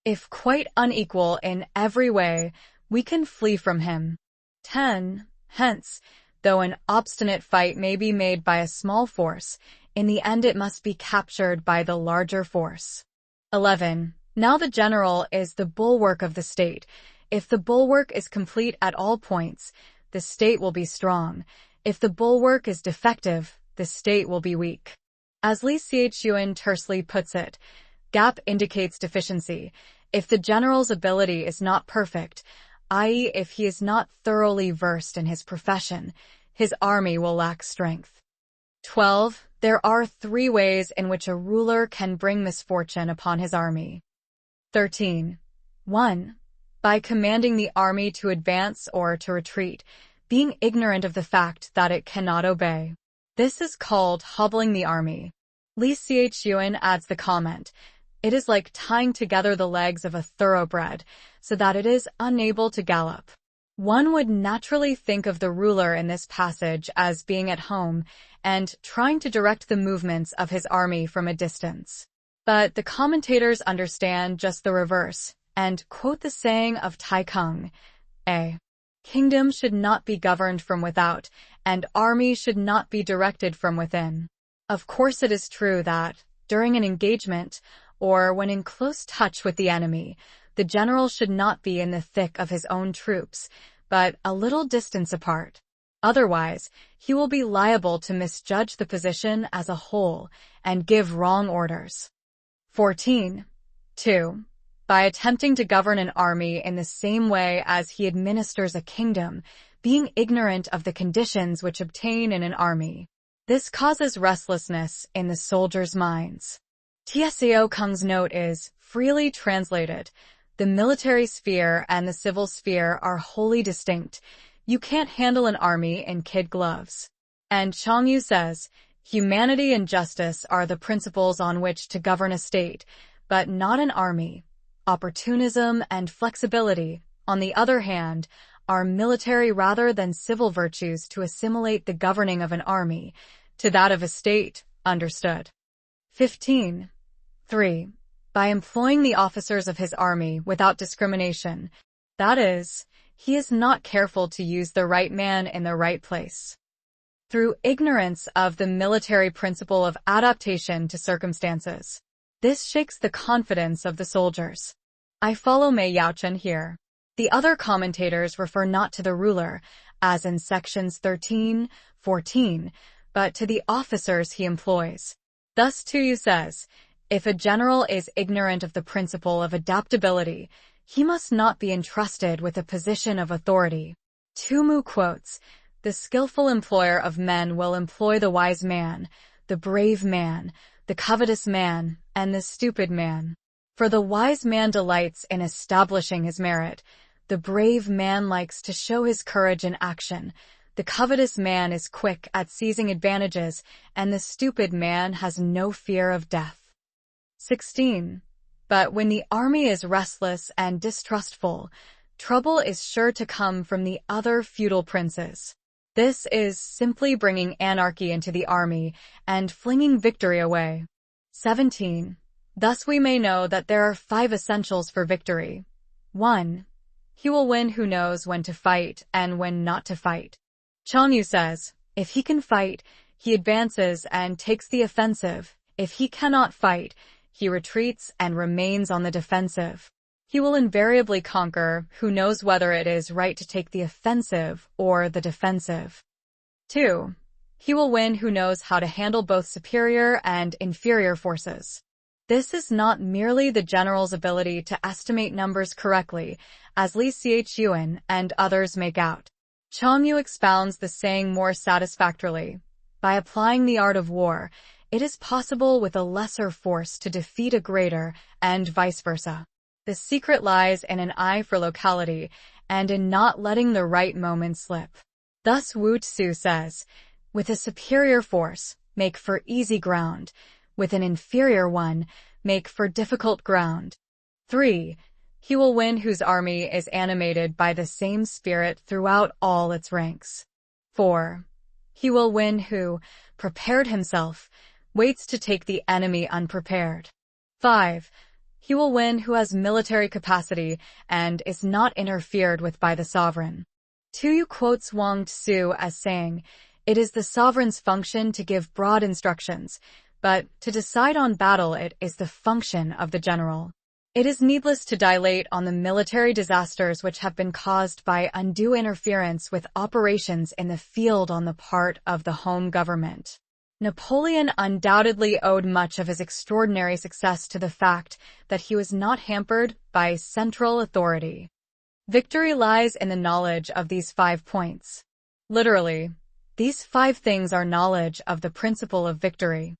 If quite unequal in every way, we can flee from him. 10. Hence, though an obstinate fight may be made by a small force, in the end it must be captured by the larger force. 11. Now the general is the bulwark of the state. If the bulwark is complete at all points, the state will be strong. If the bulwark is defective, the state will be weak. As Li Xiaochuan tersely puts it, gap indicates deficiency. If the general's ability is not perfect, i.e., if he is not thoroughly versed in his profession, his army will lack strength. 12. There are 3 ways in which a ruler can bring misfortune upon his army. 13. 1. By commanding the army to advance or to retreat, being ignorant of the fact that it cannot obey. This is called hobbling the army. Li Xiaochuan adds the comment, it is like tying together the legs of a thoroughbred so that it is unable to gallop. One would naturally think of the ruler in this passage as being at home and trying to direct the movements of his army from a distance. But the commentators understand just the reverse and quote the saying of Tai Kung, a kingdom should not be governed from without, and army should not be directed from within. Of course it is true that, during an engagement, or when in close touch with the enemy, the general should not be in the thick of his own troops, but a little distance apart. Otherwise, he will be liable to misjudge the position as a whole and give wrong orders. 14. 2. By attempting to govern an army in the same way as he administers a kingdom, being ignorant of the conditions which obtain in an army. This causes restlessness in the soldiers' minds. Tsiao Kung's note is, freely translated, the military sphere and the civil sphere are wholly distinct. You can't handle an army in kid gloves. And Yu says, humanity and justice are the principles on which to govern a state, but not an army. Opportunism and flexibility, on the other hand, are military rather than civil virtues to assimilate the governing of an army to that of a state, understood. 15. 3. By employing the officers of his army without discrimination, that is, he is not careful to use the right man in the right place. Through ignorance of the military principle of adaptation to circumstances. This shakes the confidence of the soldiers. I follow Mei Yaochen here. The other commentators refer not to the ruler, as in sections 13, 14, but to the officers he employs. Thus Tzŭ says, if a general is ignorant of the principle of adaptability, he must not be entrusted with a position of authority. Tzŭ quotes, the skillful employer of men will employ the wise man, the brave man, the covetous man, and the stupid man. For the wise man delights in establishing his merit, the brave man likes to show his courage in action, the covetous man is quick at seizing advantages, and the stupid man has no fear of death. 16. But when the army is restless and distrustful, trouble is sure to come from the other feudal princes. This is simply bringing anarchy into the army and flinging victory away. 17. Thus we may know that there are 5 essentials for victory. 1. he will win who knows when to fight and when not to fight. Sun Tzŭ says, if he can fight, he advances and takes the offensive. If he cannot fight, he retreats and remains on the defensive. He will invariably conquer who knows whether it is right to take the offensive or the defensive. 2. He will win who knows how to handle both superior and inferior forces. This is not merely the general's ability to estimate numbers correctly, as Li Xiaoyuan and others make out. Sun Tzŭ expounds the saying more satisfactorily. By applying the art of war, it is possible with a lesser force to defeat a greater, and vice versa. The secret lies in an eye for locality and in not letting the right moment slip. Thus Wu Tzu says, with a superior force, make for easy ground. With an inferior one, make for difficult ground. 3. He will win whose army is animated by the same spirit throughout all its ranks. 4. He will win who, prepared himself, waits to take the enemy unprepared. 5. He will win who has military capacity and is not interfered with by the sovereign. Yu quotes Wang Tzu as saying, it is the sovereign's function to give broad instructions, but to decide on battle it is the function of the general. It is needless to dilate on the military disasters which have been caused by undue interference with operations in the field on the part of the home government. Napoleon undoubtedly owed much of his extraordinary success to the fact that he was not hampered by central authority. Victory lies in the knowledge of these 5 points. Literally, these 5 things are knowledge of the principle of victory.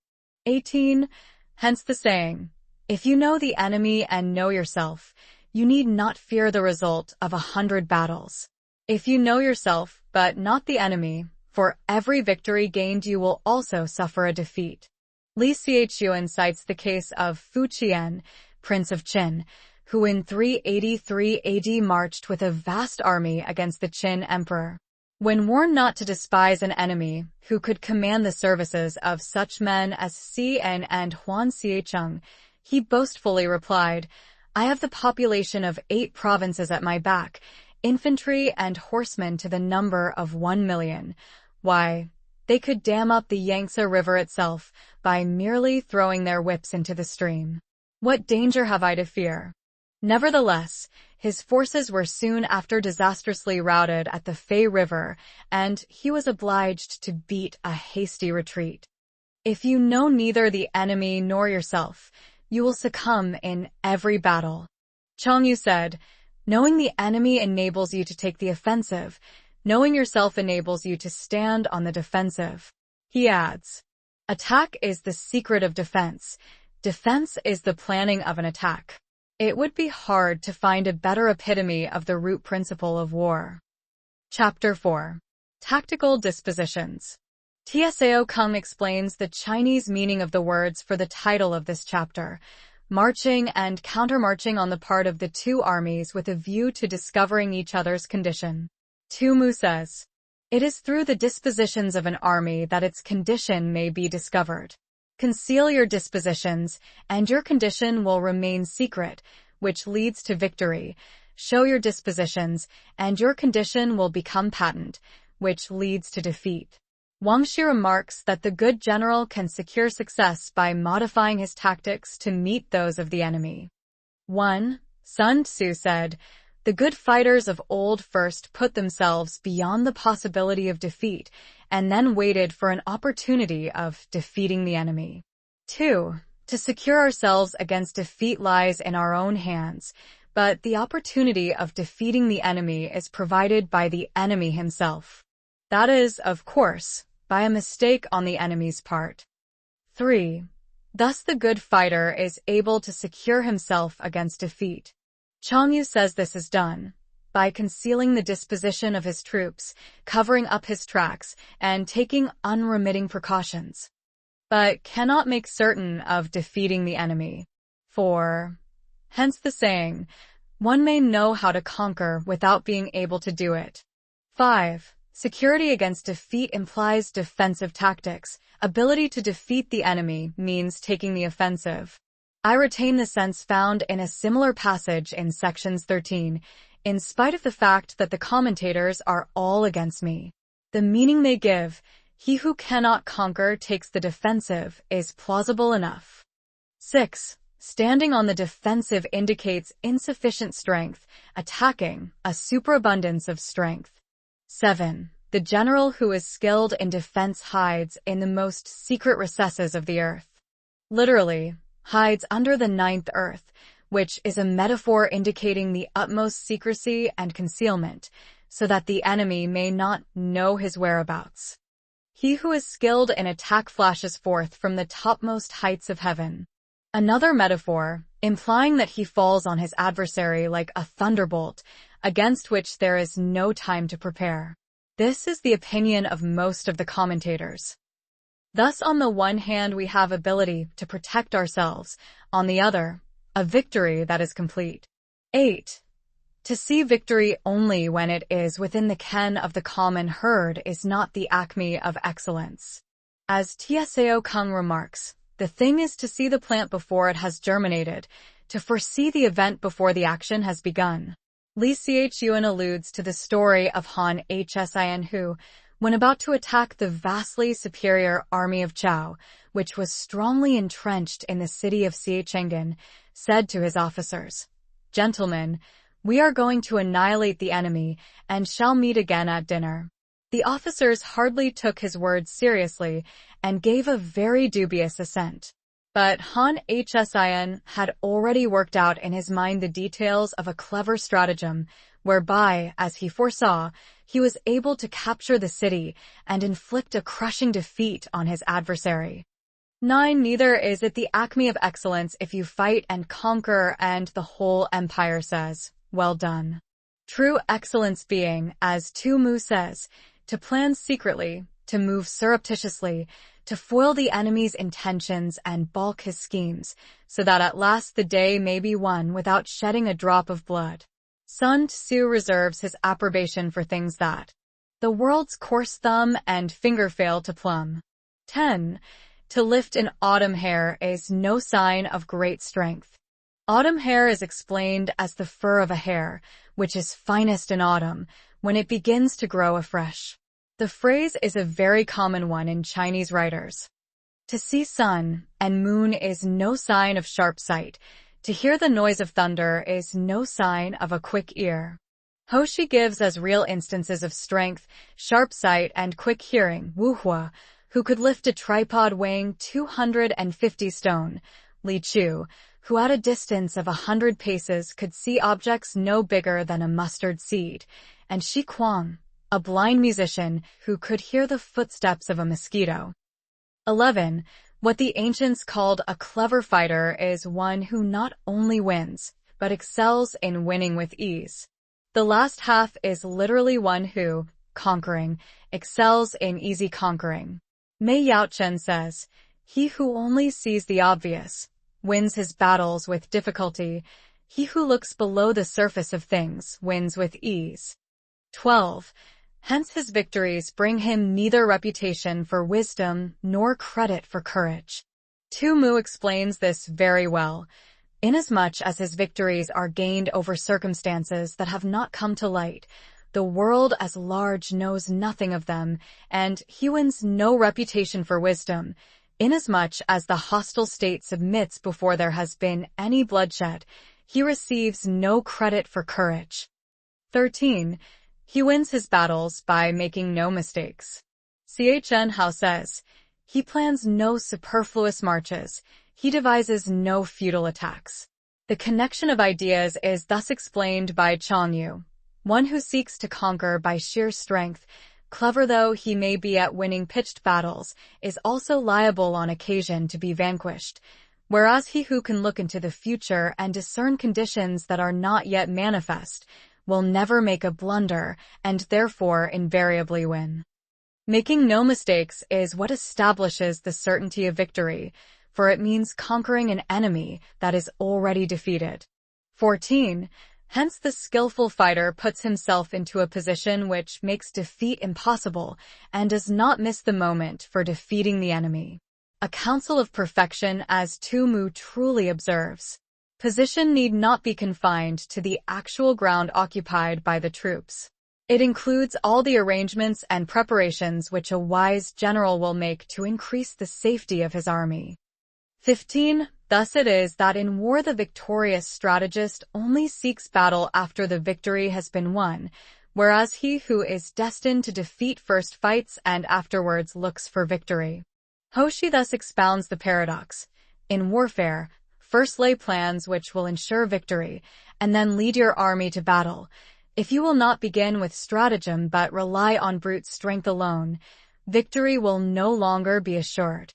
18. Hence the saying, if you know the enemy and know yourself, you need not fear the result of 100 battles. If you know yourself, but not the enemy, for every victory gained you will also suffer a defeat. Li Xiaoyuan cites the case of Fu Qian, Prince of Qin, who in 383 AD marched with a vast army against the Qin emperor. When warned not to despise an enemy who could command the services of such men as Xian and Huan Xiecheng, he boastfully replied, I have the population of 8 provinces at my back, infantry and horsemen to the number of 1 million. Why, they could dam up the Yangtze River itself by merely throwing their whips into the stream. What danger have I to fear? Nevertheless, his forces were soon after disastrously routed at the Fei River, and he was obliged to beat a hasty retreat. If you know neither the enemy nor yourself, you will succumb in every battle. Sun Tzŭ said, knowing the enemy enables you to take the offensive, knowing yourself enables you to stand on the defensive. He adds, attack is the secret of defense. Defense is the planning of an attack. It would be hard to find a better epitome of the root principle of war. Chapter 4. Tactical Dispositions. Tsao Kung explains the Chinese meaning of the words for the title of this chapter, marching and countermarching on the part of the 2 armies with a view to discovering each other's condition. Tu Mu says, it is through the dispositions of an army that its condition may be discovered. Conceal your dispositions, and your condition will remain secret, which leads to victory. Show your dispositions, and your condition will become patent, which leads to defeat. Wang Shi remarks that the good general can secure success by modifying his tactics to meet those of the enemy. 1. Sun Tzŭ said, the good fighters of old first put themselves beyond the possibility of defeat, and then waited for an opportunity of defeating the enemy. 2. To secure ourselves against defeat lies in our own hands, but the opportunity of defeating the enemy is provided by the enemy himself. That is, of course, by a mistake on the enemy's part. 3. Thus the good fighter is able to secure himself against defeat. Sun Tzŭ says this is done by concealing the disposition of his troops, covering up his tracks, and taking unremitting precautions, but cannot make certain of defeating the enemy. 4. Hence the saying, one may know how to conquer without being able to do it. 5. Security against defeat implies defensive tactics. Ability to defeat the enemy means taking the offensive. I retain the sense found in a similar passage in sections 13, in spite of the fact that the commentators are all against me. The meaning they give, he who cannot conquer takes the defensive, is plausible enough. 6. Standing on the defensive indicates insufficient strength, attacking, a superabundance of strength. 7. The general who is skilled in defense hides in the most secret recesses of the earth. Literally, hides under the ninth earth, which is a metaphor indicating the utmost secrecy and concealment, so that the enemy may not know his whereabouts. He who is skilled in attack flashes forth from the topmost heights of heaven. Another metaphor, implying that he falls on his adversary like a thunderbolt, against which there is no time to prepare. This is the opinion of most of the commentators. Thus, on the one hand, we have ability to protect ourselves, on the other, a victory that is complete. 8. To see victory only when it is within the ken of the common herd is not the acme of excellence. As Tsao Kung remarks, the thing is to see the plant before it has germinated, to foresee the event before the action has begun. Li Chun alludes to the story of Han Hsin who, when about to attack the vastly superior army of Zhao, which was strongly entrenched in the city of Xichenggan, said to his officers, "Gentlemen, we are going to annihilate the enemy and shall meet again at dinner." The officers hardly took his words seriously and gave a very dubious assent. But Han Hsin had already worked out in his mind the details of a clever stratagem, whereby, as he foresaw, he was able to capture the city and inflict a crushing defeat on his adversary. 9. Neither is it the acme of excellence if you fight and conquer and the whole empire says, "Well done." True excellence being, as Tzŭ says, to plan secretly, to move surreptitiously, to foil the enemy's intentions and balk his schemes, so that at last the day may be won without shedding a drop of blood. Sun Tzŭ reserves his approbation for things that the world's coarse thumb and finger fail to plumb. 10. To lift an autumn hair is no sign of great strength. Autumn hair is explained as the fur of a hare, which is finest in autumn, when it begins to grow afresh. The phrase is a very common one in Chinese writers. To see sun and moon is no sign of sharp sight. To hear the noise of thunder is no sign of a quick ear. Hoshi gives as real instances of strength, sharp sight, and quick hearing Wu Hua, who could lift a tripod weighing 250 stone, Li Chu, who at a distance of 100 paces could see objects no bigger than a mustard seed, and Shi Kuang, a blind musician who could hear the footsteps of a mosquito. 11. What the ancients called a clever fighter is one who not only wins, but excels in winning with ease. The last half is literally one who, conquering, excels in easy conquering. Mei Yaochen says, "He who only sees the obvious, wins his battles with difficulty. He who looks below the surface of things wins with ease." 12. Hence his victories bring him neither reputation for wisdom nor credit for courage. Tzŭ explains this very well. Inasmuch as his victories are gained over circumstances that have not come to light, the world as large knows nothing of them, and he wins no reputation for wisdom. Inasmuch as the hostile state submits before there has been any bloodshed, he receives no credit for courage. 13. He wins his battles by making no mistakes. Chen Hao says, he plans no superfluous marches, he devises no futile attacks. The connection of ideas is thus explained by Chan Yu, one who seeks to conquer by sheer strength, clever though he may be at winning pitched battles, is also liable on occasion to be vanquished, whereas he who can look into the future and discern conditions that are not yet manifest, will never make a blunder and therefore invariably win. Making no mistakes is what establishes the certainty of victory, for it means conquering an enemy that is already defeated. 14. Hence the skillful fighter puts himself into a position which makes defeat impossible and does not miss the moment for defeating the enemy. A counsel of perfection, as Tzŭ truly observes. Position need not be confined to the actual ground occupied by the troops. It includes all the arrangements and preparations which a wise general will make to increase the safety of his army. 15. Thus it is that in war the victorious strategist only seeks battle after the victory has been won, whereas he who is destined to defeat first fights and afterwards looks for victory. Hoshi thus expounds the paradox. In warfare, first lay plans which will ensure victory, and then lead your army to battle. If you will not begin with stratagem but rely on brute strength alone, victory will no longer be assured.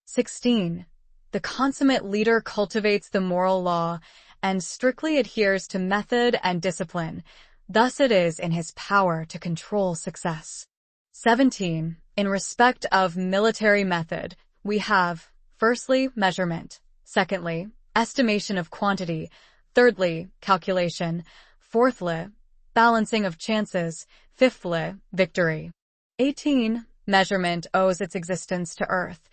16. The consummate leader cultivates the moral law and strictly adheres to method and discipline. Thus it is in his power to control success. 17. In respect of military method, we have, firstly, measurement, secondly, estimation of quantity, thirdly, calculation, fourthly, balancing of chances, fifthly, victory. 18. Measurement owes its existence to earth,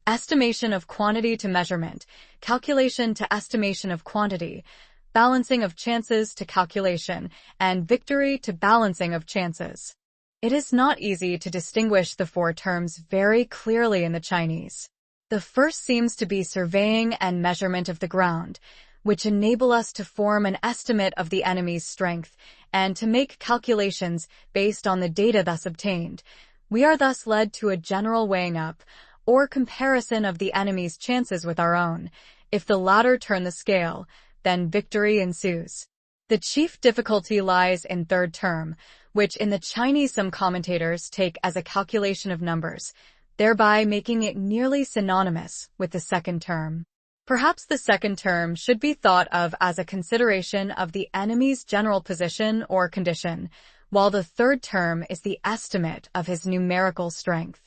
estimation of quantity to measurement, calculation to estimation of quantity, balancing of chances to calculation, and victory to balancing of chances. It is not easy to distinguish the four terms very clearly in the Chinese. The first seems to be surveying and measurement of the ground, which enable us to form an estimate of the enemy's strength and to make calculations based on the data thus obtained. We are thus led to a general weighing up or comparison of the enemy's chances with our own. If the latter turn the scale, then victory ensues. The chief difficulty lies in third term, which in the Chinese some commentators take as a calculation of numbers, thereby making it nearly synonymous with the second term. Perhaps the second term should be thought of as a consideration of the enemy's general position or condition, while the third term is the estimate of his numerical strength.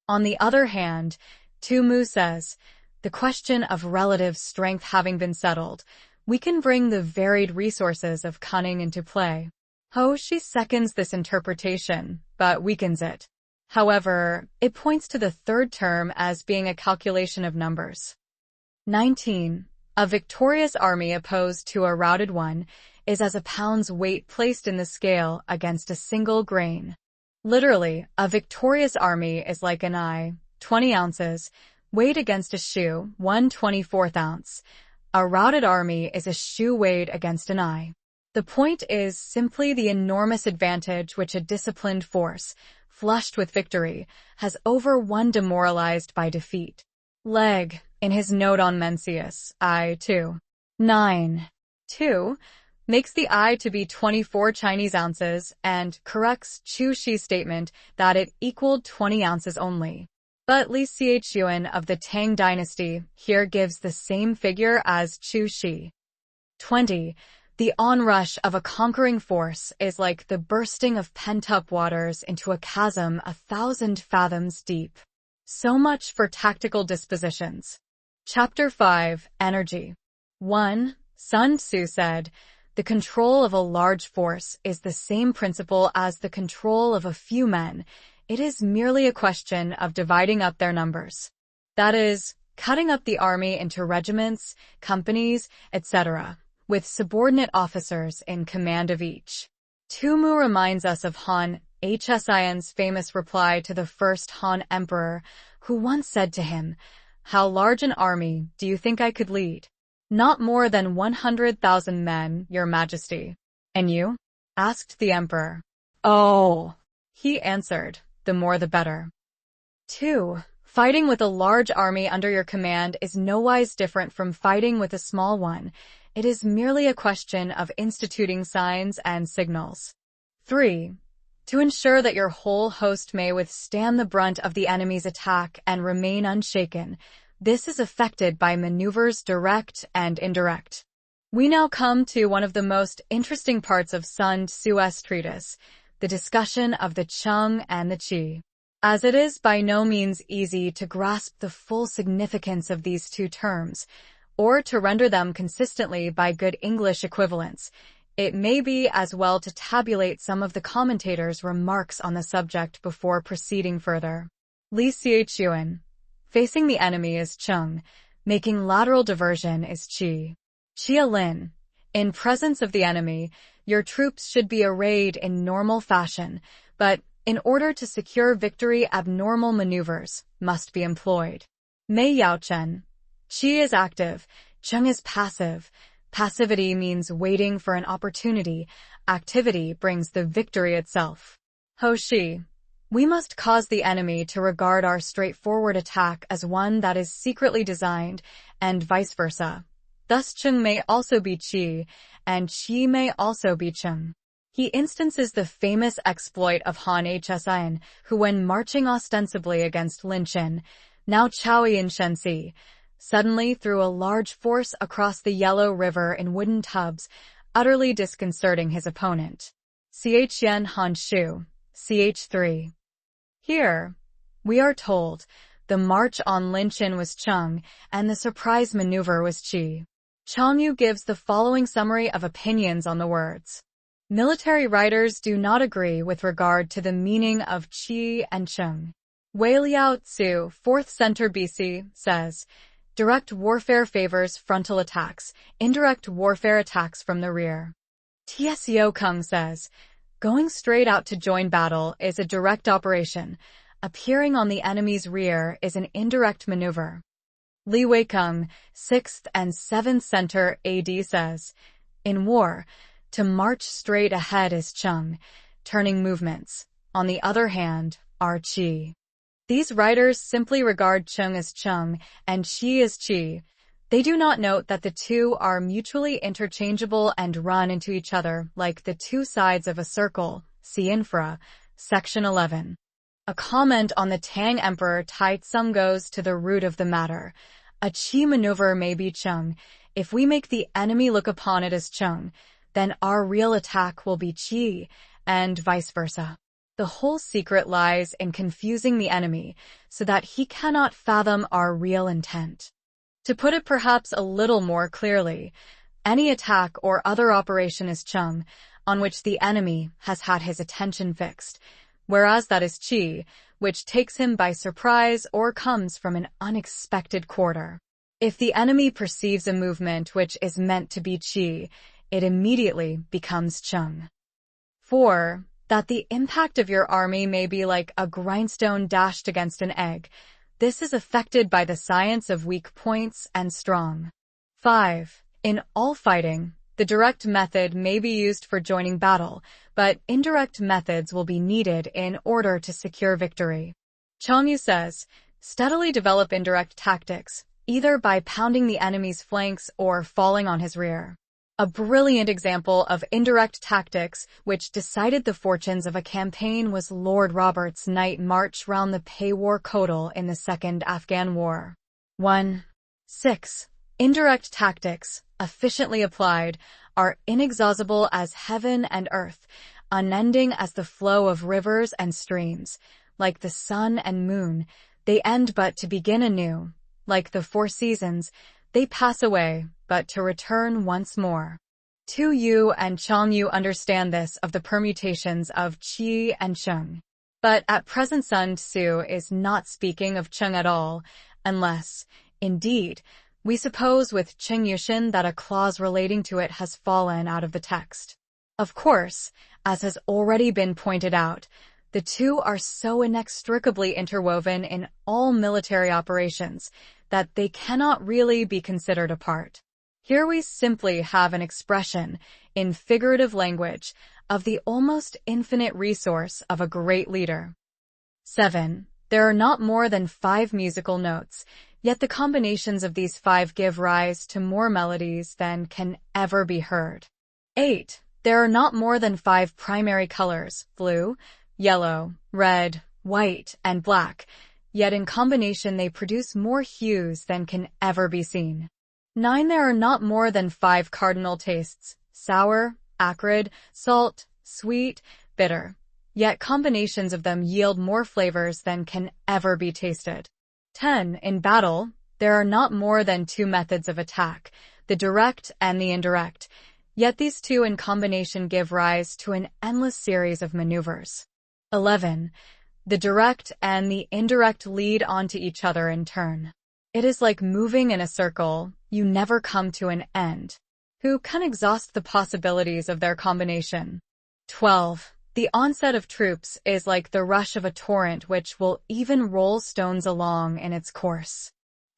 On the other hand, Tzŭ says, the question of relative strength having been settled, we can bring the varied resources of cunning into play. Hoshi seconds this interpretation, but weakens it. However, it points to the third term as being a calculation of numbers. 19. A victorious army opposed to a routed one is as a pound's weight placed in the scale against a single grain. Literally, a victorious army is like an eye, 20 ounces, weighed against a shoe, 1/24 ounce. A routed army is a shoe weighed against an eye. The point is simply the enormous advantage which a disciplined force, flushed with victory, has over one demoralized by defeat. Legge, in his note on Mencius, I 2. 9. 2, makes the eye to be 24 Chinese ounces and corrects Tzŭ Shi's statement that it equaled 20 ounces only. But Li Xiaochuan of the Tang dynasty here gives the same figure as Tzŭ Shi. 20. The onrush of a conquering force is like the bursting of pent-up waters into a chasm 1,000 fathoms deep. So much for tactical dispositions. Chapter 5. Energy. 1. Sun Tzŭ said, the control of a large force is the same principle as the control of a few men. It is merely a question of dividing up their numbers. That is, cutting up the army into regiments, companies, etc., with subordinate officers in command of each. Tzŭ reminds us of Han Hsian's famous reply to the first Han emperor, who once said to him, "How large an army do you think I could lead?" "Not more than 100,000 men, your majesty." "And you?" asked the emperor. "Oh," he answered, "the more the better." 2. Fighting with a large army under your command is nowise different from fighting with a small one. It is merely a question of instituting signs and signals. 3. To ensure that your whole host may withstand the brunt of the enemy's attack and remain unshaken, this is effected by maneuvers direct and indirect. We now come to one of the most interesting parts of Sun Tzŭ's treatise, the discussion of the Chung and the Qi. As it is by no means easy to grasp the full significance of these two terms, or to render them consistently by good English equivalents, it may be as well to tabulate some of the commentators' remarks on the subject before proceeding further. Li Xiaochuan. Facing the enemy is Chung, making lateral diversion is Qi. Chia Lin. In presence of the enemy, your troops should be arrayed in normal fashion, but in order to secure victory, abnormal maneuvers must be employed. Mei Yaochen. Qi is active, Cheng is passive. Passivity means waiting for an opportunity. Activity brings the victory itself. Ho Shi. We must cause the enemy to regard our straightforward attack as one that is secretly designed, and vice versa. Thus Cheng may also be Qi, and Qi may also be Cheng. He instances the famous exploit of Han Hsin, who when marching ostensibly against Lin Qin, now Chaoyin Shenxi, suddenly threw a large force across the Yellow River in wooden tubs, utterly disconcerting his opponent. Chen Han Shu, ch3. Here, we are told, the march on Lin Qin was Cheng, and the surprise maneuver was Qi. Sun Tzŭ gives the following summary of opinions on the words. Military writers do not agree with regard to the meaning of Qi and Cheng. Wei Liao Tzu, 4th century BC, says, direct warfare favors frontal attacks, indirect warfare attacks from the rear. Tso Kung says, going straight out to join battle is a direct operation. Appearing on the enemy's rear is an indirect maneuver. Li Weikeng, 6th and 7th century AD says, in war, to march straight ahead is Cheng, turning movements, on the other hand, are Qi. These writers simply regard Cheng as Cheng and Qi as Qi. They do not note that the two are mutually interchangeable and run into each other like the two sides of a circle. See infra, section 11. A comment on the Tang Emperor Tai Tsung goes to the root of the matter. A Qi maneuver may be Cheng. If we make the enemy look upon it as Cheng, then our real attack will be Qi, and vice versa. The whole secret lies in confusing the enemy so that he cannot fathom our real intent. To put it perhaps a little more clearly, any attack or other operation is Cheng, on which the enemy has had his attention fixed, whereas that is Qi, which takes him by surprise or comes from an unexpected quarter. If the enemy perceives a movement which is meant to be Qi, it immediately becomes Cheng. 4. That the impact of your army may be like a grindstone dashed against an egg. This is affected by the science of weak points and strong. 5. In all fighting, the direct method may be used for joining battle, but indirect methods will be needed in order to secure victory. Sun Tzŭ says, steadily develop indirect tactics, either by pounding the enemy's flanks or falling on his rear. A brilliant example of indirect tactics which decided the fortunes of a campaign was Lord Roberts' night march round the Peshawar Kotal in the Second Afghan War. 1. 6. Indirect tactics, efficiently applied, are inexhaustible as heaven and earth, unending as the flow of rivers and streams. Like the sun and moon, they end but to begin anew. Like the four seasons, they pass away, but to return once more. Tu Yu and Sun Tzŭ understand this of the permutations of Qi and Cheng. But at present Sun Tzŭ is not speaking of Cheng at all, unless, indeed, we suppose with Cheng Yushin that a clause relating to it has fallen out of the text. Of course, as has already been pointed out, the two are so inextricably interwoven in all military operations that they cannot really be considered apart. Here we simply have an expression, in figurative language, of the almost infinite resource of a great leader. 7. There are not more than 5 musical notes, yet the combinations of these 5 give rise to more melodies than can ever be heard. 8. There are not more than 5 primary colors, blue, yellow, red, white, and black, yet in combination they produce more hues than can ever be seen. 9. There are not more than 5 cardinal tastes, sour, acrid, salt, sweet, bitter, yet combinations of them yield more flavors than can ever be tasted. 10. In battle, there are not more than 2 methods of attack, the direct and the indirect, yet these 2 in combination give rise to an endless series of maneuvers. 11. The direct and the indirect lead onto each other in turn. It is like moving in a circle, you never come to an end. who can exhaust the possibilities of their combination. 12. The onset of troops is like the rush of a torrent which will even roll stones along in its course.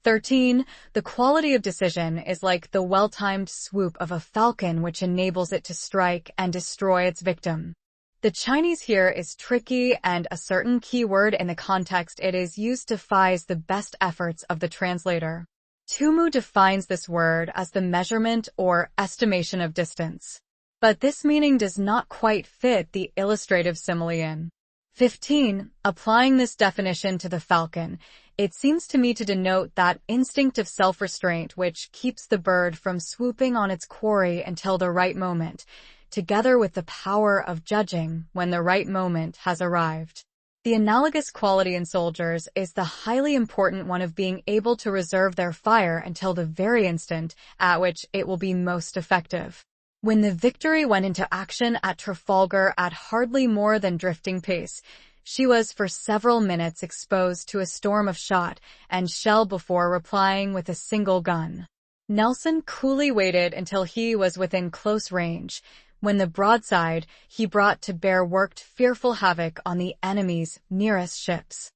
13. The quality of decision is like the well-timed swoop of a falcon which enables it to strike and destroy its victim. The Chinese here is tricky, and a certain key word in the context it is used defies the best efforts of the translator. Tzŭ defines this word as the measurement or estimation of distance. But this meaning does not quite fit the illustrative simile in. 15. Applying this definition to the falcon, it seems to me to denote that instinct of self-restraint which keeps the bird from swooping on its quarry until the right moment, together with the power of judging when the right moment has arrived. The analogous quality in soldiers is the highly important one of being able to reserve their fire until the very instant at which it will be most effective. When the Victory went into action at Trafalgar at hardly more than drifting pace, she was for several minutes exposed to a storm of shot and shell before replying with a single gun. Nelson coolly waited until he was within close range, when the broadside he brought to bear worked fearful havoc on the enemy's nearest ships.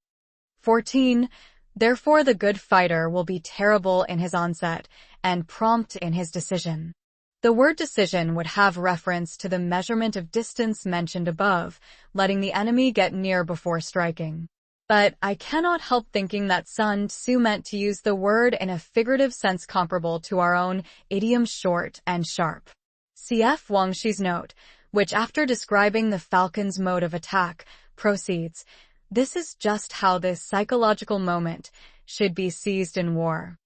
14. Therefore the good fighter will be terrible in his onset and prompt in his decision. The word decision would have reference to the measurement of distance mentioned above, letting the enemy get near before striking. But I cannot help thinking that Sun Tzŭ meant to use the word in a figurative sense comparable to our own idiom short and sharp. Cf. Wangshi's note, which after describing the falcon's mode of attack, proceeds, "This is just how this psychological moment should be seized in war."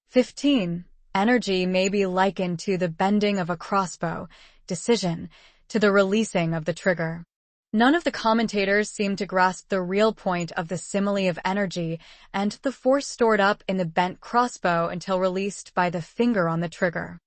15. Energy may be likened to the bending of a crossbow, decision, to the releasing of the trigger. None of the commentators seem to grasp the real point of the simile of energy and the force stored up in the bent crossbow until released by the finger on the trigger.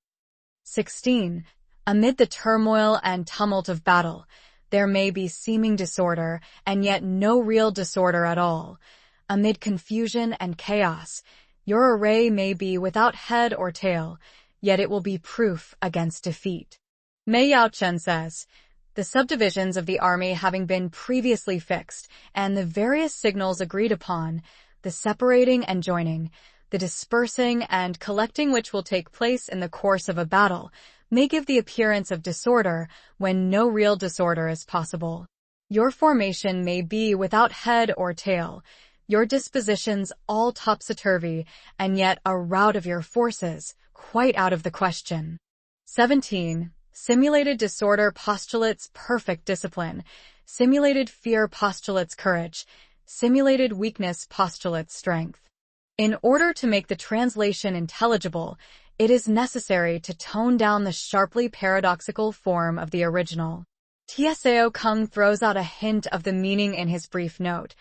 16. Amid the turmoil and tumult of battle, there may be seeming disorder and yet no real disorder at all. Amid confusion and chaos, your array may be without head or tail, yet it will be proof against defeat. Mei Yaochen says, the subdivisions of the army having been previously fixed, and the various signals agreed upon, the separating and joining, the dispersing and collecting which will take place in the course of a battle, may give the appearance of disorder when no real disorder is possible. Your formation may be without head or tail, your dispositions all topsy-turvy, and yet a rout of your forces, quite out of the question. 17. Simulated disorder postulates perfect discipline. Simulated fear postulates courage. Simulated weakness postulates strength. In order to make the translation intelligible, it is necessary to tone down the sharply paradoxical form of the original. Tsao Kung throws out a hint of the meaning in his brief note.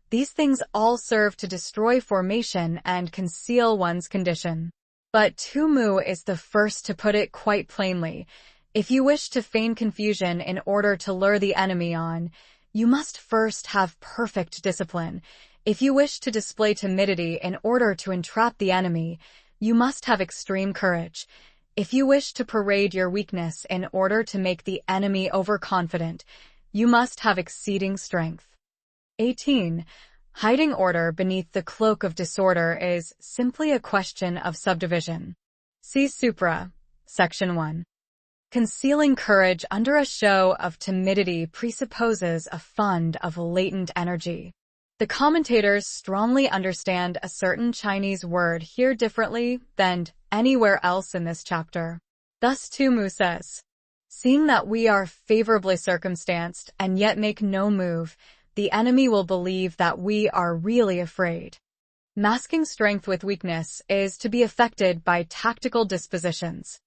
These things all serve to destroy formation and conceal one's condition. But Tzŭ is the first to put it quite plainly. If you wish to feign confusion in order to lure the enemy on, you must first have perfect discipline. If you wish to display timidity in order to entrap the enemy, you must have extreme courage. If you wish to parade your weakness in order to make the enemy overconfident, you must have exceeding strength. 18. Hiding order beneath the cloak of disorder is simply a question of subdivision. See Supra, Section 1. Concealing courage under a show of timidity presupposes a fund of latent energy. The commentators strongly understand a certain Chinese word here differently than anywhere else in this chapter. Thus Tzŭ says, "Seeing that we are favorably circumstanced and yet make no move, the enemy will believe that we are really afraid." Masking strength with weakness is to be effected by tactical dispositions.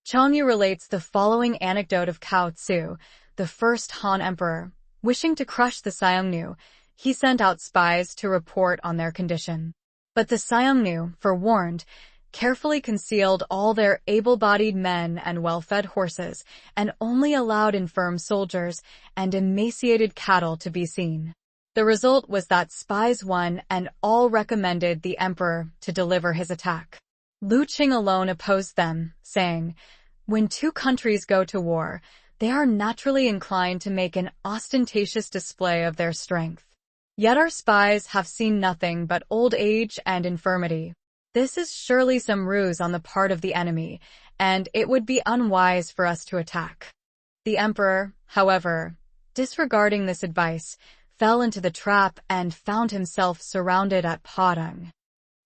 Changyu relates the following anecdote of Cao Tzu, the first Han emperor. Wishing to crush the Xiongnu, he sent out spies to report on their condition. But the Xiongnu, forewarned, carefully concealed all their able-bodied men and well-fed horses, and only allowed infirm soldiers and emaciated cattle to be seen. The result was that spies won and all recommended the emperor to deliver his attack. Lu Qing alone opposed them, saying, When two countries go to war, they are naturally inclined to make an ostentatious display of their strength. Yet our spies have seen nothing but old age and infirmity. This is surely some ruse on the part of the enemy, and it would be unwise for us to attack. The emperor, however, disregarding this advice, fell into the trap and found himself surrounded at Padang.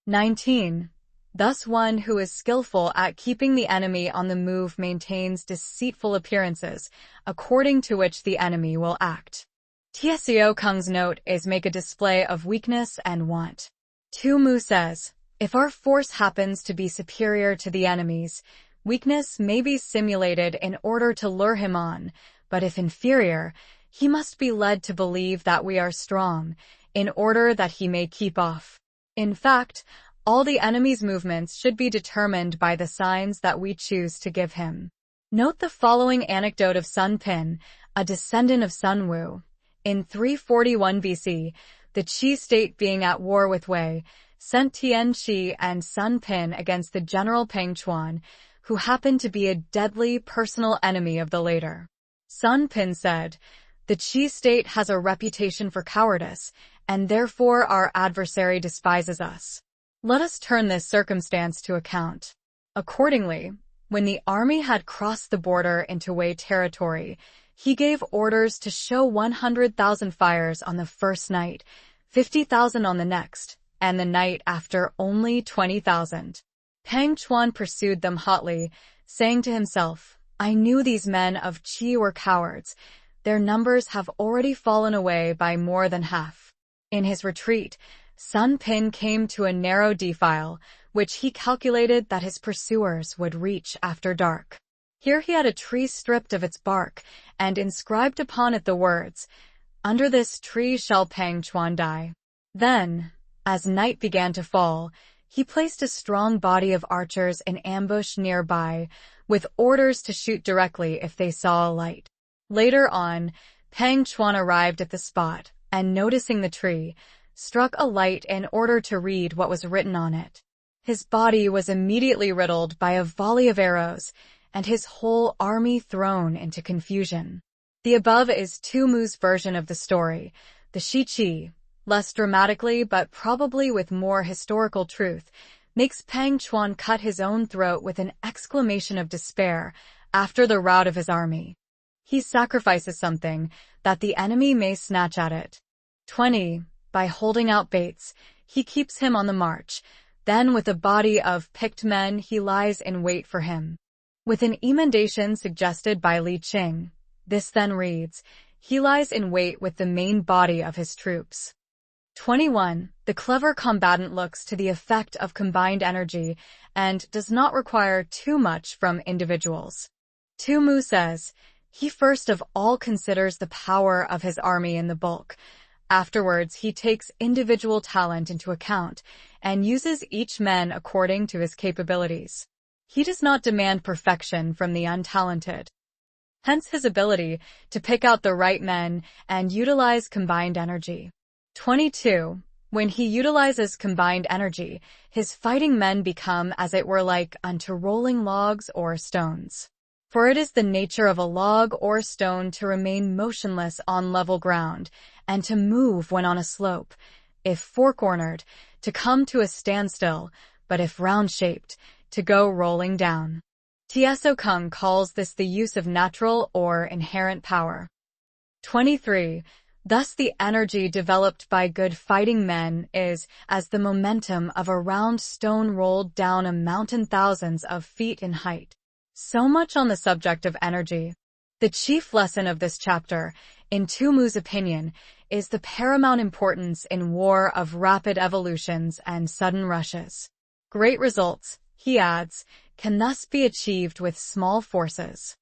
19. Thus one who is skillful at keeping the enemy on the move maintains deceitful appearances, according to which the enemy will act. Tso Kung's note is make a display of weakness and want. Tzŭ says, if our force happens to be superior to the enemy's, weakness may be simulated in order to lure him on, but if inferior, he must be led to believe that we are strong, in order that he may keep off. In fact, all the enemy's movements should be determined by the signs that we choose to give him. Note the following anecdote of Sun Tzŭ, a descendant of Sun Tzŭ. In 341 BC, the Qi state being at war with Wei, sent Tian Qi and Sun Tzŭ against the general Pang Chuan, who happened to be a deadly personal enemy of the later. Sun Tzŭ said, the Qi state has a reputation for cowardice, and therefore our adversary despises us. Let us turn this circumstance to account. Accordingly, when the army had crossed the border into Wei territory, he gave orders to show 100,000 fires on the first night, 50,000 on the next, and the night after only 20,000. Pang Chuan pursued them hotly, saying to himself, I knew these men of Qi were cowards. Their numbers have already fallen away by more than half. In his retreat, Sun Tzŭ came to a narrow defile, which he calculated that his pursuers would reach after dark. Here he had a tree stripped of its bark, and inscribed upon it the words, under this tree shall Pang Chuan die. Then, as night began to fall, he placed a strong body of archers in ambush nearby, with orders to shoot directly if they saw a light. Later on, Pang Chuan arrived at the spot, and noticing the tree, struck a light in order to read what was written on it. His body was immediately riddled by a volley of arrows, and his whole army thrown into confusion. The above is Tzŭ's version of the story. The Qi, less dramatically but probably with more historical truth, makes Pang Chuan cut his own throat with an exclamation of despair after the rout of his army. He sacrifices something, that the enemy may snatch at it. 20. By holding out baits, he keeps him on the march. Then with a body of picked men he lies in wait for him. With an emendation suggested by Li Qing, this then reads, he lies in wait with the main body of his troops. 21. The clever combatant looks to the effect of combined energy and does not require too much from individuals. Tzŭ says, he first of all considers the power of his army in the bulk. Afterwards, he takes individual talent into account and uses each man according to his capabilities. He does not demand perfection from the untalented. Hence his ability to pick out the right men and utilize combined energy. 22. When he utilizes combined energy, his fighting men become as it were like unto rolling logs or stones. For it is the nature of a log or stone to remain motionless on level ground, and to move when on a slope, if four-cornered, to come to a standstill, but if round-shaped, to go rolling down. Tso Kung calls this the use of natural or inherent power. 23. Thus the energy developed by good fighting men is as the momentum of a round stone rolled down a mountain thousands of feet in height. So much on the subject of energy. The chief lesson of this chapter, in Tzŭ's opinion, is the paramount importance in war of rapid evolutions and sudden rushes. Great results, he adds, can thus be achieved with small forces.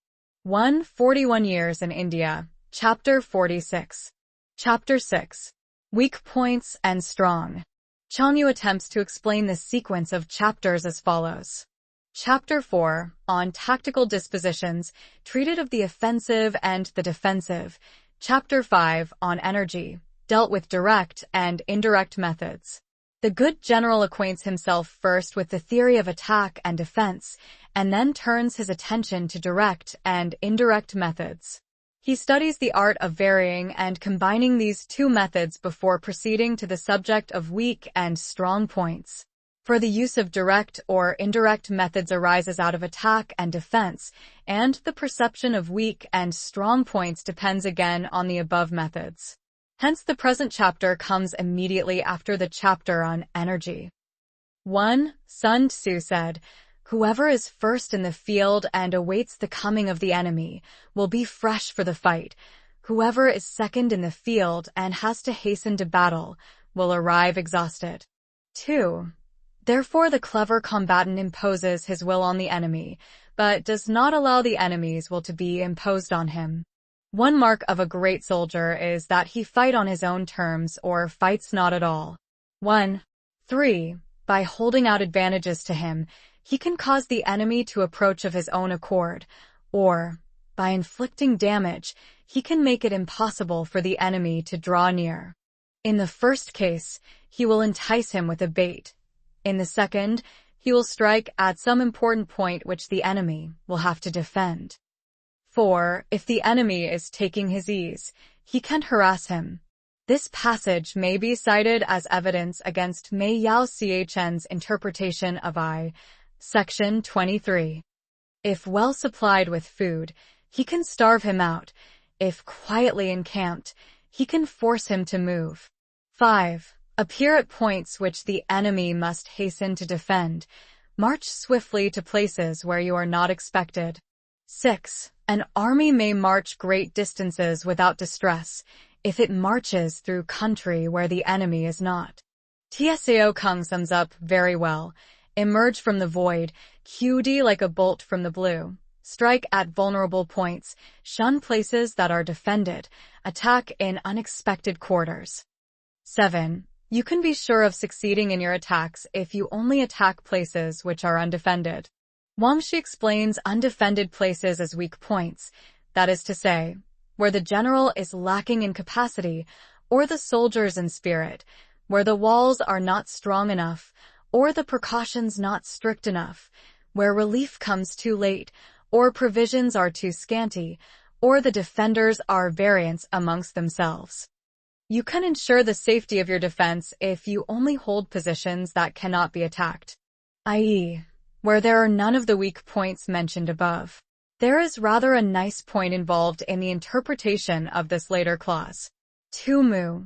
41 Years in India, Chapter 46. Chapter 6. Weak Points and Strong. Chang Yu attempts to explain the sequence of chapters as follows. Chapter 4, on tactical dispositions, treated of the offensive and the defensive. Chapter 5, on energy, dealt with direct and indirect methods. The good general acquaints himself first with the theory of attack and defense, and then turns his attention to direct and indirect methods. He studies the art of varying and combining these two methods before proceeding to the subject of weak and strong points. For the use of direct or indirect methods arises out of attack and defense, and the perception of weak and strong points depends again on the above methods. Hence the present chapter comes immediately after the chapter on energy. 1. Sun Tzŭ said, "Whoever is first in the field and awaits the coming of the enemy will be fresh for the fight. Whoever is second in the field and has to hasten to battle will arrive exhausted." 2. Therefore the clever combatant imposes his will on the enemy, but does not allow the enemy's will to be imposed on him. One mark of a great soldier is that he fight on his own terms or fights not at all. 1. 3. By holding out advantages to him, he can cause the enemy to approach of his own accord, or, by inflicting damage, he can make it impossible for the enemy to draw near. In the first case, he will entice him with a bait. In the second, he will strike at some important point which the enemy will have to defend. 4. If the enemy is taking his ease, he can harass him. This passage may be cited as evidence against Mei Yao Chen's interpretation of I, section 23. If well supplied with food, he can starve him out. If quietly encamped, he can force him to move. 5. Appear at points which the enemy must hasten to defend. March swiftly to places where you are not expected. 6. An army may march great distances without distress, if it marches through country where the enemy is not. Tsao Kung sums up very well. Emerge from the void, QD like a bolt from the blue. Strike at vulnerable points, shun places that are defended, attack in unexpected quarters. 7. You can be sure of succeeding in your attacks if you only attack places which are undefended. Wangshi explains undefended places as weak points, that is to say, where the general is lacking in capacity, or the soldiers in spirit, where the walls are not strong enough, or the precautions not strict enough, where relief comes too late, or provisions are too scanty, or the defenders are variants amongst themselves. You can ensure the safety of your defense if you only hold positions that cannot be attacked, i.e., where there are none of the weak points mentioned above. There is rather a nice point involved in the interpretation of this later clause. Tu Mu,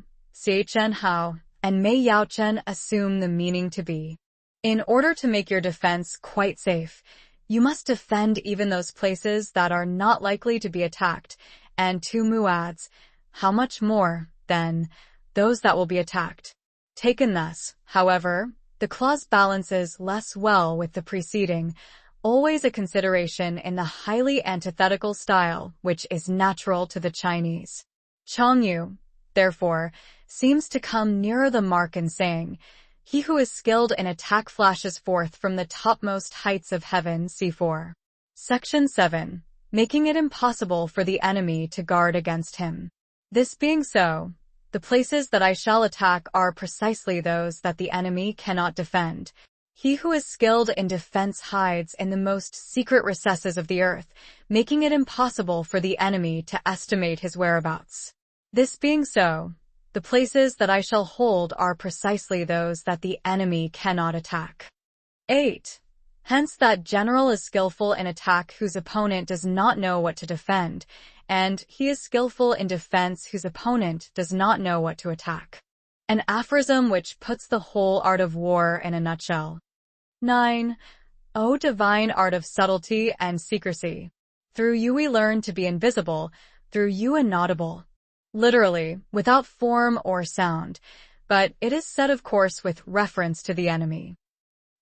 Chen Hao, and Mei Yao Chen assume the meaning to be, in order to make your defense quite safe, you must defend even those places that are not likely to be attacked, and Tu Mu adds, how much more, then, those that will be attacked. Taken thus, however, the clause balances less well with the preceding, always a consideration in the highly antithetical style which is natural to the Chinese. Changyu, therefore, seems to come nearer the mark in saying, he who is skilled in attack flashes forth from the topmost heights of heaven. C4. Section 7. Making it impossible for the enemy to guard against him. This being so, the places that I shall attack are precisely those that the enemy cannot defend. He who is skilled in defense hides in the most secret recesses of the earth, making it impossible for the enemy to estimate his whereabouts. This being so, the places that I shall hold are precisely those that the enemy cannot attack. 8. Hence that general is skillful in attack whose opponent does not know what to defend, and he is skillful in defense whose opponent does not know what to attack. An aphorism which puts the whole art of war in a nutshell. 9. O divine art of subtlety and secrecy! Through you we learn to be invisible, through you inaudible. Literally, without form or sound, but it is said of course with reference to the enemy.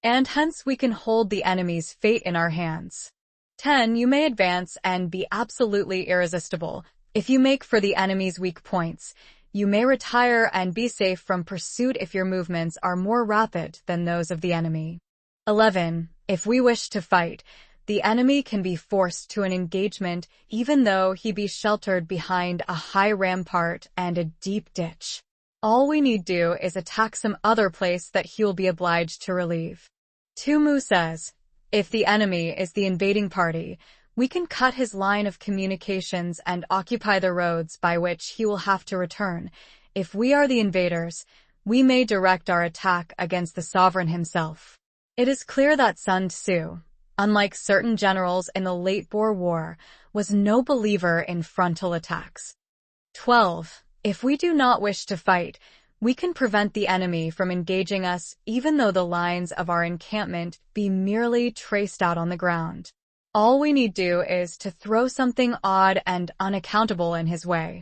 And hence we can hold the enemy's fate in our hands. 10. You may advance and be absolutely irresistible. If you make for the enemy's weak points, you may retire and be safe from pursuit if your movements are more rapid than those of the enemy. 11. If we wish to fight, the enemy can be forced to an engagement even though he be sheltered behind a high rampart and a deep ditch. All we need do is attack some other place that he will be obliged to relieve. Tzŭ says, if the enemy is the invading party, we can cut his line of communications and occupy the roads by which he will have to return. If we are the invaders, we may direct our attack against the sovereign himself. It is clear that Sun Tzŭ, unlike certain generals in the late Boer War, was no believer in frontal attacks. 12. If we do not wish to fight, we can prevent the enemy from engaging us even though the lines of our encampment be merely traced out on the ground. All we need do is to throw something odd and unaccountable in his way.